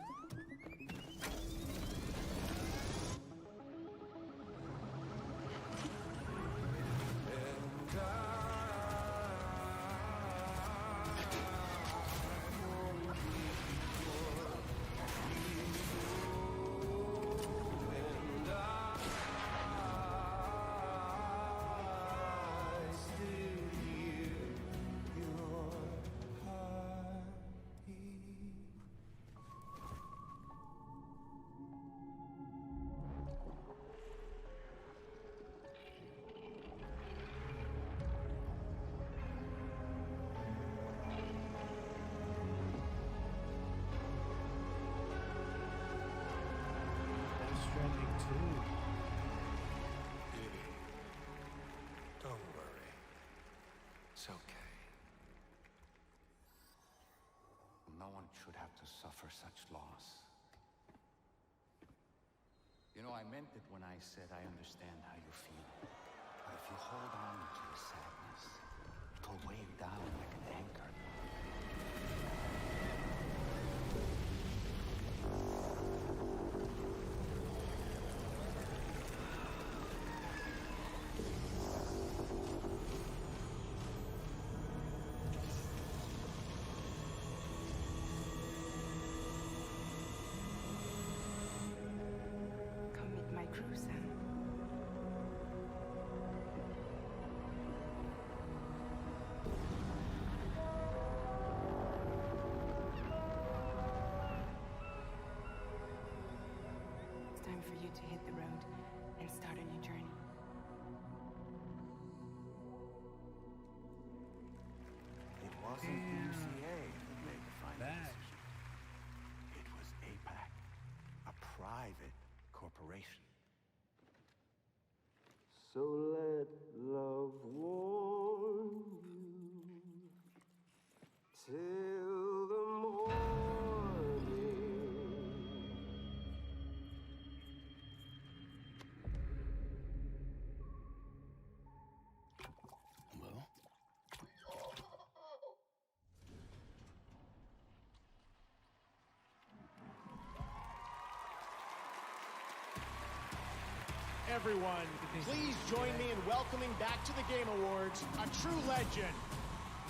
And I won't be for should have to suffer such loss. You know, I meant it when I said I understand how you feel. But if you hold on to the sadness, it'll weigh you down like an anchor. Come meet my crew, Sam. It's time for you to hit the road and start a new journey. It wasn't the UCA that made the final decision. It was APAC, a private corporation. So let love warm you till the morning. Well? Everyone, please join me in welcoming back to the Game Awards a true legend,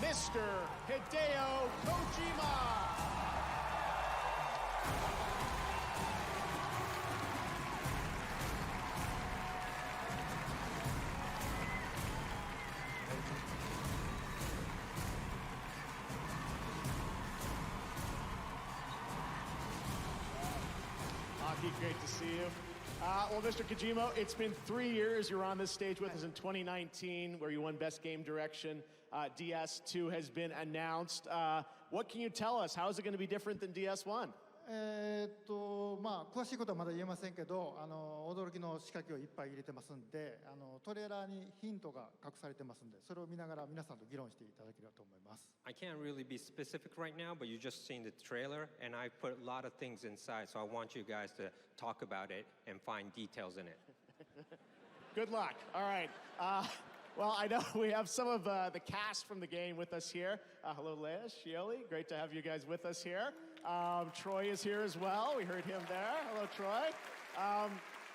Mr. Hideo Kojima. Aki, great to see you. Well, Mr. Kojima, it's been 3 years. You were on this stage with us in 2019, where you won Best Game Direction. DS2 has been announced. What can you tell us? How is it going to be different than DS1? まあ詳しいことはまだ言えませんけど、驚きの仕掛けをいっぱい入れてますんで、トレーラーにヒントが隠されてますんで、それを見ながら皆さんと議論していただければと思います。I can't really be specific right now, but you just seen the trailer, and I put a lot of things inside, so I want you guys to talk about it and find details in it. Good luck. All right. Well, I know we have some of the cast from the game with us here. Hello, Leia, Shioli. Great to have you guys with us here. Troy is here as well. We heard him there. Hello, Troy.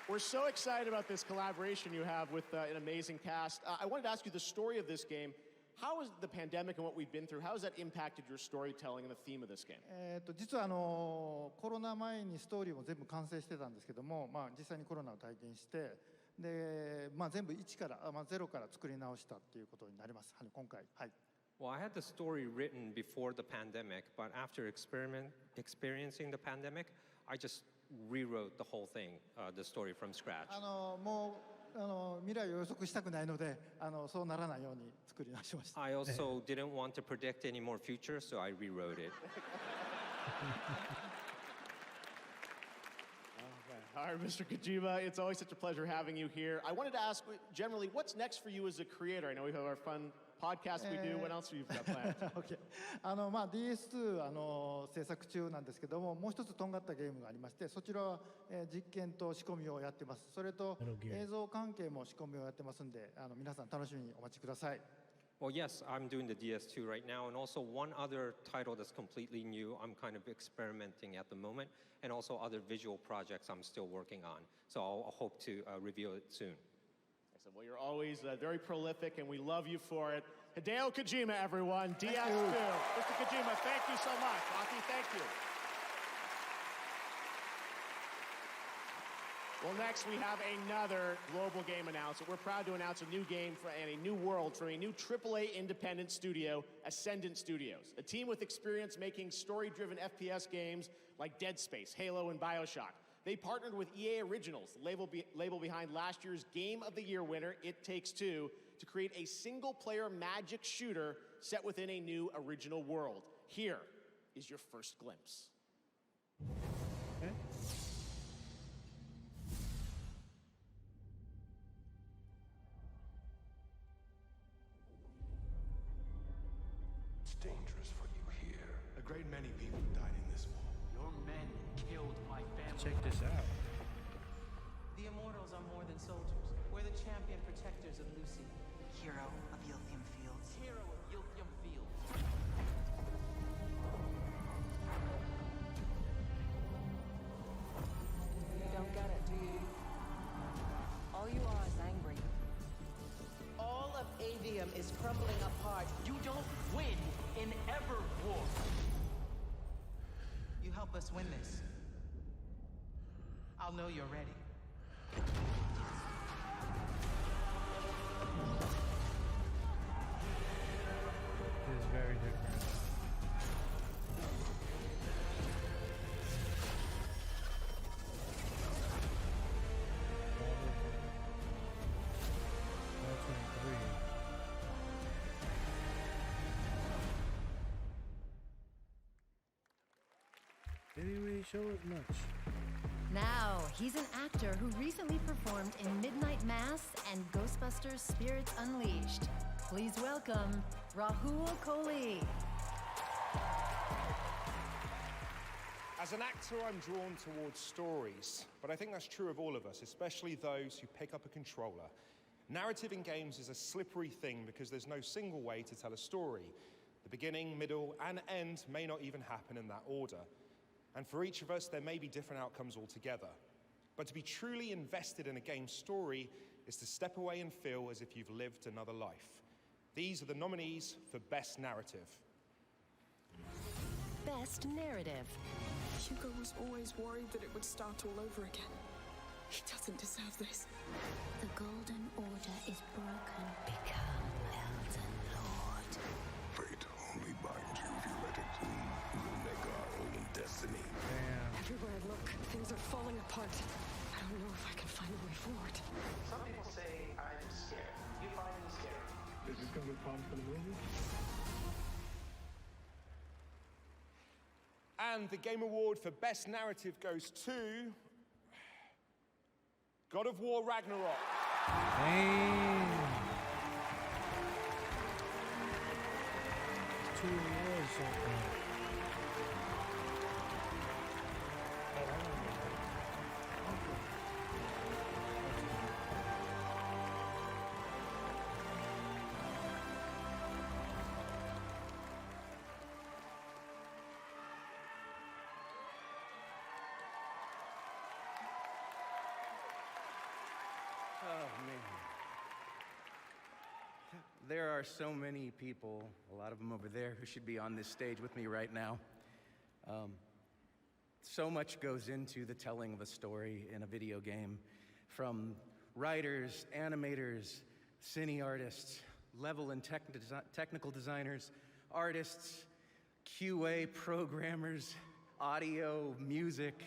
We're so excited about this collaboration you have with an amazing cast. I wanted to ask you the story of this game. How has the pandemic and what we've been through, how has that impacted your storytelling and the theme of this game? 実はコロナ前にストーリーも全部完成してたんですけども、まあ実際にコロナを体験して、で、まあ全部1から、まあゼロから作り直したっていうことになります。今回、はい。Well, I had the story written before the pandemic, but after experiencing the pandemic, I just rewrote the whole thing, the story from scratch. もう未来を予測したくないので、そうならないように作り直しました。I also didn't want to predict any more future, so I rewrote it. All right, Mr. Kojima, it's always such a pleasure having you here. I wanted to ask, generally, what's next for you as a creator? I know we have our fun podcast we do. What else have you got planned? Okay. まあ DS2 制作中なんですけども、もう一つとんがったゲームがありまして、そちらは実験と仕込みをやってます。それと映像関係も仕込みをやってますんで、皆さん楽しみにお待ちください。Well, yes, I'm doing the DS2 right now, and also one other title that's completely new. I'm kind of experimenting at the moment, and also other visual projects I'm still working on. So I'll hope to reveal it soon. Excellent. Well, you're always very prolific, and we love you for it. Hideo Kojima, everyone. DS2. Mr. Kojima, thank you so much. Aki, thank you. Well, next we have another global game announcement. We're proud to announce a new game and a new world from a new AAA independent studio, Ascendant Studios. A team with experience making story-driven FPS games like Dead Space, Halo, and BioShock. They partnered with EA Originals, the label behind last year's Game of the Year winner, It Takes Two, to create a single-player magic shooter set within a new original world. Here is your first glimpse. Okay. It's dangerous for you here. A great many people died in Adventures of Lucy, hero of Yilthium Fields. Hero of Yilthium Fields. You don't get it, do you? All you are is angry. All of Avium is crumbling apart. You don't win in ever war. You help us win this. I'll know you're ready. It is very different. Didn't really show us much. Now, he's an actor who recently performed in Midnight Mass and Ghostbusters Spirits Unleashed. Please welcome Rahul Kohli. As an actor, I'm drawn towards stories, but I think that's true of all of us, especially those who pick up a controller. Narrative in games is a slippery thing because there's no single way to tell a story. The beginning, middle, and end may not even happen in that order. And for each of us, there may be different outcomes altogether. But to be truly invested in a game's story is to step away and feel as if you've lived another life. These are the nominees for Best Narrative. Best Narrative. Hugo was always worried that it would start all over again. He doesn't deserve this. The Golden Order is broken. Become Elden Lord. Fate only binds you if you let it. We will make our own destiny. Everywhere I look, things are falling apart. I don't know if I can find a way forward. Some people say I'm scared. You find me scary. Is this going to be fun for the movie? And the Game Award for Best Narrative goes to God of War Ragnarok. Dang. 2 awards so far. Oh, man. There are so many people, a lot of them over there, who should be on this stage with me right now. So much goes into the telling of a story in a video game, from writers, animators, cine artists, level and technical designers, artists, QA programmers, audio, music.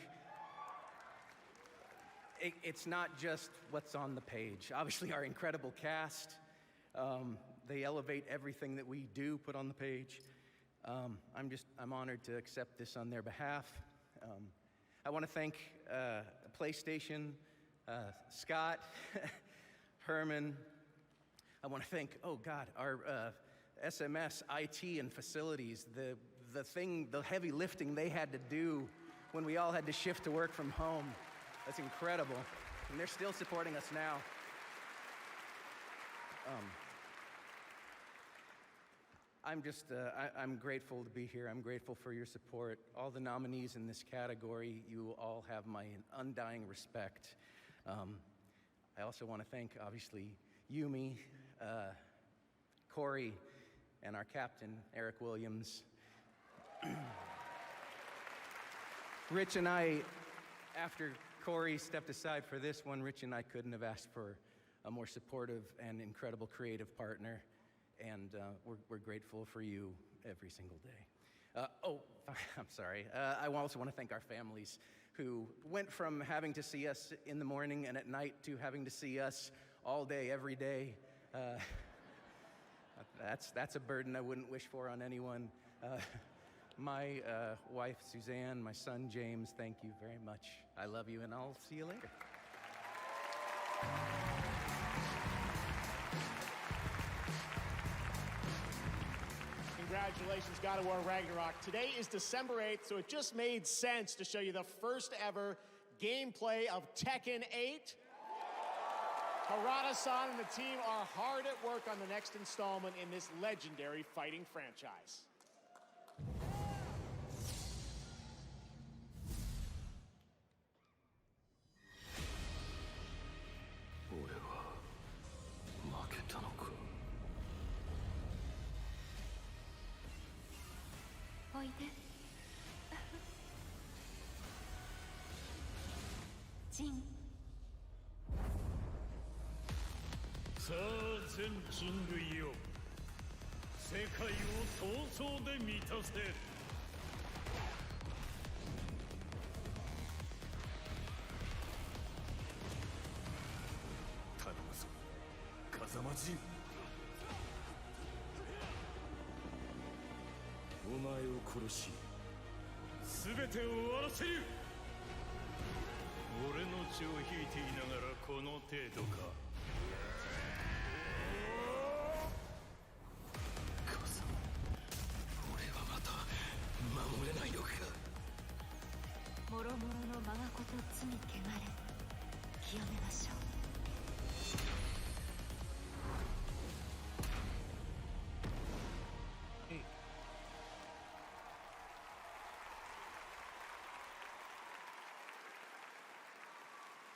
It's not just what's on the page. Obviously, our incredible cast, they elevate everything that we do put on the page. I'm honored to accept this on their behalf. I want to thank PlayStation, Scott, Herman. I want to thank, our SMS, IT, and facilities. The heavy lifting they had to do when we all had to shift to work from home. That's incredible. And they're still supporting us now. I'm grateful to be here. I'm grateful for your support. All the nominees in this category, you all have my undying respect. I also want to thank, obviously, Yumi, Corey, and our captain, Eric Williams. Rich and I, after Corey stepped aside for this one, Rich and I couldn't have asked for a more supportive and incredible creative partner. And we're grateful for you every single day. I'm sorry. I also want to thank our families who went from having to see us in the morning and at night to having to see us all day, every day. That's a burden I wouldn't wish for on anyone. My wife, Suzanne, my son, James, thank you very much. I love you, and I'll see you later. Congratulations, God of War Ragnarok. Today is December 8th, so it just made sense to show you the first ever gameplay of Tekken 8. Harada-san and the team are hard at work on the next installment in this legendary fighting franchise. Jin. さあ全人類よ、世界を闘争で満たせ。頼むぞ、風間陣。お前を殺し、全てを終わらせる。俺の血を引いていながらこの程度か。もろもろの我がこと罪汚れ清めましょう。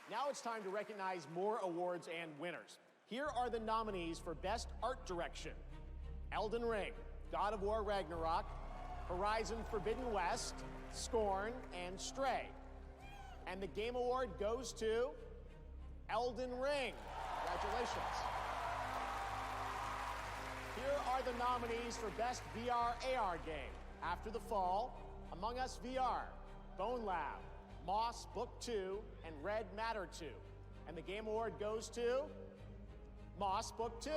Now it's time to recognize more awards and winners. Here are the nominees for Best Art Direction: Elden Ring, God of War Ragnarok, Horizon Forbidden West, Scorn, and Stray. And the Game Award goes to Elden Ring. Congratulations. Here are the nominees for Best VR AR Game: After the Fall, Among Us VR, Bone Lab, Moss Book 2, and Red Matter 2. And the Game Award goes to Moss Book 2.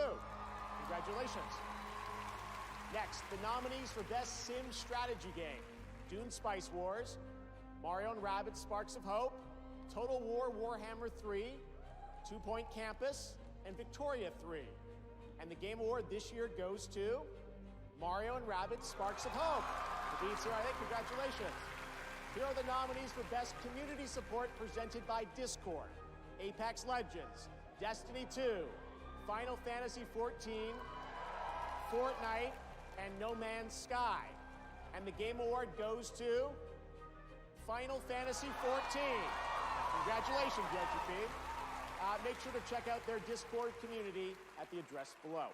Congratulations. Next, the nominees for Best Sim Strategy Game: Dune Spice Wars, Mario & Rabbids Sparks of Hope, Total War Warhammer 3, 2 Point Campus, and Victoria 3. And the Game Award this year goes to Mario & Rabbids Sparks of Hope. The Beats here, I think. Congratulations. Here are the nominees for Best Community Support presented by Discord: Apex Legends, Destiny 2, Final Fantasy XIV, Fortnite, and No Man's Sky. And the Game Award goes to Final Fantasy XIV. Congratulations, JTP. Make sure to check out their Discord community at the address below.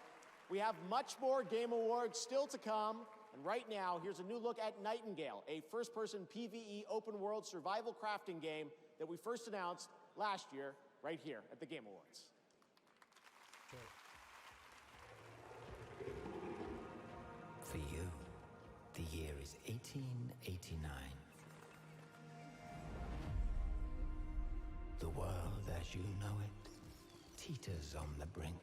We have much more Game Awards still to come. And right now, here's a new look at Nightingale, a first-person PvE open-world survival crafting game that we first announced last year right here at the Game Awards. For you, the year is 1889. The world as you know it teeters on the brink.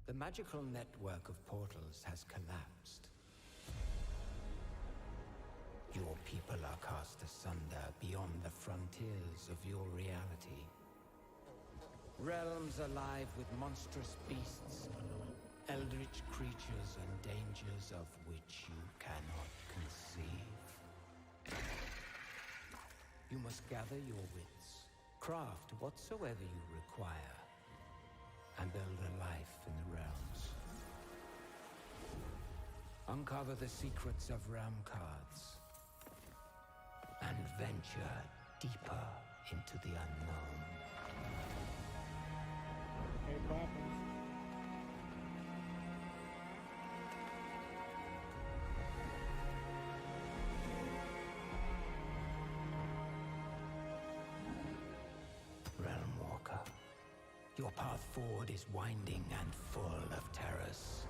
The magical network of portals has collapsed. Your people are cast asunder beyond the frontiers of your reality. Realms alive with monstrous beasts, eldritch creatures and dangers of which you cannot conceive. You must gather your wits, craft whatsoever you require, and build a life in the realms. Uncover the secrets of realm cards and venture deeper into the unknown. Hey, Papa. Realm Walker, your path forward is winding and full of terrors.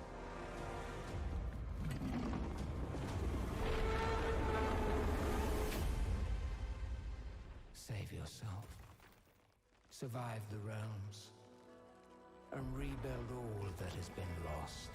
Save yourself, survive the realms, and rebuild all that has been lost.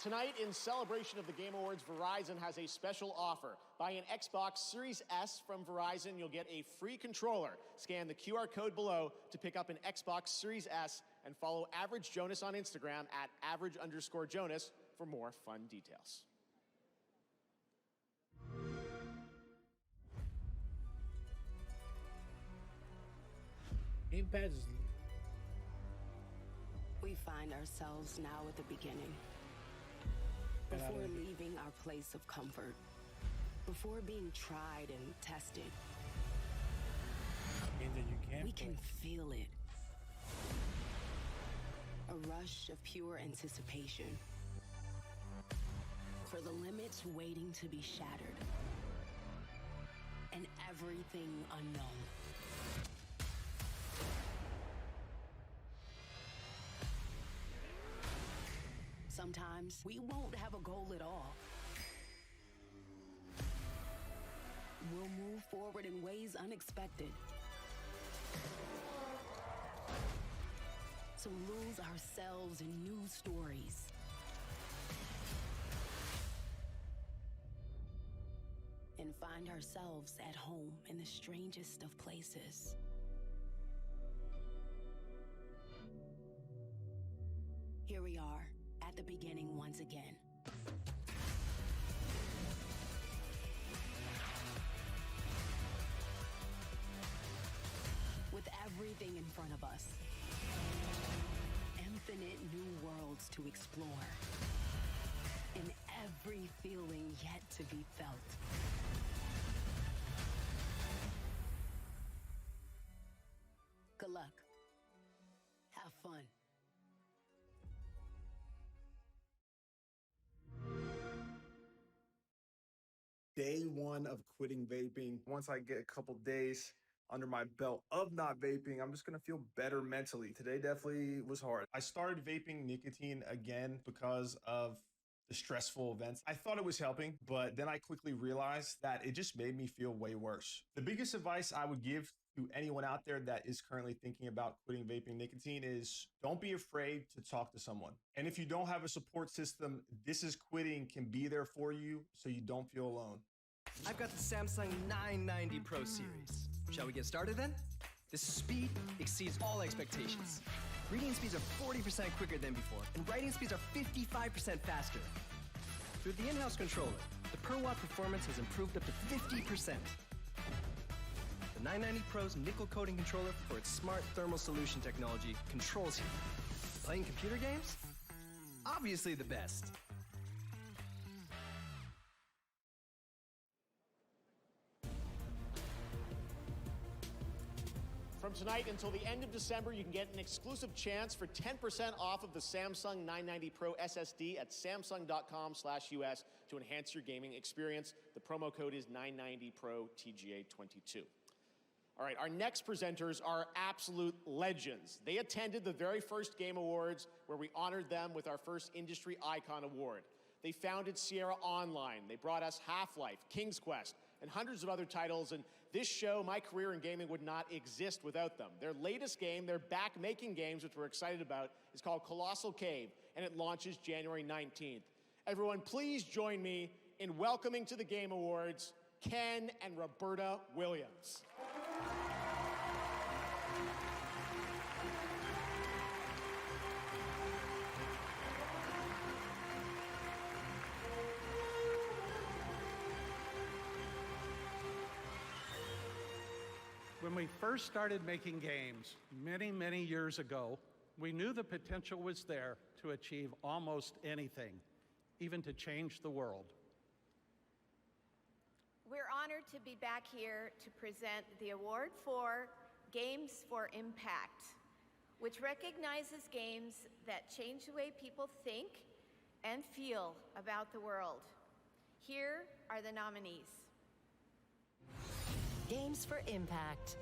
Tonight, in celebration of the Game Awards, Verizon has a special offer. Buy an Xbox Series S from Verizon, you'll get a free controller. Scan the QR code below to pick up an Xbox Series S and follow Average Jonas on Instagram at @average_Jonas for more fun details. Game Pass is... We find ourselves now at the beginning. Before leaving our place of comfort. Before being tried and tested. Games that you can't we play. can feel it. A rush of pure anticipation. For the limits waiting to be shattered. And everything unknown. Sometimes we won't have a goal at all. We'll move forward in ways unexpected. To lose ourselves in new stories. And find ourselves at home in the strangest of places. Here we are, at the beginning once again. With everything in front of us. Infinite new worlds to explore. And every feeling yet to be felt. Good luck. Have fun. Day one of quitting vaping. Once I get a couple days under my belt of not vaping, I'm just gonna feel better mentally. Today definitely was hard. I started vaping nicotine again because of the stressful events. I thought it was helping, but then I quickly realized that it just made me feel way worse. The biggest advice I would give to anyone out there that is currently thinking about quitting vaping nicotine is don't be afraid to talk to someone. And if you don't have a support system, This Is Quitting can be there for you so you don't feel alone. I've got the Samsung 990 Pro series. Shall we get started then? The speed exceeds all expectations. Reading speeds are 40% quicker than before, and writing speeds are 55% faster. Through the in-house controller, the per-watt performance has improved up to 50%. The 990 Pro's nickel coating controller for its smart thermal solution technology controls heat. Playing computer games? Obviously the best. From tonight until the end of December, you can get an exclusive chance for 10% off of the Samsung 990 Pro SSD at samsung.com/US to enhance your gaming experience. The promo code is 990PRO TGA22. All right, our next presenters are absolute legends. They attended the very first Game Awards where we honored them with our first Industry Icon Award. They founded Sierra Online. They brought us Half-Life, King's Quest, and hundreds of other titles, and this show, My Career in Gaming, would not exist without them. Their latest game, they're back making games, which we're excited about, is called Colossal Cave, and it launches January 19th. Everyone, please join me in welcoming to the Game Awards, Ken and Roberta Williams. When we first started making games many, many years ago, we knew the potential was there to achieve almost anything, even to change the world. We're honored to be back here to present the award for Games for Impact, which recognizes games that change the way people think and feel about the world. Here are the nominees. Games for Impact.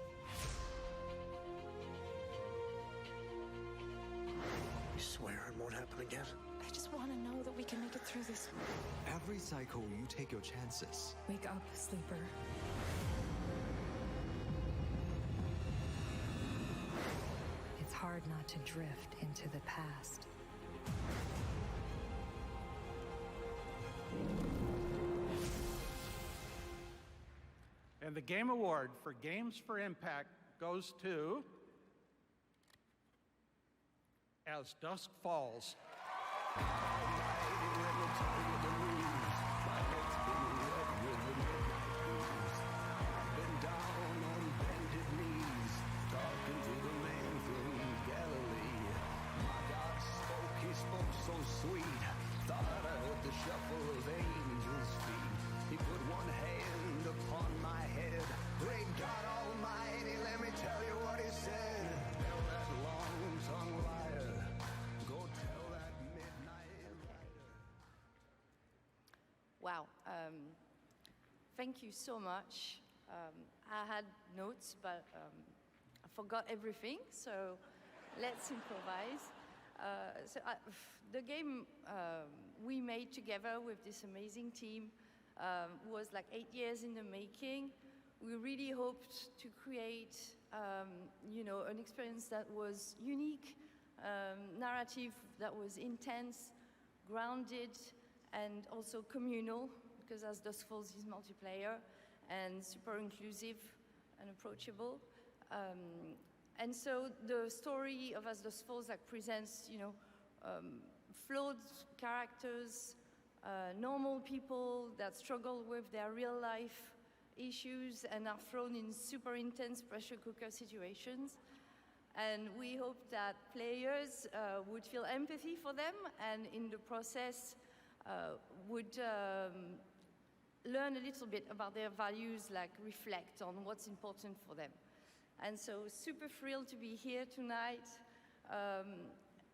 I swear it won't happen again. I just want to know that we can make it through this. Every cycle, you take your chances. Wake up, sleeper. It's hard not to drift into the past. the Game Award for Games for Impact goes to As Dusk Falls. So sweet, thought I heard the shuffle of angels' feet. He put one hand upon my head. Great God Almighty, let me tell you what he said. Tell that long-tongued liar, go tell that midnight rider. Wow. Thank you so much. I had notes, but I forgot everything, so let's improvise. The game we made together with this amazing team was like 8 years in the making. We really hoped to create, an experience that was unique, narrative that was intense, grounded, and also communal, because As Dusk Falls is multiplayer, and super inclusive and approachable. And so the story of As Dusk Falls presents, flawed characters, normal people that struggle with their real life issues and are thrown in super intense pressure cooker situations. And we hope that players would feel empathy for them, and in the process would learn a little bit about their values, like reflect on what's important for them. And so super thrilled to be here tonight.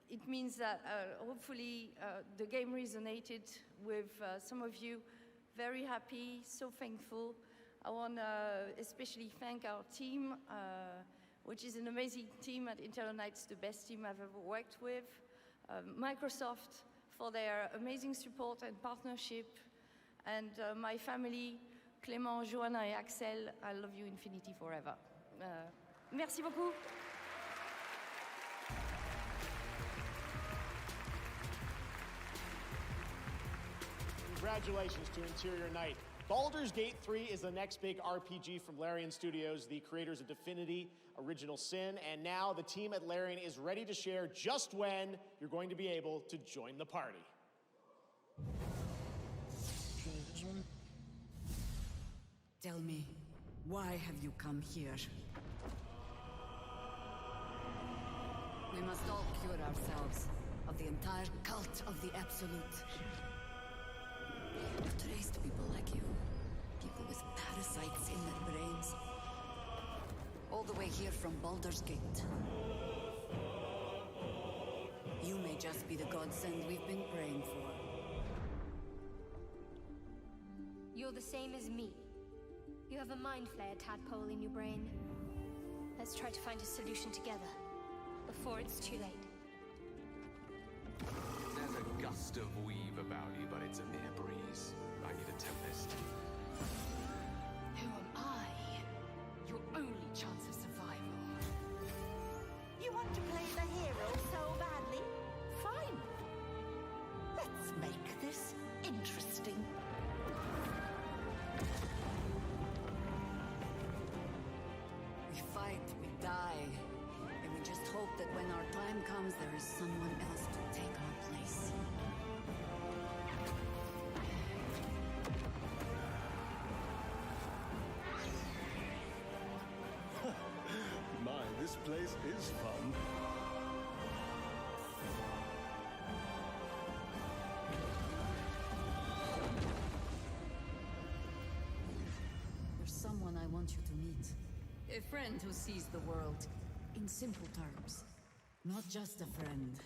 It means that hopefully the game resonated with some of you. Very happy, so thankful. I want to especially thank our team, which is an amazing team at Interior Nights, the best team I've ever worked with. Microsoft for their amazing support and partnership. And my family, Clément, Joanna, and Axel, I love you infinity forever. Merci beaucoup. Congratulations to Interior Night. Baldur's Gate 3 is the next big RPG from Larian Studios, the creators of Divinity, Original Sin, and now the team at Larian is ready to share just when you're going to be able to join the party. Tell me, why have you come here? We must all cure ourselves of the entire cult of the Absolute. I've traced people like you. People with parasites in their brains. All the way here from Baldur's Gate. You may just be the godsend we've been praying for. You're the same as me. You have a mind flare tadpole in your brain. Let's try to find a solution together, before it's too late. There's a gust of weave about you, but it's a mere breeze. I need a tempest. Who am I? Your only chance of survival. You want to play the hero so badly? Fine. Let's make this interesting. We fight, we die, and we just hope that when our time comes, there is someone else to take our place. My, this place is fun. There's someone I want you to meet. A friend who sees the world in simple terms. Not just a friend,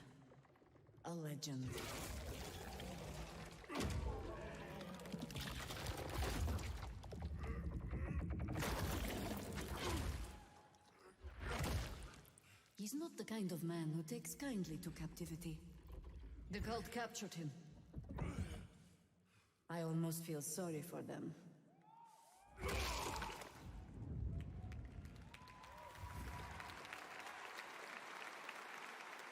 a legend. He's not the kind of man who takes kindly to captivity. The cult captured him. I almost feel sorry for them.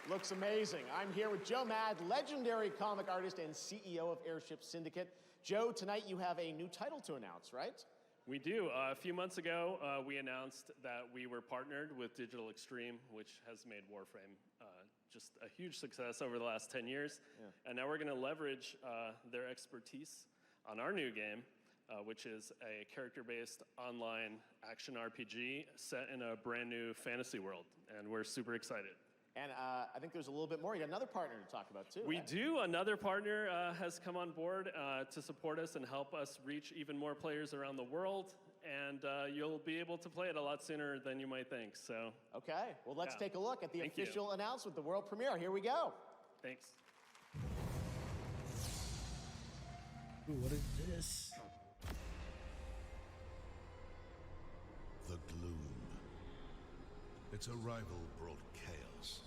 Looks amazing. I'm here with Joe Mad, legendary comic artist and CEO of Airship Syndicate. Joe, tonight you have a new title to announce, right? We do. A few months ago, we announced that we were partnered with Digital Extreme, which has made Warframe just a huge success over the last 10 years. Yeah. And now we're going to leverage their expertise on our new game, which is a character-based online action RPG set in a brand new fantasy world. And we're super excited. And I think there's a little bit more. You got another partner to talk about, too. We right? do. Another partner has come on board to support us and help us reach even more players around the world. And you'll be able to play it a lot sooner than you might think. So. Okay. Well, let's Yeah. take a look at the Thank you. official announcement, the world premiere. Here we go. Thanks. Ooh, what is this? The gloom. Its arrival brought chaos.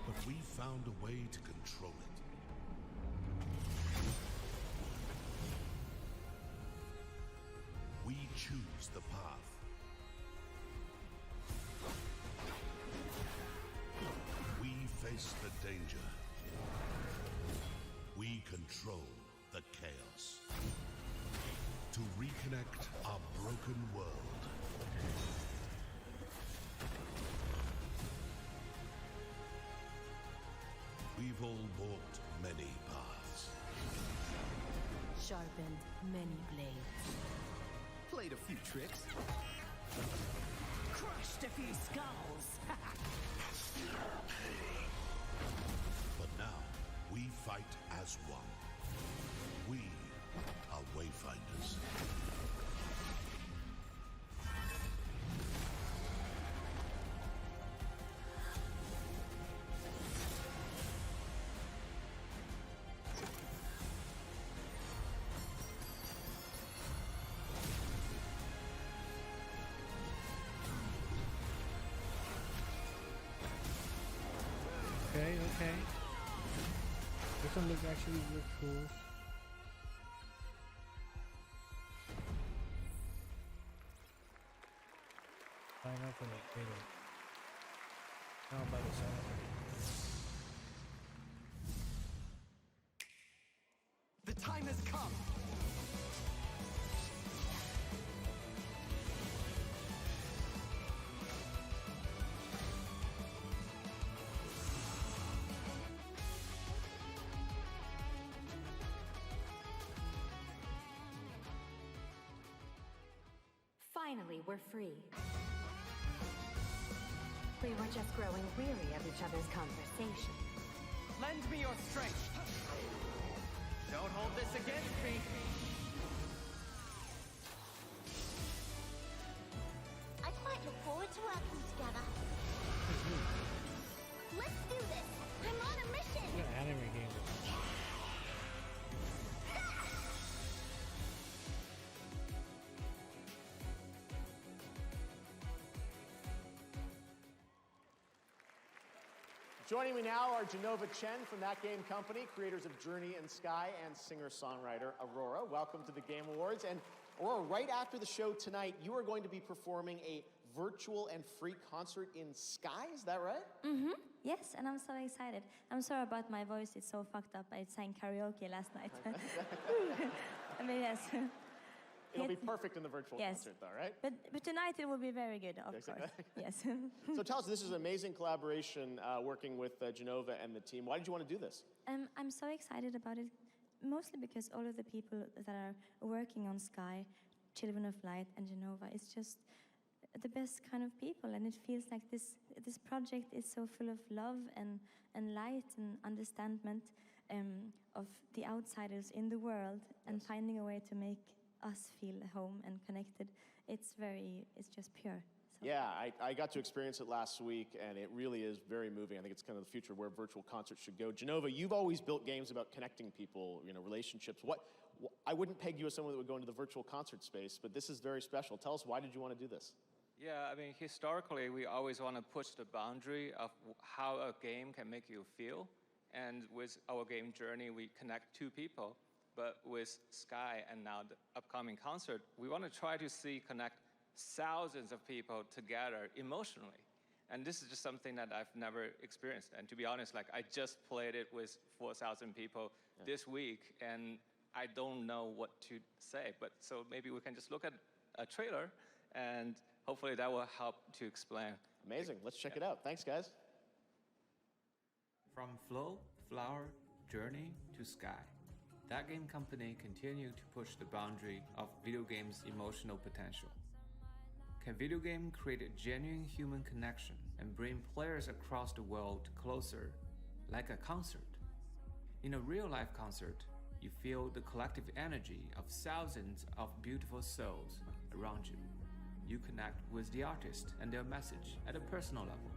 But we found a way to control it. We choose the path. We face the danger. We control the chaos. To reconnect our broken world. We've all walked many paths. Sharpened many blades. Played a few tricks. Crushed a few skulls. But now, we fight as one. We are Wayfinders. Okay. This one looks actually really cool. Sign up for the beta. How about the sign up? The time has come. Finally, we're free. We were just growing weary of each other's conversation. Lend me your strength. Don't hold this against me. I quite look forward to working together. Let's do this. I'm on a mission. What an anime game. Joining me now are Genova Chen from That Game Company, creators of Journey and Sky, and singer-songwriter Aurora. Welcome to the Game Awards. And Aurora, right after the show tonight, you are going to be performing a virtual and free concert in Sky, is that right? Mm-hmm. Yes, and I'm so excited. I'm sorry about my voice, it's so fucked up. I sang karaoke last night. I mean, yes. It'll be perfect in the virtual concert, though, right? But tonight it will be very good, of course. Yes. So tell us, this is an amazing collaboration working with Genova and the team. Why did you want to do this? I'm so excited about it, mostly because all of the people that are working on Sky, Children of Light and Genova, it's just the best kind of people, and it feels like this project is so full of love and light and understanding of the outsiders in the world, and finding a way to make us feel home and connected. It's just pure. So. Yeah, I got to experience it last week, and it really is very moving. I think it's kind of the future where virtual concerts should go. Genova, you've always built games about connecting people, relationships. I wouldn't peg you as someone that would go into the virtual concert space, but this is very special. Tell us, why did you want to do this? Yeah, I mean, historically, we always want to push the boundary of how a game can make you feel. And with our game Journey, we connect two people. But with Sky and now the upcoming concert, we want to try to connect thousands of people together emotionally. And this is just something that I've never experienced. And to be honest, I just played it with 4,000 people this week, and I don't know what to say. But so maybe we can just look at a trailer, and hopefully that will help to explain. Amazing. Let's check it out. Thanks, guys. From Flow, Flower, Journey to Sky, that game company continued to push the boundary of video games' emotional potential. Can video game create a genuine human connection and bring players across the world closer, like a concert? In a real-life concert, you feel the collective energy of thousands of beautiful souls around you. You connect with the artist and their message at a personal level.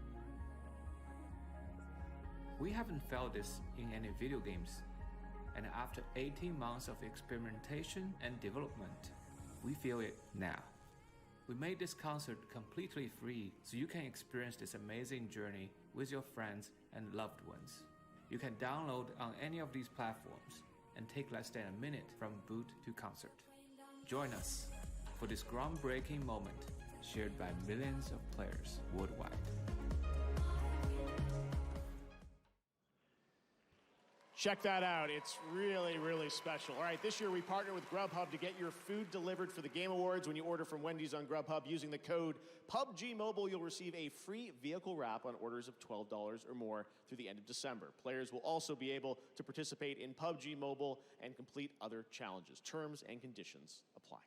We haven't felt this in any video games, and after 18 months of experimentation and development, we feel it now. We made this concert completely free so you can experience this amazing journey with your friends and loved ones. You can download on any of these platforms and take less than a minute from boot to concert. Join us for this groundbreaking moment shared by millions of players worldwide. Check that out. It's really, really special. All right, this year we partner with Grubhub to get your food delivered for the Game Awards. When you order from Wendy's on Grubhub using the code PUBG Mobile, you'll receive a free vehicle wrap on orders of $12 or more through the end of December. Players will also be able to participate in PUBG Mobile and complete other challenges. Terms and conditions apply.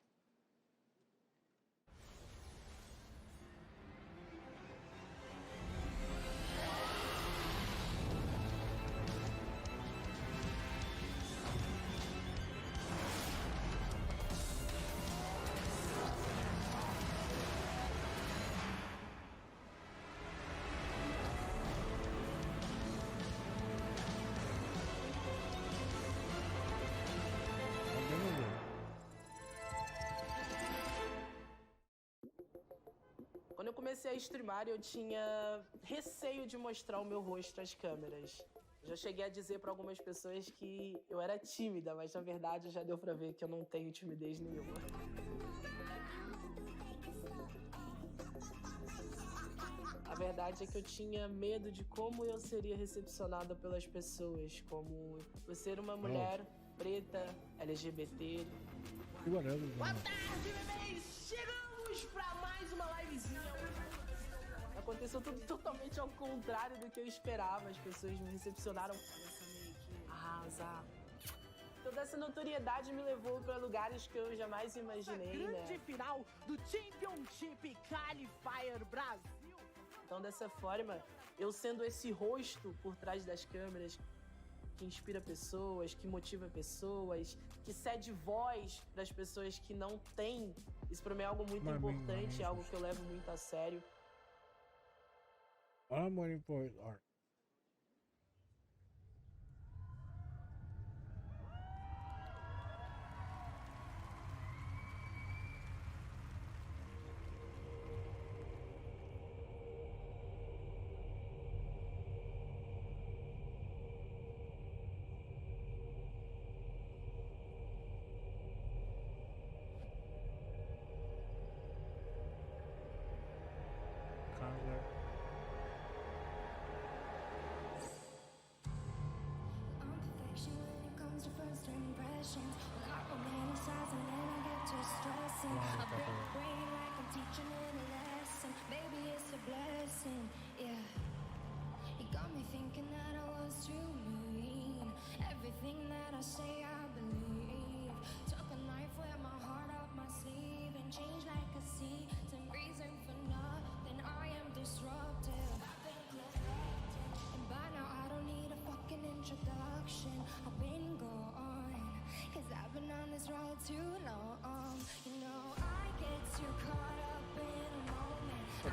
Quando eu comecei a streamar, eu tinha receio de mostrar o meu rosto às câmeras. Já cheguei a dizer para algumas pessoas que eu era tímida, mas na verdade já deu para ver que eu não tenho timidez nenhuma. A verdade é que eu tinha medo de como eu seria recepcionada pelas pessoas, como eu ser uma mulher preta, LGBT. Boa tarde, bebês! Chegamos para mais uma livezinha. Aconteceu tudo totalmente ao contrário do que eu esperava. As pessoas me recepcionaram meio que arrasar. Toda essa notoriedade me levou para lugares que eu jamais imaginei, grande final do Championship Qualifier Brasil. Então, dessa forma, eu sendo esse rosto por trás das câmeras, que inspira pessoas, que motiva pessoas, que cede voz para as pessoas que não têm. Isso para mim é algo muito importante, é algo que eu levo muito a sério. All I'm waiting for is art.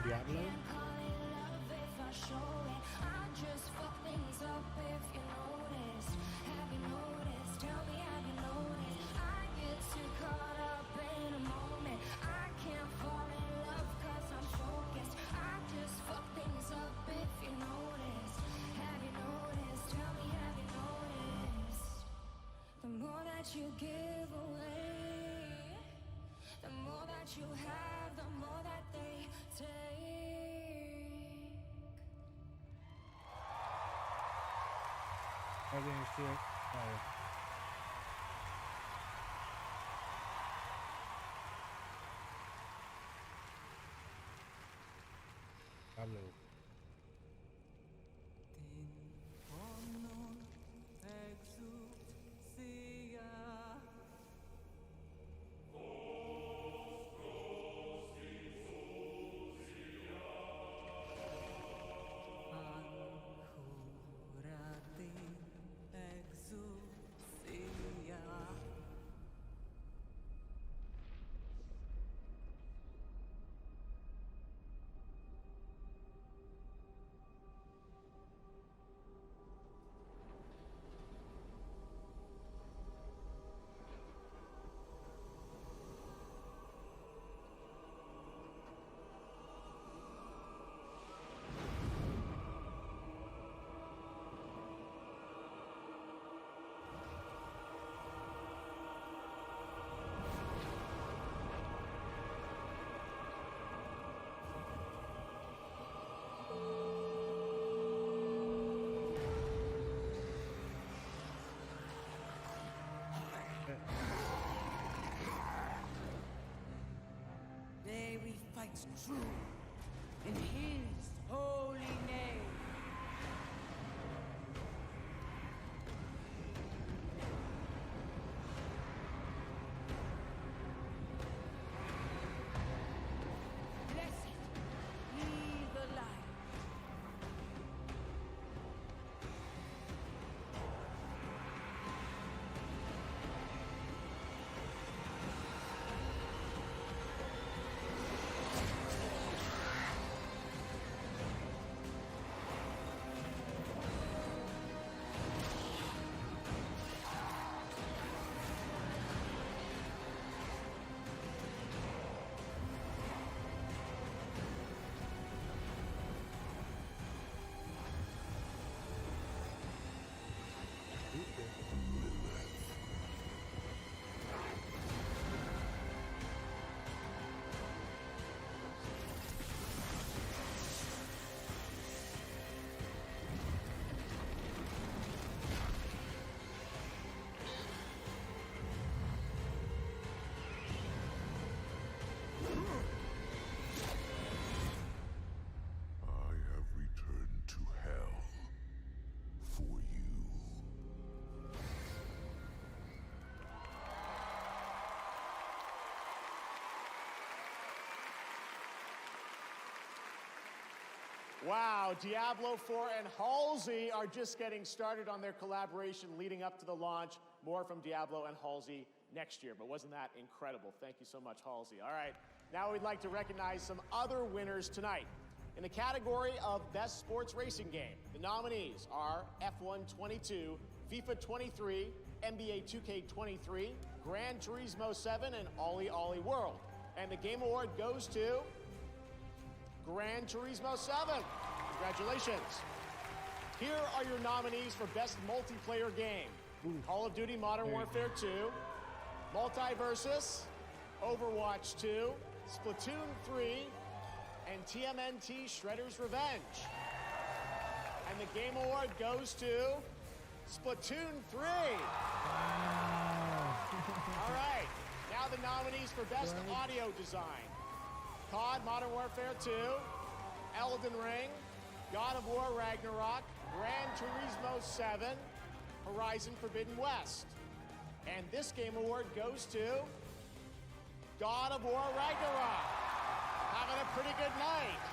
Diablo? The more that you give away, the more that you have, the more that they take. I didn't see it. Oh. Diablo. Today we fight true in His holy name. Blessed be the light. I have returned to hell for you. Wow, Diablo 4 and Halsey are just getting started on their collaboration leading up to the launch. More from Diablo and Halsey next year, but wasn't that incredible? Thank you so much, Halsey. All right, now we'd like to recognize some other winners tonight. In the category of Best Sports Racing Game, the nominees are F1 22, FIFA 23, NBA 2K23, Gran Turismo 7, and Ollie Ollie World. And the Game Award goes to Gran Turismo 7. Congratulations. Here are your nominees for Best Multiplayer Game. Call of Duty Modern Warfare 2, Multiversus, Overwatch 2, Splatoon 3, and TMNT Shredder's Revenge. And the Game Award goes to Splatoon 3. All right, now the nominees for Best Audio Design. COD Modern Warfare 2, Elden Ring, God of War Ragnarok, Gran Turismo 7, Horizon Forbidden West. And this Game Award goes to God of War Ragnarok. Having a pretty good night.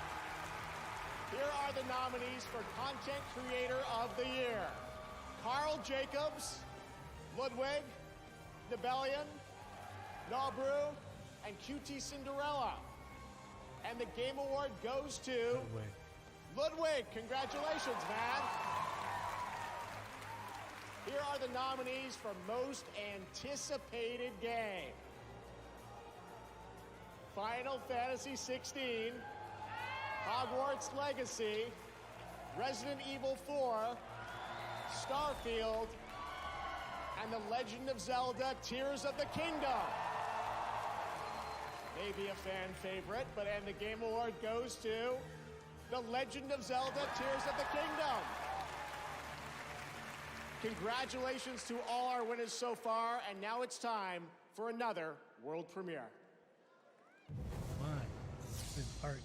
Here are the nominees for Content Creator of the Year. Carl Jacobs, Ludwig, Nebelian, Nobru, and QT Cinderella. And the Game Award goes to Ludwig. Congratulations, man. Here are the nominees for Most Anticipated Game. Final Fantasy 16, Hogwarts Legacy, Resident Evil 4, Starfield, and The Legend of Zelda Tears of the Kingdom. Maybe a fan favorite, and the Game Award goes to The Legend of Zelda Tears of the Kingdom. Congratulations to all our winners so far, and now it's time for another world premiere. Fine. This arc.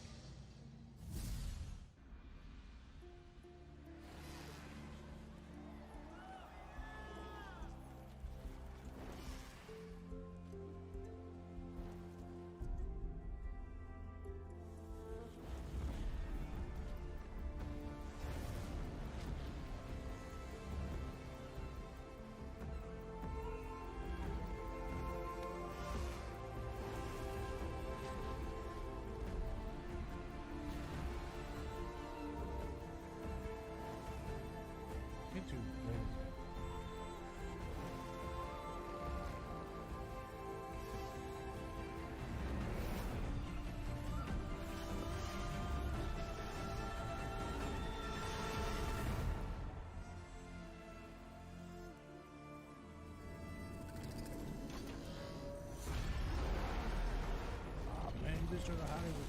Superstar of Hollywood.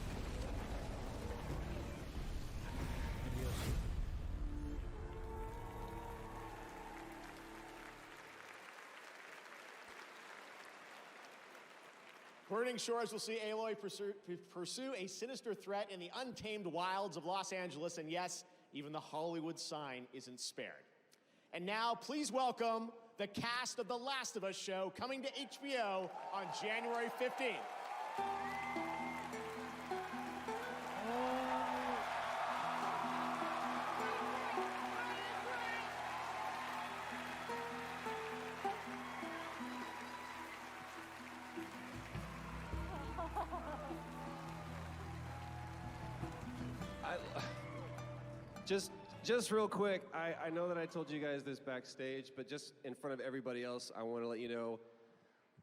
Maybe you'll see. Burning Shores will see Aloy pursue a sinister threat in the untamed wilds of Los Angeles, and yes, even the Hollywood sign isn't spared. And now, please welcome the cast of The Last of Us show coming to HBO on January 15th. Just real quick, I know that I told you guys this backstage, but just in front of everybody else, I want to let you know,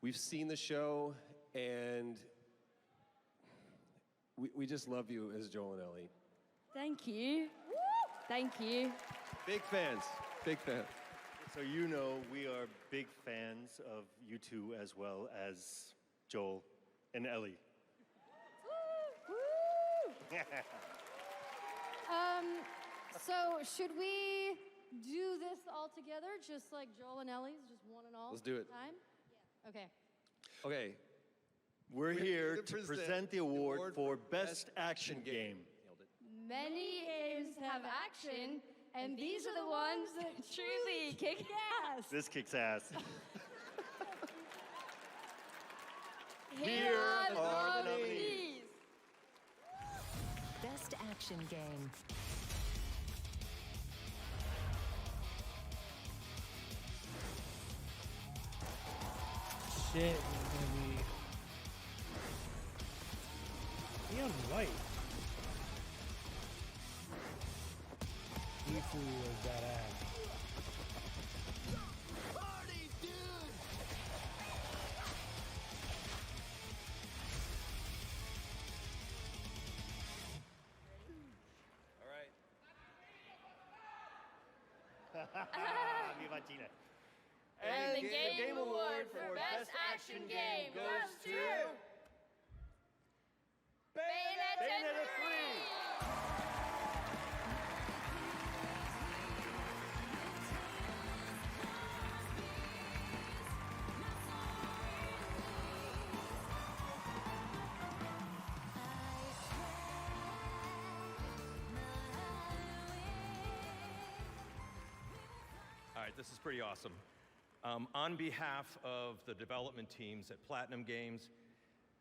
we've seen the show, and we just love you as Joel and Ellie. Thank you. Thank you. Big fans, big fans. So you know we are big fans of you two as well as Joel and Ellie. So should we do this all together, just like Joel and Ellie's, just one and all? Let's do it. Time? Yeah. Okay. Okay, we're here to present the award for Best Action Game. Many games have action, and these are the ones that truly kick ass. This kicks ass. Here are the nominees. Best Action Game. Shit is gonna be Neon White. Ifu was badass. Party, dude! Viva Chile. And the Game Award for Best Action Game goes to Bayonetta 3! All right, this is pretty awesome. On behalf of the development teams at Platinum Games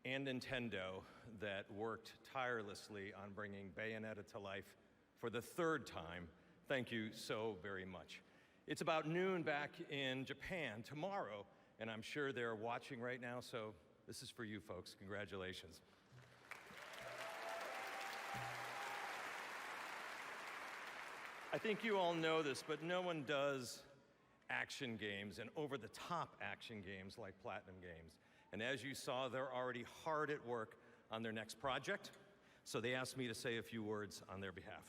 and Nintendo that worked tirelessly on bringing Bayonetta to life for the third time, thank you so very much. It's about noon back in Japan tomorrow, and I'm sure they're watching right now, so this is for you folks. Congratulations. I think you all know this, but no one does action games and over-the-top action games like Platinum Games. And as you saw, they're already hard at work on their next project, so they asked me to say a few words on their behalf.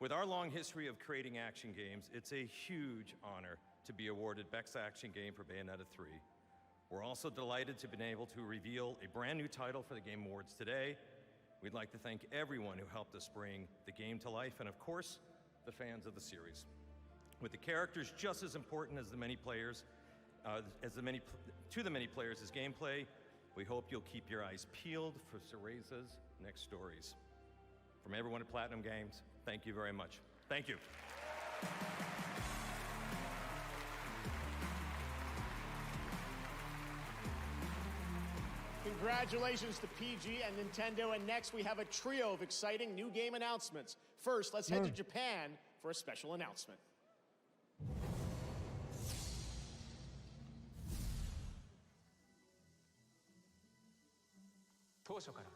With our long history of creating action games, it's a huge honor to be awarded Best Action Game for Bayonetta 3. We're also delighted to have been able to reveal a brand new title for the Game Awards today. We'd like to thank everyone who helped us bring the game to life, and of course, the fans of the series. With the characters just as important as the many players, to the many players as gameplay, we hope you'll keep your eyes peeled for Cereza's next stories. From everyone at Platinum Games, thank you very much. Thank you. Congratulations to PG and Nintendo, and next we have a trio of exciting new game announcements. First, let's head to Japan for a special announcement. 当初から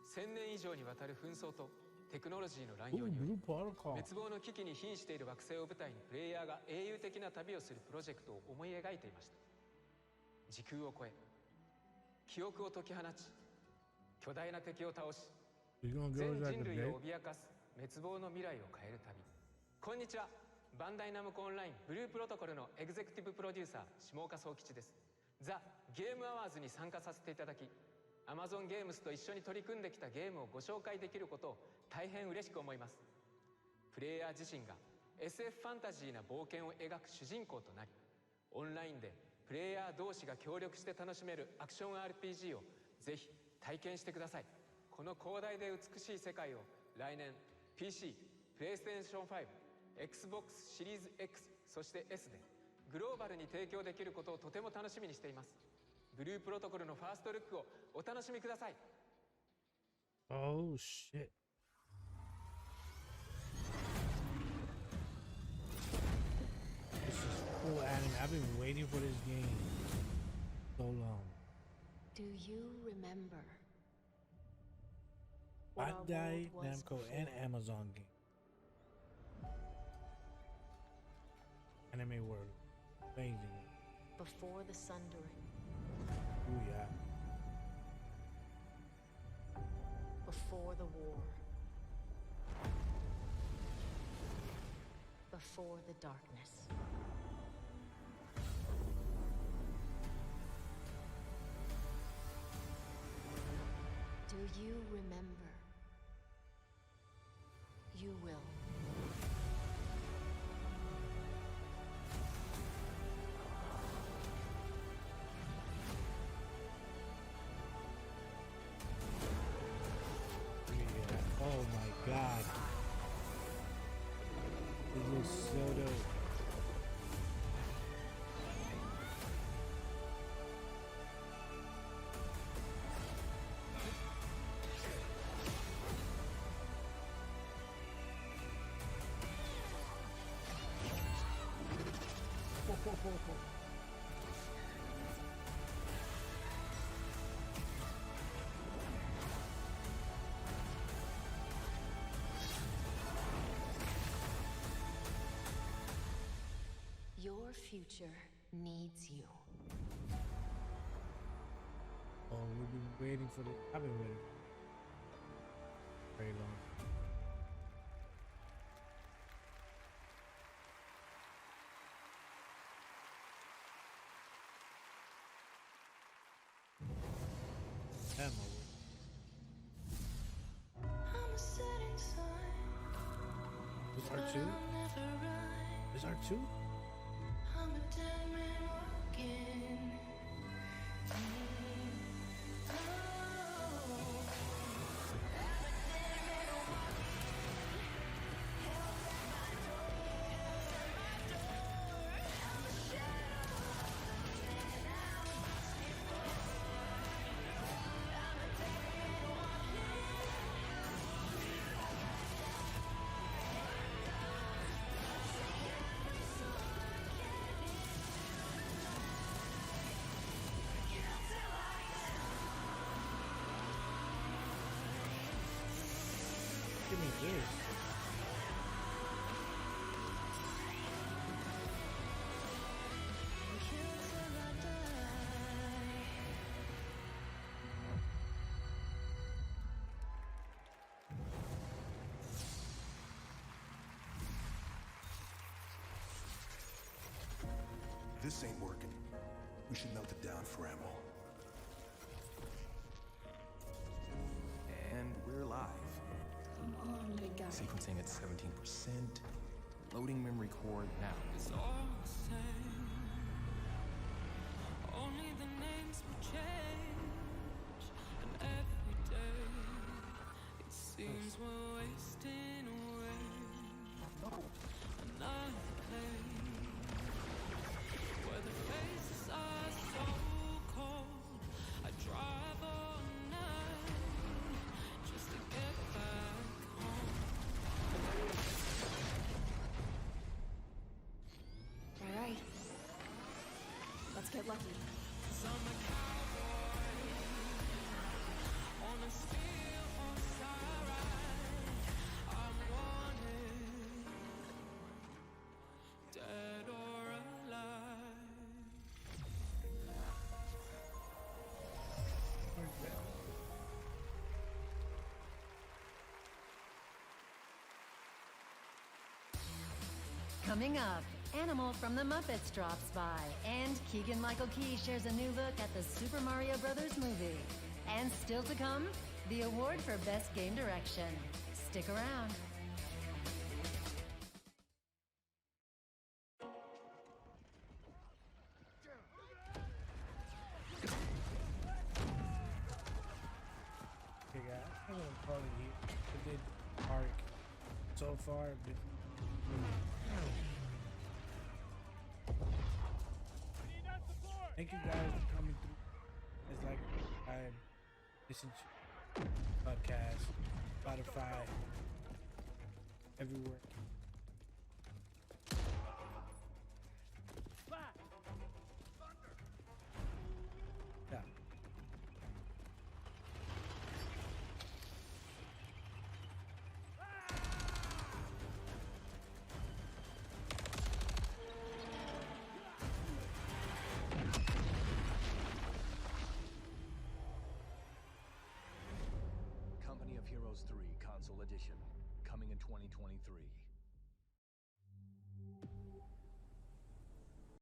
1000年以上にわたる紛争とテクノロジーの乱用により滅亡の危機に瀕している惑星を舞台にプレイヤーが英雄的な旅をするプロジェクトを思い描いていました。時空を超え記憶を解き放ち巨大な敵を倒し全人類を脅かす滅亡の未来を変える旅。こんにちは、バンダイナムコオンラインブループロトコルのエグゼクティブプロデューサー下岡宗吉です。ザ・ゲームアワーズに参加させていただき Amazon ゲームズと一緒に取り組んできたゲームをご紹介できることを大変嬉しく思います。プレイヤー自身が SF ファンタジーな冒険を描く主人公となり、オンラインでプレイヤー同士が協力して楽しめるアクション RPG をぜひ体験してください。この広大で美しい世界を来年 PC、PlayStation 5、Xbox シリーズ X、そして S でグローバルに提供できることをとても楽しみにしています。ブループロトコルのファーストルックをお楽しみください。Oh shit. This is cool anime. I've been waiting for this game so long. Do you remember? Bandai Namco and Amazon game. Anime world. Amazing. Before the Sundering. Ooh yeah. Before the war. Before the darkness. Do you remember? You will. Yeah. Oh my god. This looks so dope. Your future needs you. Oh, we've been waiting for this. I've been waiting very long. Damn, this R2? This R2? I'm a dead man walking. Give me this. This ain't working. We should melt it down for ammo. And we're live. Come on, big guy. Sequencing at 17%. Loading memory core now. It's all the same. Only the names will change. And every day it seems we're wasting away. Another place where the faces are so cold. I drive all night just to get back home. All right. Let's get lucky. 'Cause I'm a cowboy on a steel on side. I'm wanted, dead or alive. Coming up, Animal from the Muppets drops by, and Keegan-Michael Key shares a new look at the Super Mario Brothers movie. And still to come, the award for Best Game Direction. Stick around. Okay, guys, I'm gonna call it here. I did arc so far. Thank you guys for coming through. It's like I listen to podcast, Spotify, everywhere. Yeah. Company of Heroes 3 Console Edition, coming in 2023.